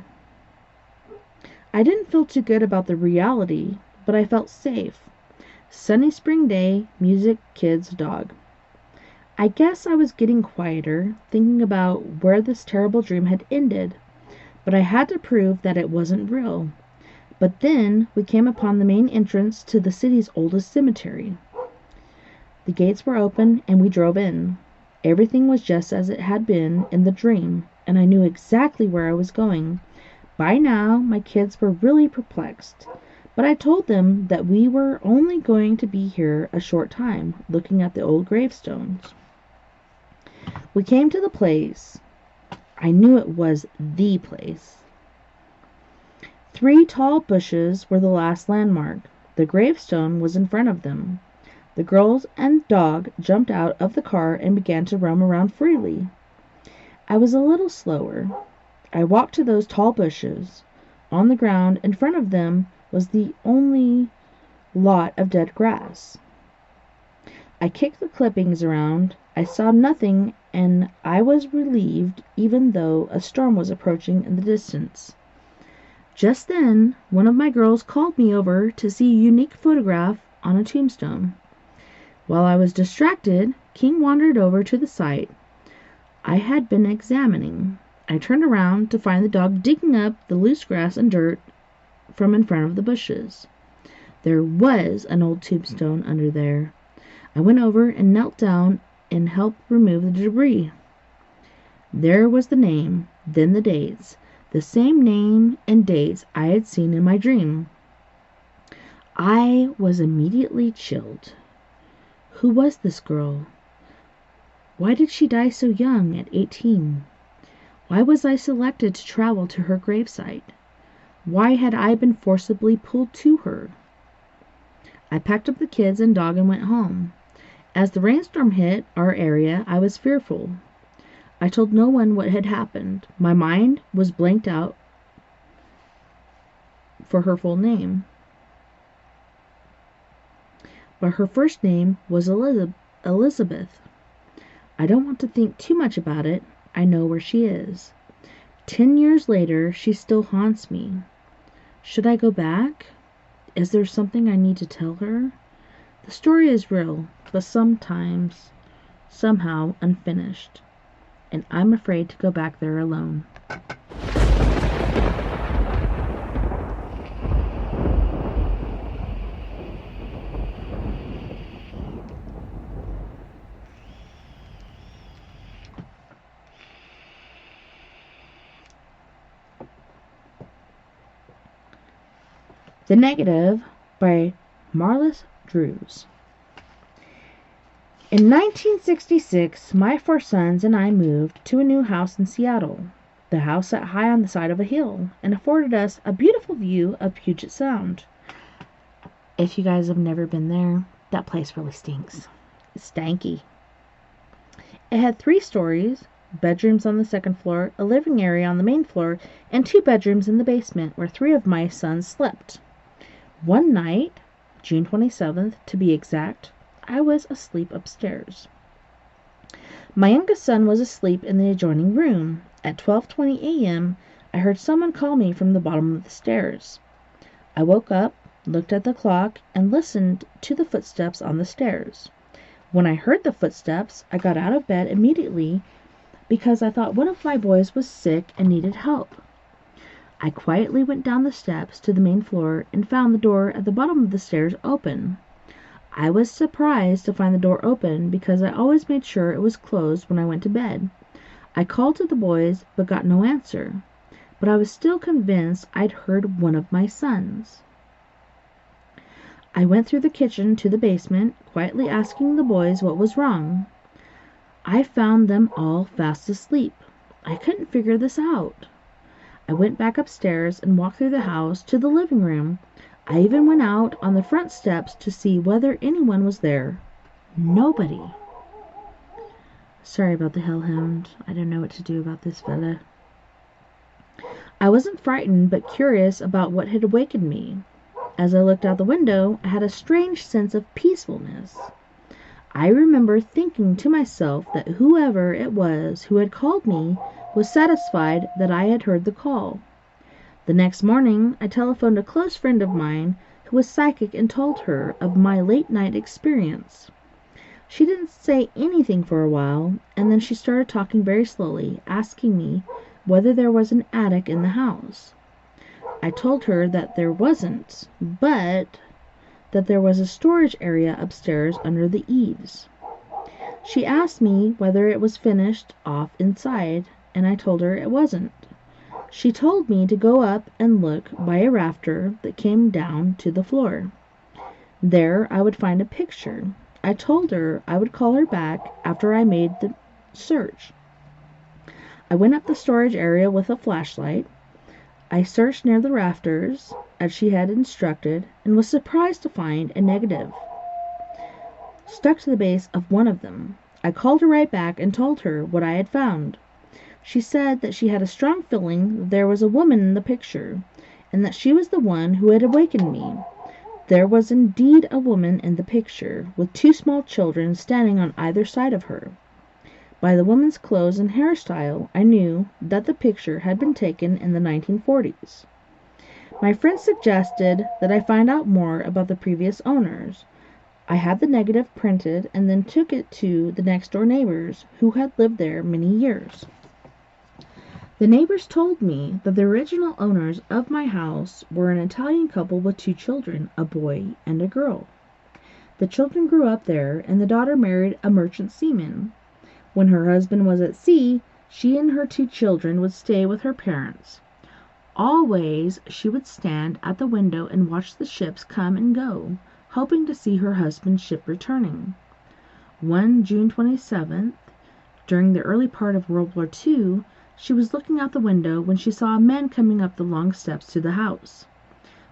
I didn't feel too good about the reality, but I felt safe. Sunny spring day, music, kids, dog. I guess I was getting quieter, thinking about where this terrible dream had ended, but I had to prove that it wasn't real. But then we came upon the main entrance to the city's oldest cemetery. The gates were open and we drove in. Everything was just as it had been in the dream, and I knew exactly where I was going. By now, my kids were really perplexed, but I told them that we were only going to be here a short time, looking at the old gravestones. We came to the place. I knew it was the place. 3 tall bushes were the last landmark. The gravestone was in front of them. The girls and dog jumped out of the car and began to roam around freely. I was a little slower. I walked to those tall bushes. On the ground in front of them was the only lot of dead grass. I kicked the clippings around. I saw nothing, and I was relieved, even though a storm was approaching in the distance. Just then, one of my girls called me over to see a unique photograph on a tombstone. While I was distracted, King wandered over to the site I had been examining. I turned around to find the dog digging up the loose grass and dirt from in front of the bushes. There was an old tombstone under there. I went over and knelt down and helped remove the debris. There was the name, then the dates, the same name and dates I had seen in my dream. I was immediately chilled. Who was this girl? Why did she die so young, at 18? Why was I selected to travel to her gravesite? Why had I been forcibly pulled to her? I packed up the kids and dog and went home. As the rainstorm hit our area, I was fearful. I told no one what had happened. My mind was blanked out for her full name. But her first name was Elizabeth. I don't want to think too much about it. I know where she is. 10 years later, she still haunts me. Should I go back? Is there something I need to tell her? The story is real, but sometimes, somehow, unfinished. And I'm afraid to go back there alone. The Negative by Marlis Drews. In 1966, my 4 sons and I moved to a new house in Seattle. The house sat high on the side of a hill and afforded us a beautiful view of Puget Sound. If you guys have never been there, that place really stinks. It's stanky. It had 3 stories, bedrooms on the second floor, a living area on the main floor, and 2 bedrooms in the basement where 3 of my sons slept. One night, June 27th to be exact, I was asleep upstairs. My youngest son was asleep in the adjoining room. At 12:20 a.m., I heard someone call me from the bottom of the stairs. I woke up, looked at the clock, and listened to the footsteps on the stairs. When I heard the footsteps, I got out of bed immediately because I thought one of my boys was sick and needed help. I quietly went down the steps to the main floor and found the door at the bottom of the stairs open. I was surprised to find the door open because I always made sure it was closed when I went to bed. I called to the boys but got no answer, but I was still convinced I'd heard one of my sons. I went through the kitchen to the basement, quietly asking the boys what was wrong. I found them all fast asleep. I couldn't figure this out. I went back upstairs and walked through the house to the living room. I even went out on the front steps to see whether anyone was there. Nobody. Sorry about the hellhound. I don't know what to do about this fella. I wasn't frightened, but curious about what had awakened me. As I looked out the window, I had a strange sense of peacefulness. I remember thinking to myself that whoever it was who had called me was satisfied that I had heard the call. The next morning, I telephoned a close friend of mine who was psychic and told her of my late-night experience. She didn't say anything for a while, and then she started talking very slowly, asking me whether there was an attic in the house. I told her that there wasn't, but that there was a storage area upstairs under the eaves. She asked me whether it was finished off inside, and I told her it wasn't. She told me to go up and look by a rafter that came down to the floor. There I would find a picture. I told her I would call her back after I made the search. I went up the storage area with a flashlight. I searched near the rafters, as she had instructed, and was surprised to find a negative stuck to the base of one of them. I called her right back and told her what I had found. She said that she had a strong feeling that there was a woman in the picture, and that she was the one who had awakened me. There was indeed a woman in the picture, with 2 small children standing on either side of her. By the woman's clothes and hairstyle, I knew that the picture had been taken in the 1940s. My friend suggested that I find out more about the previous owners. I had the negative printed and then took it to the next-door neighbors, who had lived there many years. The neighbors told me that the original owners of my house were an Italian couple with 2 children, a boy and a girl. The children grew up there, and the daughter married a merchant seaman. When her husband was at sea, she and her 2 children would stay with her parents. Always she would stand at the window and watch the ships come and go, hoping to see her husband's ship returning. One June 27th, during the early part of World War II, she was looking out the window when she saw a man coming up the long steps to the house.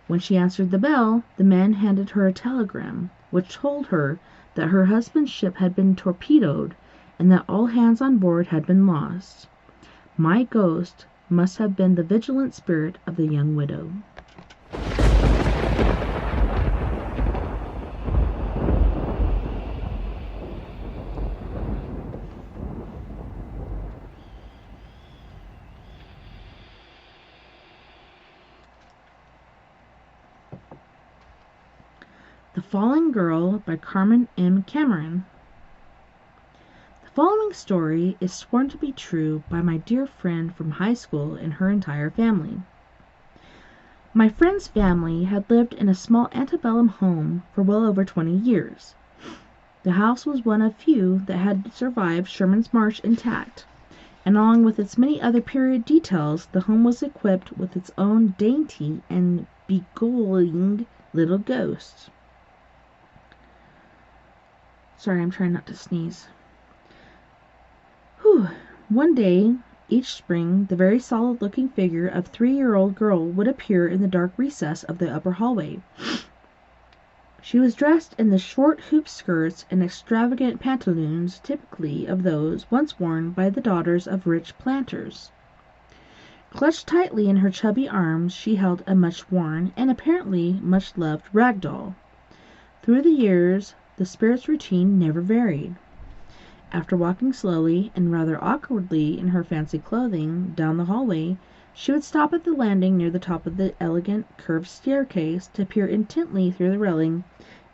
When she answered the bell, the man handed her a telegram, which told her that her husband's ship had been torpedoed and that all hands on board had been lost. My ghost must have been the vigilant spirit of the young widow. The Falling Girl by Carmen M. Cameron. The following story is sworn to be true by my dear friend from high school and her entire family. My friend's family had lived in a small antebellum home for well over 20 years. The house was one of few that had survived Sherman's March intact, and along with its many other period details, the home was equipped with its own dainty and beguiling little ghost. Sorry, I'm trying not to sneeze. One day, each spring, the very solid-looking figure of a 3-year-old girl would appear in the dark recess of the upper hallway. She was dressed in the short hoop skirts and extravagant pantaloons typically of those once worn by the daughters of rich planters. Clutched tightly in her chubby arms, she held a much-worn and apparently much-loved rag doll. Through the years, the spirit's routine never varied. After walking slowly and rather awkwardly in her fancy clothing down the hallway, she would stop at the landing near the top of the elegant curved staircase to peer intently through the railing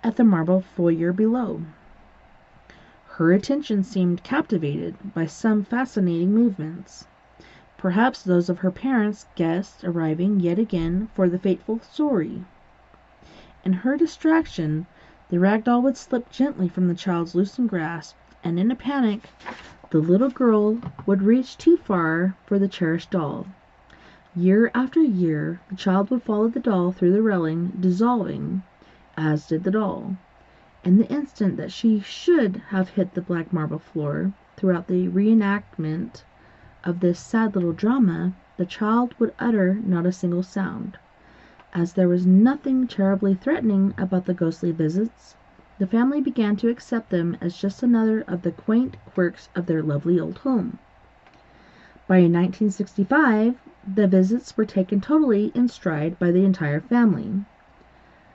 at the marble foyer below. Her attention seemed captivated by some fascinating movements, perhaps those of her parents' guests arriving yet again for the fateful story. In her distraction, the rag doll would slip gently from the child's loosened grasp, and in a panic, the little girl would reach too far for the cherished doll. Year after year, the child would follow the doll through the railing, dissolving, as did the doll. In the instant that she should have hit the black marble floor, throughout the reenactment of this sad little drama, the child would utter not a single sound. As there was nothing terribly threatening about the ghostly visits, the family began to accept them as just another of the quaint quirks of their lovely old home. By 1965, the visits were taken totally in stride by the entire family.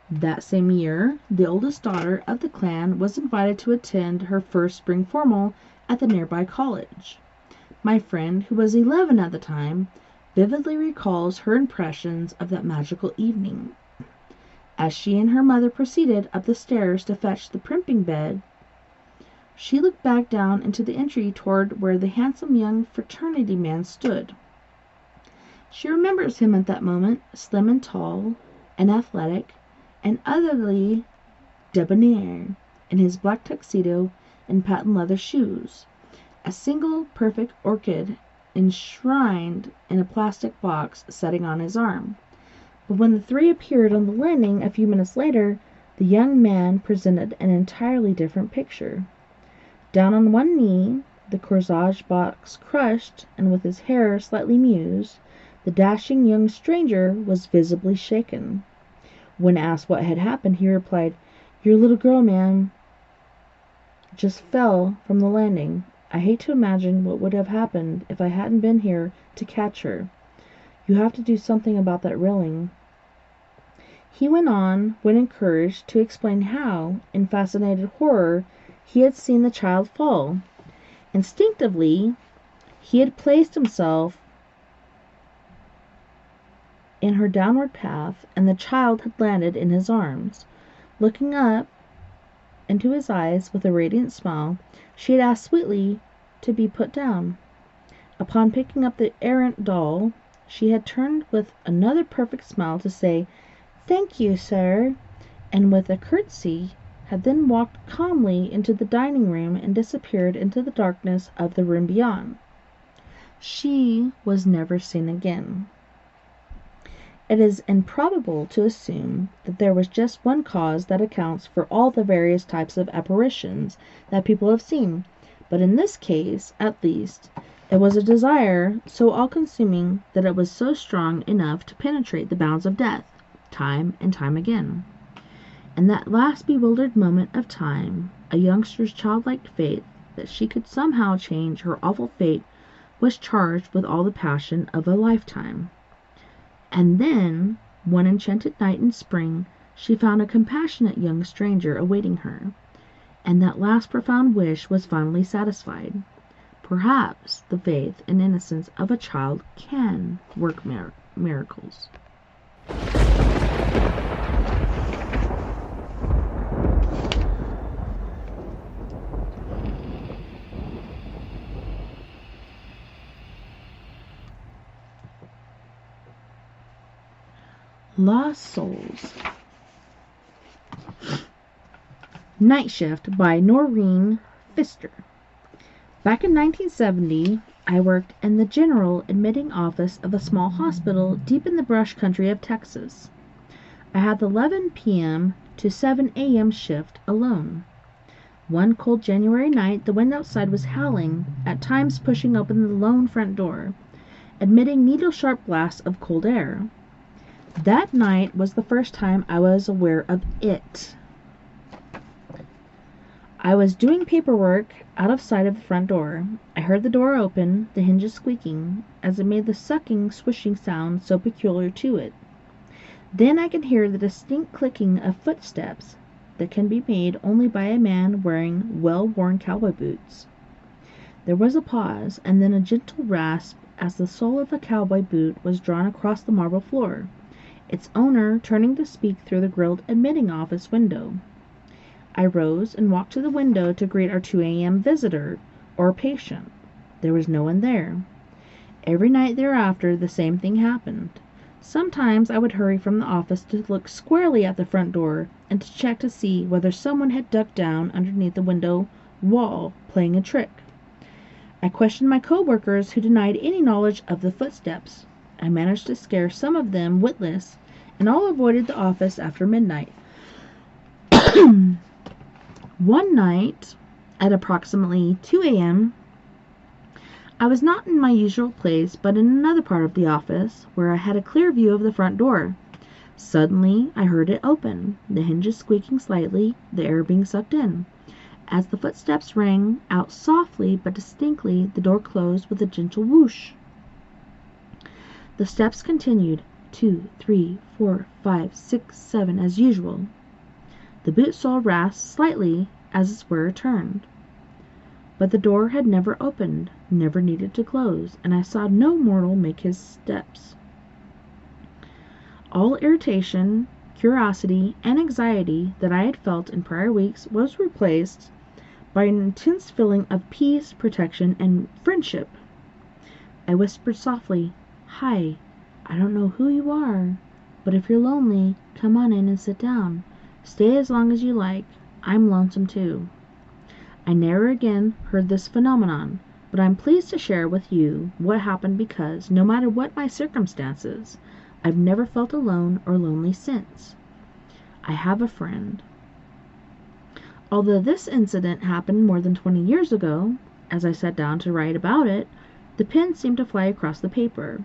That same year, the oldest daughter of the clan was invited to attend her first spring formal at the nearby college. My friend, who was 11 at the time, vividly recalls her impressions of that magical evening. As she and her mother proceeded up the stairs to fetch the primping bed, She looked back down into the entry toward where the handsome young fraternity man stood. She remembers him at that moment, slim and tall, and athletic, and utterly debonair, in his black tuxedo and patent leather shoes, a single perfect orchid enshrined in a plastic box setting on his arm. But when the three appeared on the landing a few minutes later, the young man presented an entirely different picture. Down on one knee, the corsage box crushed, and with his hair slightly mused, the dashing young stranger was visibly shaken. When asked what had happened, he replied, "Your little girl, ma'am, just fell from the landing. I hate to imagine what would have happened if I hadn't been here to catch her. You have to do something about that railing." He went on, when encouraged, to explain how, in fascinated horror, he had seen the child fall. Instinctively, he had placed himself in her downward path, and the child had landed in his arms. Looking up into his eyes with a radiant smile, she had asked sweetly to be put down. Upon picking up the errant doll, she had turned with another perfect smile to say, "Thank you, sir," and with a curtsy had then walked calmly into the dining room and disappeared into the darkness of the room beyond. She was never seen again. It is improbable to assume that there was just one cause that accounts for all the various types of apparitions that people have seen, but in this case, at least, it was a desire so all-consuming that it was so strong enough to penetrate the bounds of death, time and time again. In that last bewildered moment of time, a youngster's childlike faith that she could somehow change her awful fate was charged with all the passion of a lifetime. And then, one enchanted night in spring, she found a compassionate young stranger awaiting her, and that last profound wish was finally satisfied. Perhaps the faith and innocence of a child can work miracles. Lost Souls. Night Shift by Noreen Pfister. Back in 1970, I worked in the general admitting office of a small hospital deep in the brush country of Texas. I had the 11 p.m. to 7 a.m. shift alone. One cold January night, the wind outside was howling, at times pushing open the lone front door, admitting needle-sharp blasts of cold air. That night was the first time I was aware of it. I was doing paperwork out of sight of the front door. I heard the door open, the hinges squeaking, as it made the sucking, swishing sound so peculiar to it. Then I could hear the distinct clicking of footsteps that can be made only by a man wearing well-worn cowboy boots. There was a pause, and then a gentle rasp as the sole of a cowboy boot was drawn across the marble floor, its owner turning to speak through the grilled admitting office window. I rose and walked to the window to greet our 2 a.m. visitor, or patient. There was no one there. Every night thereafter the same thing happened. Sometimes I would hurry from the office to look squarely at the front door and to check to see whether someone had ducked down underneath the window wall playing a trick. I questioned my co-workers, who denied any knowledge of the footsteps. I managed to scare some of them witless, and all avoided the office after midnight. One night, at approximately 2 a.m., I was not in my usual place, but in another part of the office, where I had a clear view of the front door. Suddenly, I heard it open, the hinges squeaking slightly, the air being sucked in. As the footsteps rang out softly but distinctly, the door closed with a gentle whoosh. The steps continued, 2, 3, 4, 5, 6, 7, as usual. The boot sole rasped slightly as its wearer turned. But the door had never opened, never needed to close, and I saw no mortal make his steps. All irritation, curiosity, and anxiety that I had felt in prior weeks was replaced by an intense feeling of peace, protection, and friendship. I whispered softly, "Hi, I don't know who you are, but if you're lonely, come on in and sit down. Stay as long as you like. I'm lonesome too." I never again heard this phenomenon, but I'm pleased to share with you what happened because, no matter what my circumstances, I've never felt alone or lonely since. I have a friend. Although this incident happened more than 20 years ago, as I sat down to write about it, the pen seemed to fly across the paper.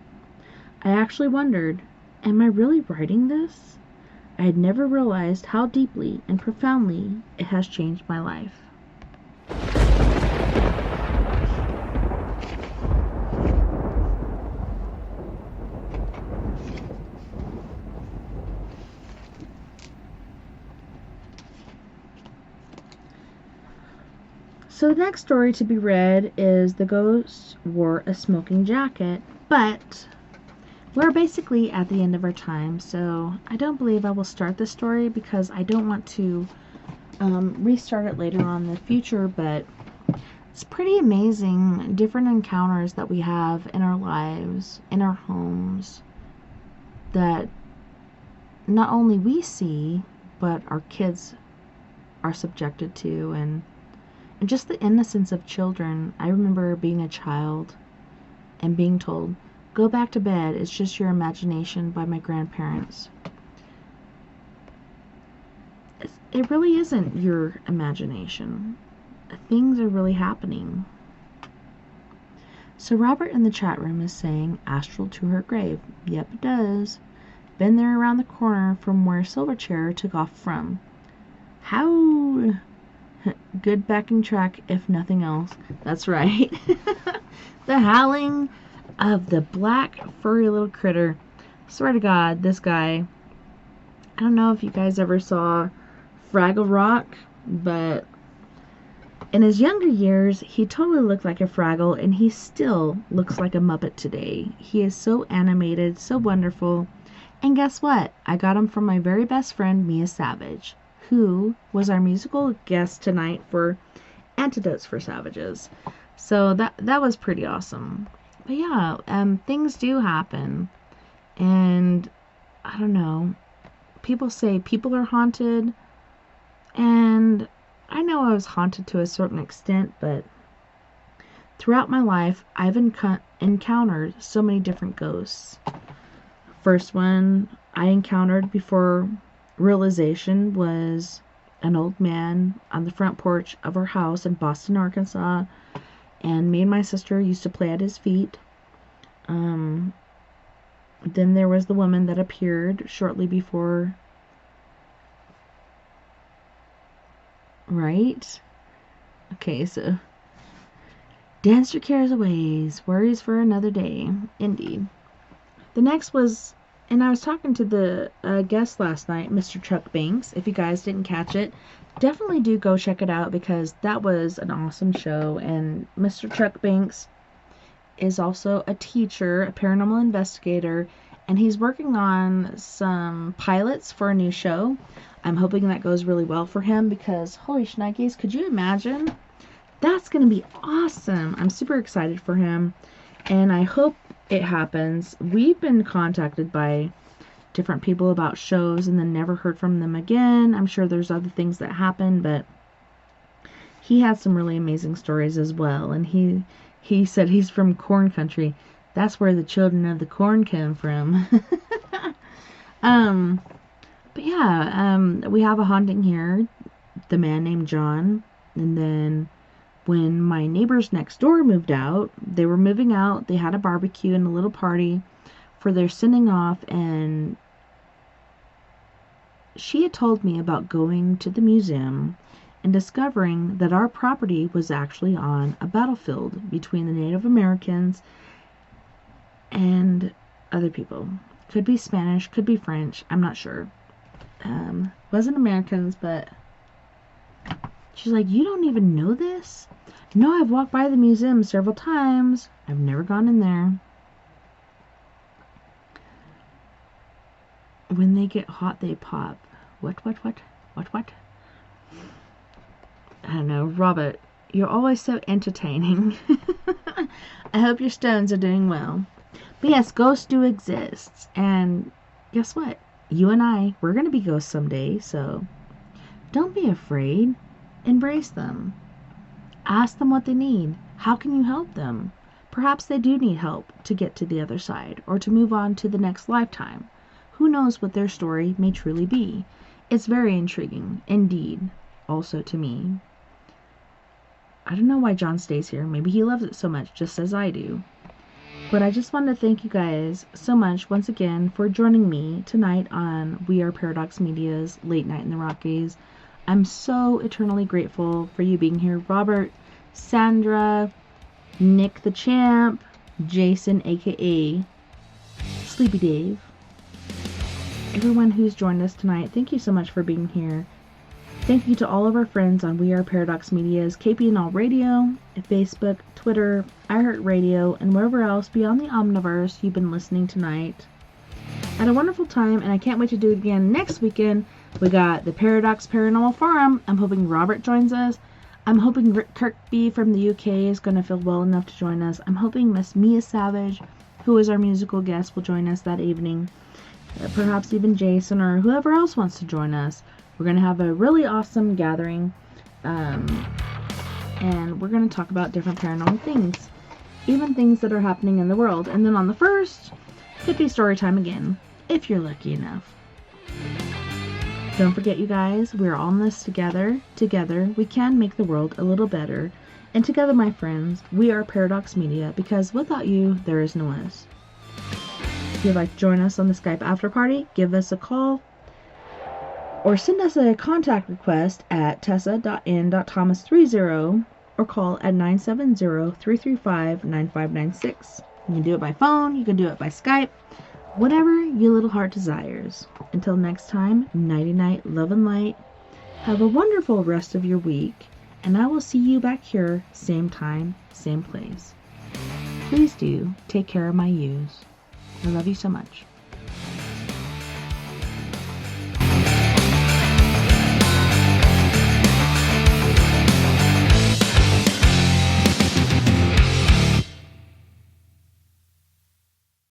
I actually wondered, am I really writing this? I had never realized how deeply and profoundly it has changed my life. So the next story to be read is The Ghost Wore a Smoking Jacket, but we're basically at the end of our time, so I don't believe I will start this story because I don't want to restart it later on in the future, but it's pretty amazing different encounters that we have in our lives, in our homes, that not only we see, but our kids are subjected to, and just the innocence of children. I remember being a child and being told, "Go back to bed, it's just your imagination," by my grandparents. It really isn't your imagination. Things are really happening. So Robert in the chat room is saying, "Astral to her grave." Yep, it does. Been there around the corner from where Silverchair took off from. How... Good backing track, if nothing else. That's right. The howling of the black furry little critter. Swear to God, this guy. I don't know if you guys ever saw Fraggle Rock, but in his younger years, he totally looked like a Fraggle, and he still looks like a Muppet today. He is so animated, so wonderful. And guess what? I got him from my very best friend, Mia Savage, who was our musical guest tonight for Antidotes for Savages. So that was pretty awesome. But yeah, things do happen. And I don't know. People say people are haunted. And I know I was haunted to a certain extent, but throughout my life, I've encountered so many different ghosts. First one I encountered before realization was an old man on the front porch of our house in Boston, Arkansas, and me and my sister used to play at his feet. Then there was the woman that appeared shortly before. Right? Okay, so dance your cares away, worries for another day. Indeed. The next was, and I was talking to the guest last night, Mr. Chuck Banks. If you guys didn't catch it, definitely do go check it out because that was an awesome show. And Mr. Chuck Banks is also a teacher, a paranormal investigator, and he's working on some pilots for a new show. I'm hoping that goes really well for him because, holy shnikes, could you imagine? That's going to be awesome. I'm super excited for him, and I hope it happens. We've been contacted by different people about shows and then never heard from them again. I'm sure there's other things that happen, but he had some really amazing stories as well. And he said he's from corn country. That's where the children of the corn come from. But yeah, we have a haunting here. The man named John. And then when my neighbors next door moved out, they were moving out. They had a barbecue and a little party for their sending off, and she had told me about going to the museum and discovering that our property was actually on a battlefield between the Native Americans and other people. Could be Spanish, could be French, I'm not sure. Wasn't Americans, but she's like, "You don't even know this?" "No, I've walked by the museum several times. I've never gone in there." When they get hot, they pop. What? I don't know, Robert, you're always so entertaining. I hope your stones are doing well. But yes, ghosts do exist. And guess what? You and we're going to be ghosts someday, so don't be afraid. Embrace them. Ask them what they need. How can you help them? Perhaps they do need help to get to the other side or to move on to the next lifetime. Who knows what their story may truly be? It's very intriguing, indeed, also to me. I don't know why John stays here. Maybe he loves it so much, just as I do. But I just want to thank you guys so much once again for joining me tonight on We Are Paradox Media's Late Night in the Rockies. I'm so eternally grateful for you being here. Robert, Sandra, Nick the Champ, Jason aka Sleepy Dave, everyone who's joined us tonight, thank you so much for being here. Thank you to all of our friends on We Are Paradox Media's KPNL Radio, Facebook, Twitter, iHeartRadio, and wherever else beyond the Omniverse you've been listening tonight. I had a wonderful time, and I can't wait to do it again next weekend. We got the Paradox Paranormal Forum. I'm hoping Robert joins us. I'm hoping Rick Kirkby from the UK is going to feel well enough to join us. I'm hoping Miss Mia Savage, who is our musical guest, will join us that evening. Perhaps even Jason or whoever else wants to join us. We're going to have a really awesome gathering, and we're going to talk about different paranormal things, even things that are happening in the world. And then on the 1st, could be story time again, if you're lucky enough. Don't forget, you guys, we're all in this together. Together, we can make the world a little better. And together, my friends, we are Paradox Media, because without you, there is no us. If you'd like to join us on the Skype after party, give us a call or send us a contact request at tessa.n.thomas30 or call at 970-335-9596. You can do it by phone, you can do it by Skype, whatever your little heart desires. Until next time, nighty-night, love and light. Have a wonderful rest of your week, and I will see you back here, same time, same place. Please do take care of my yous. I love you so much.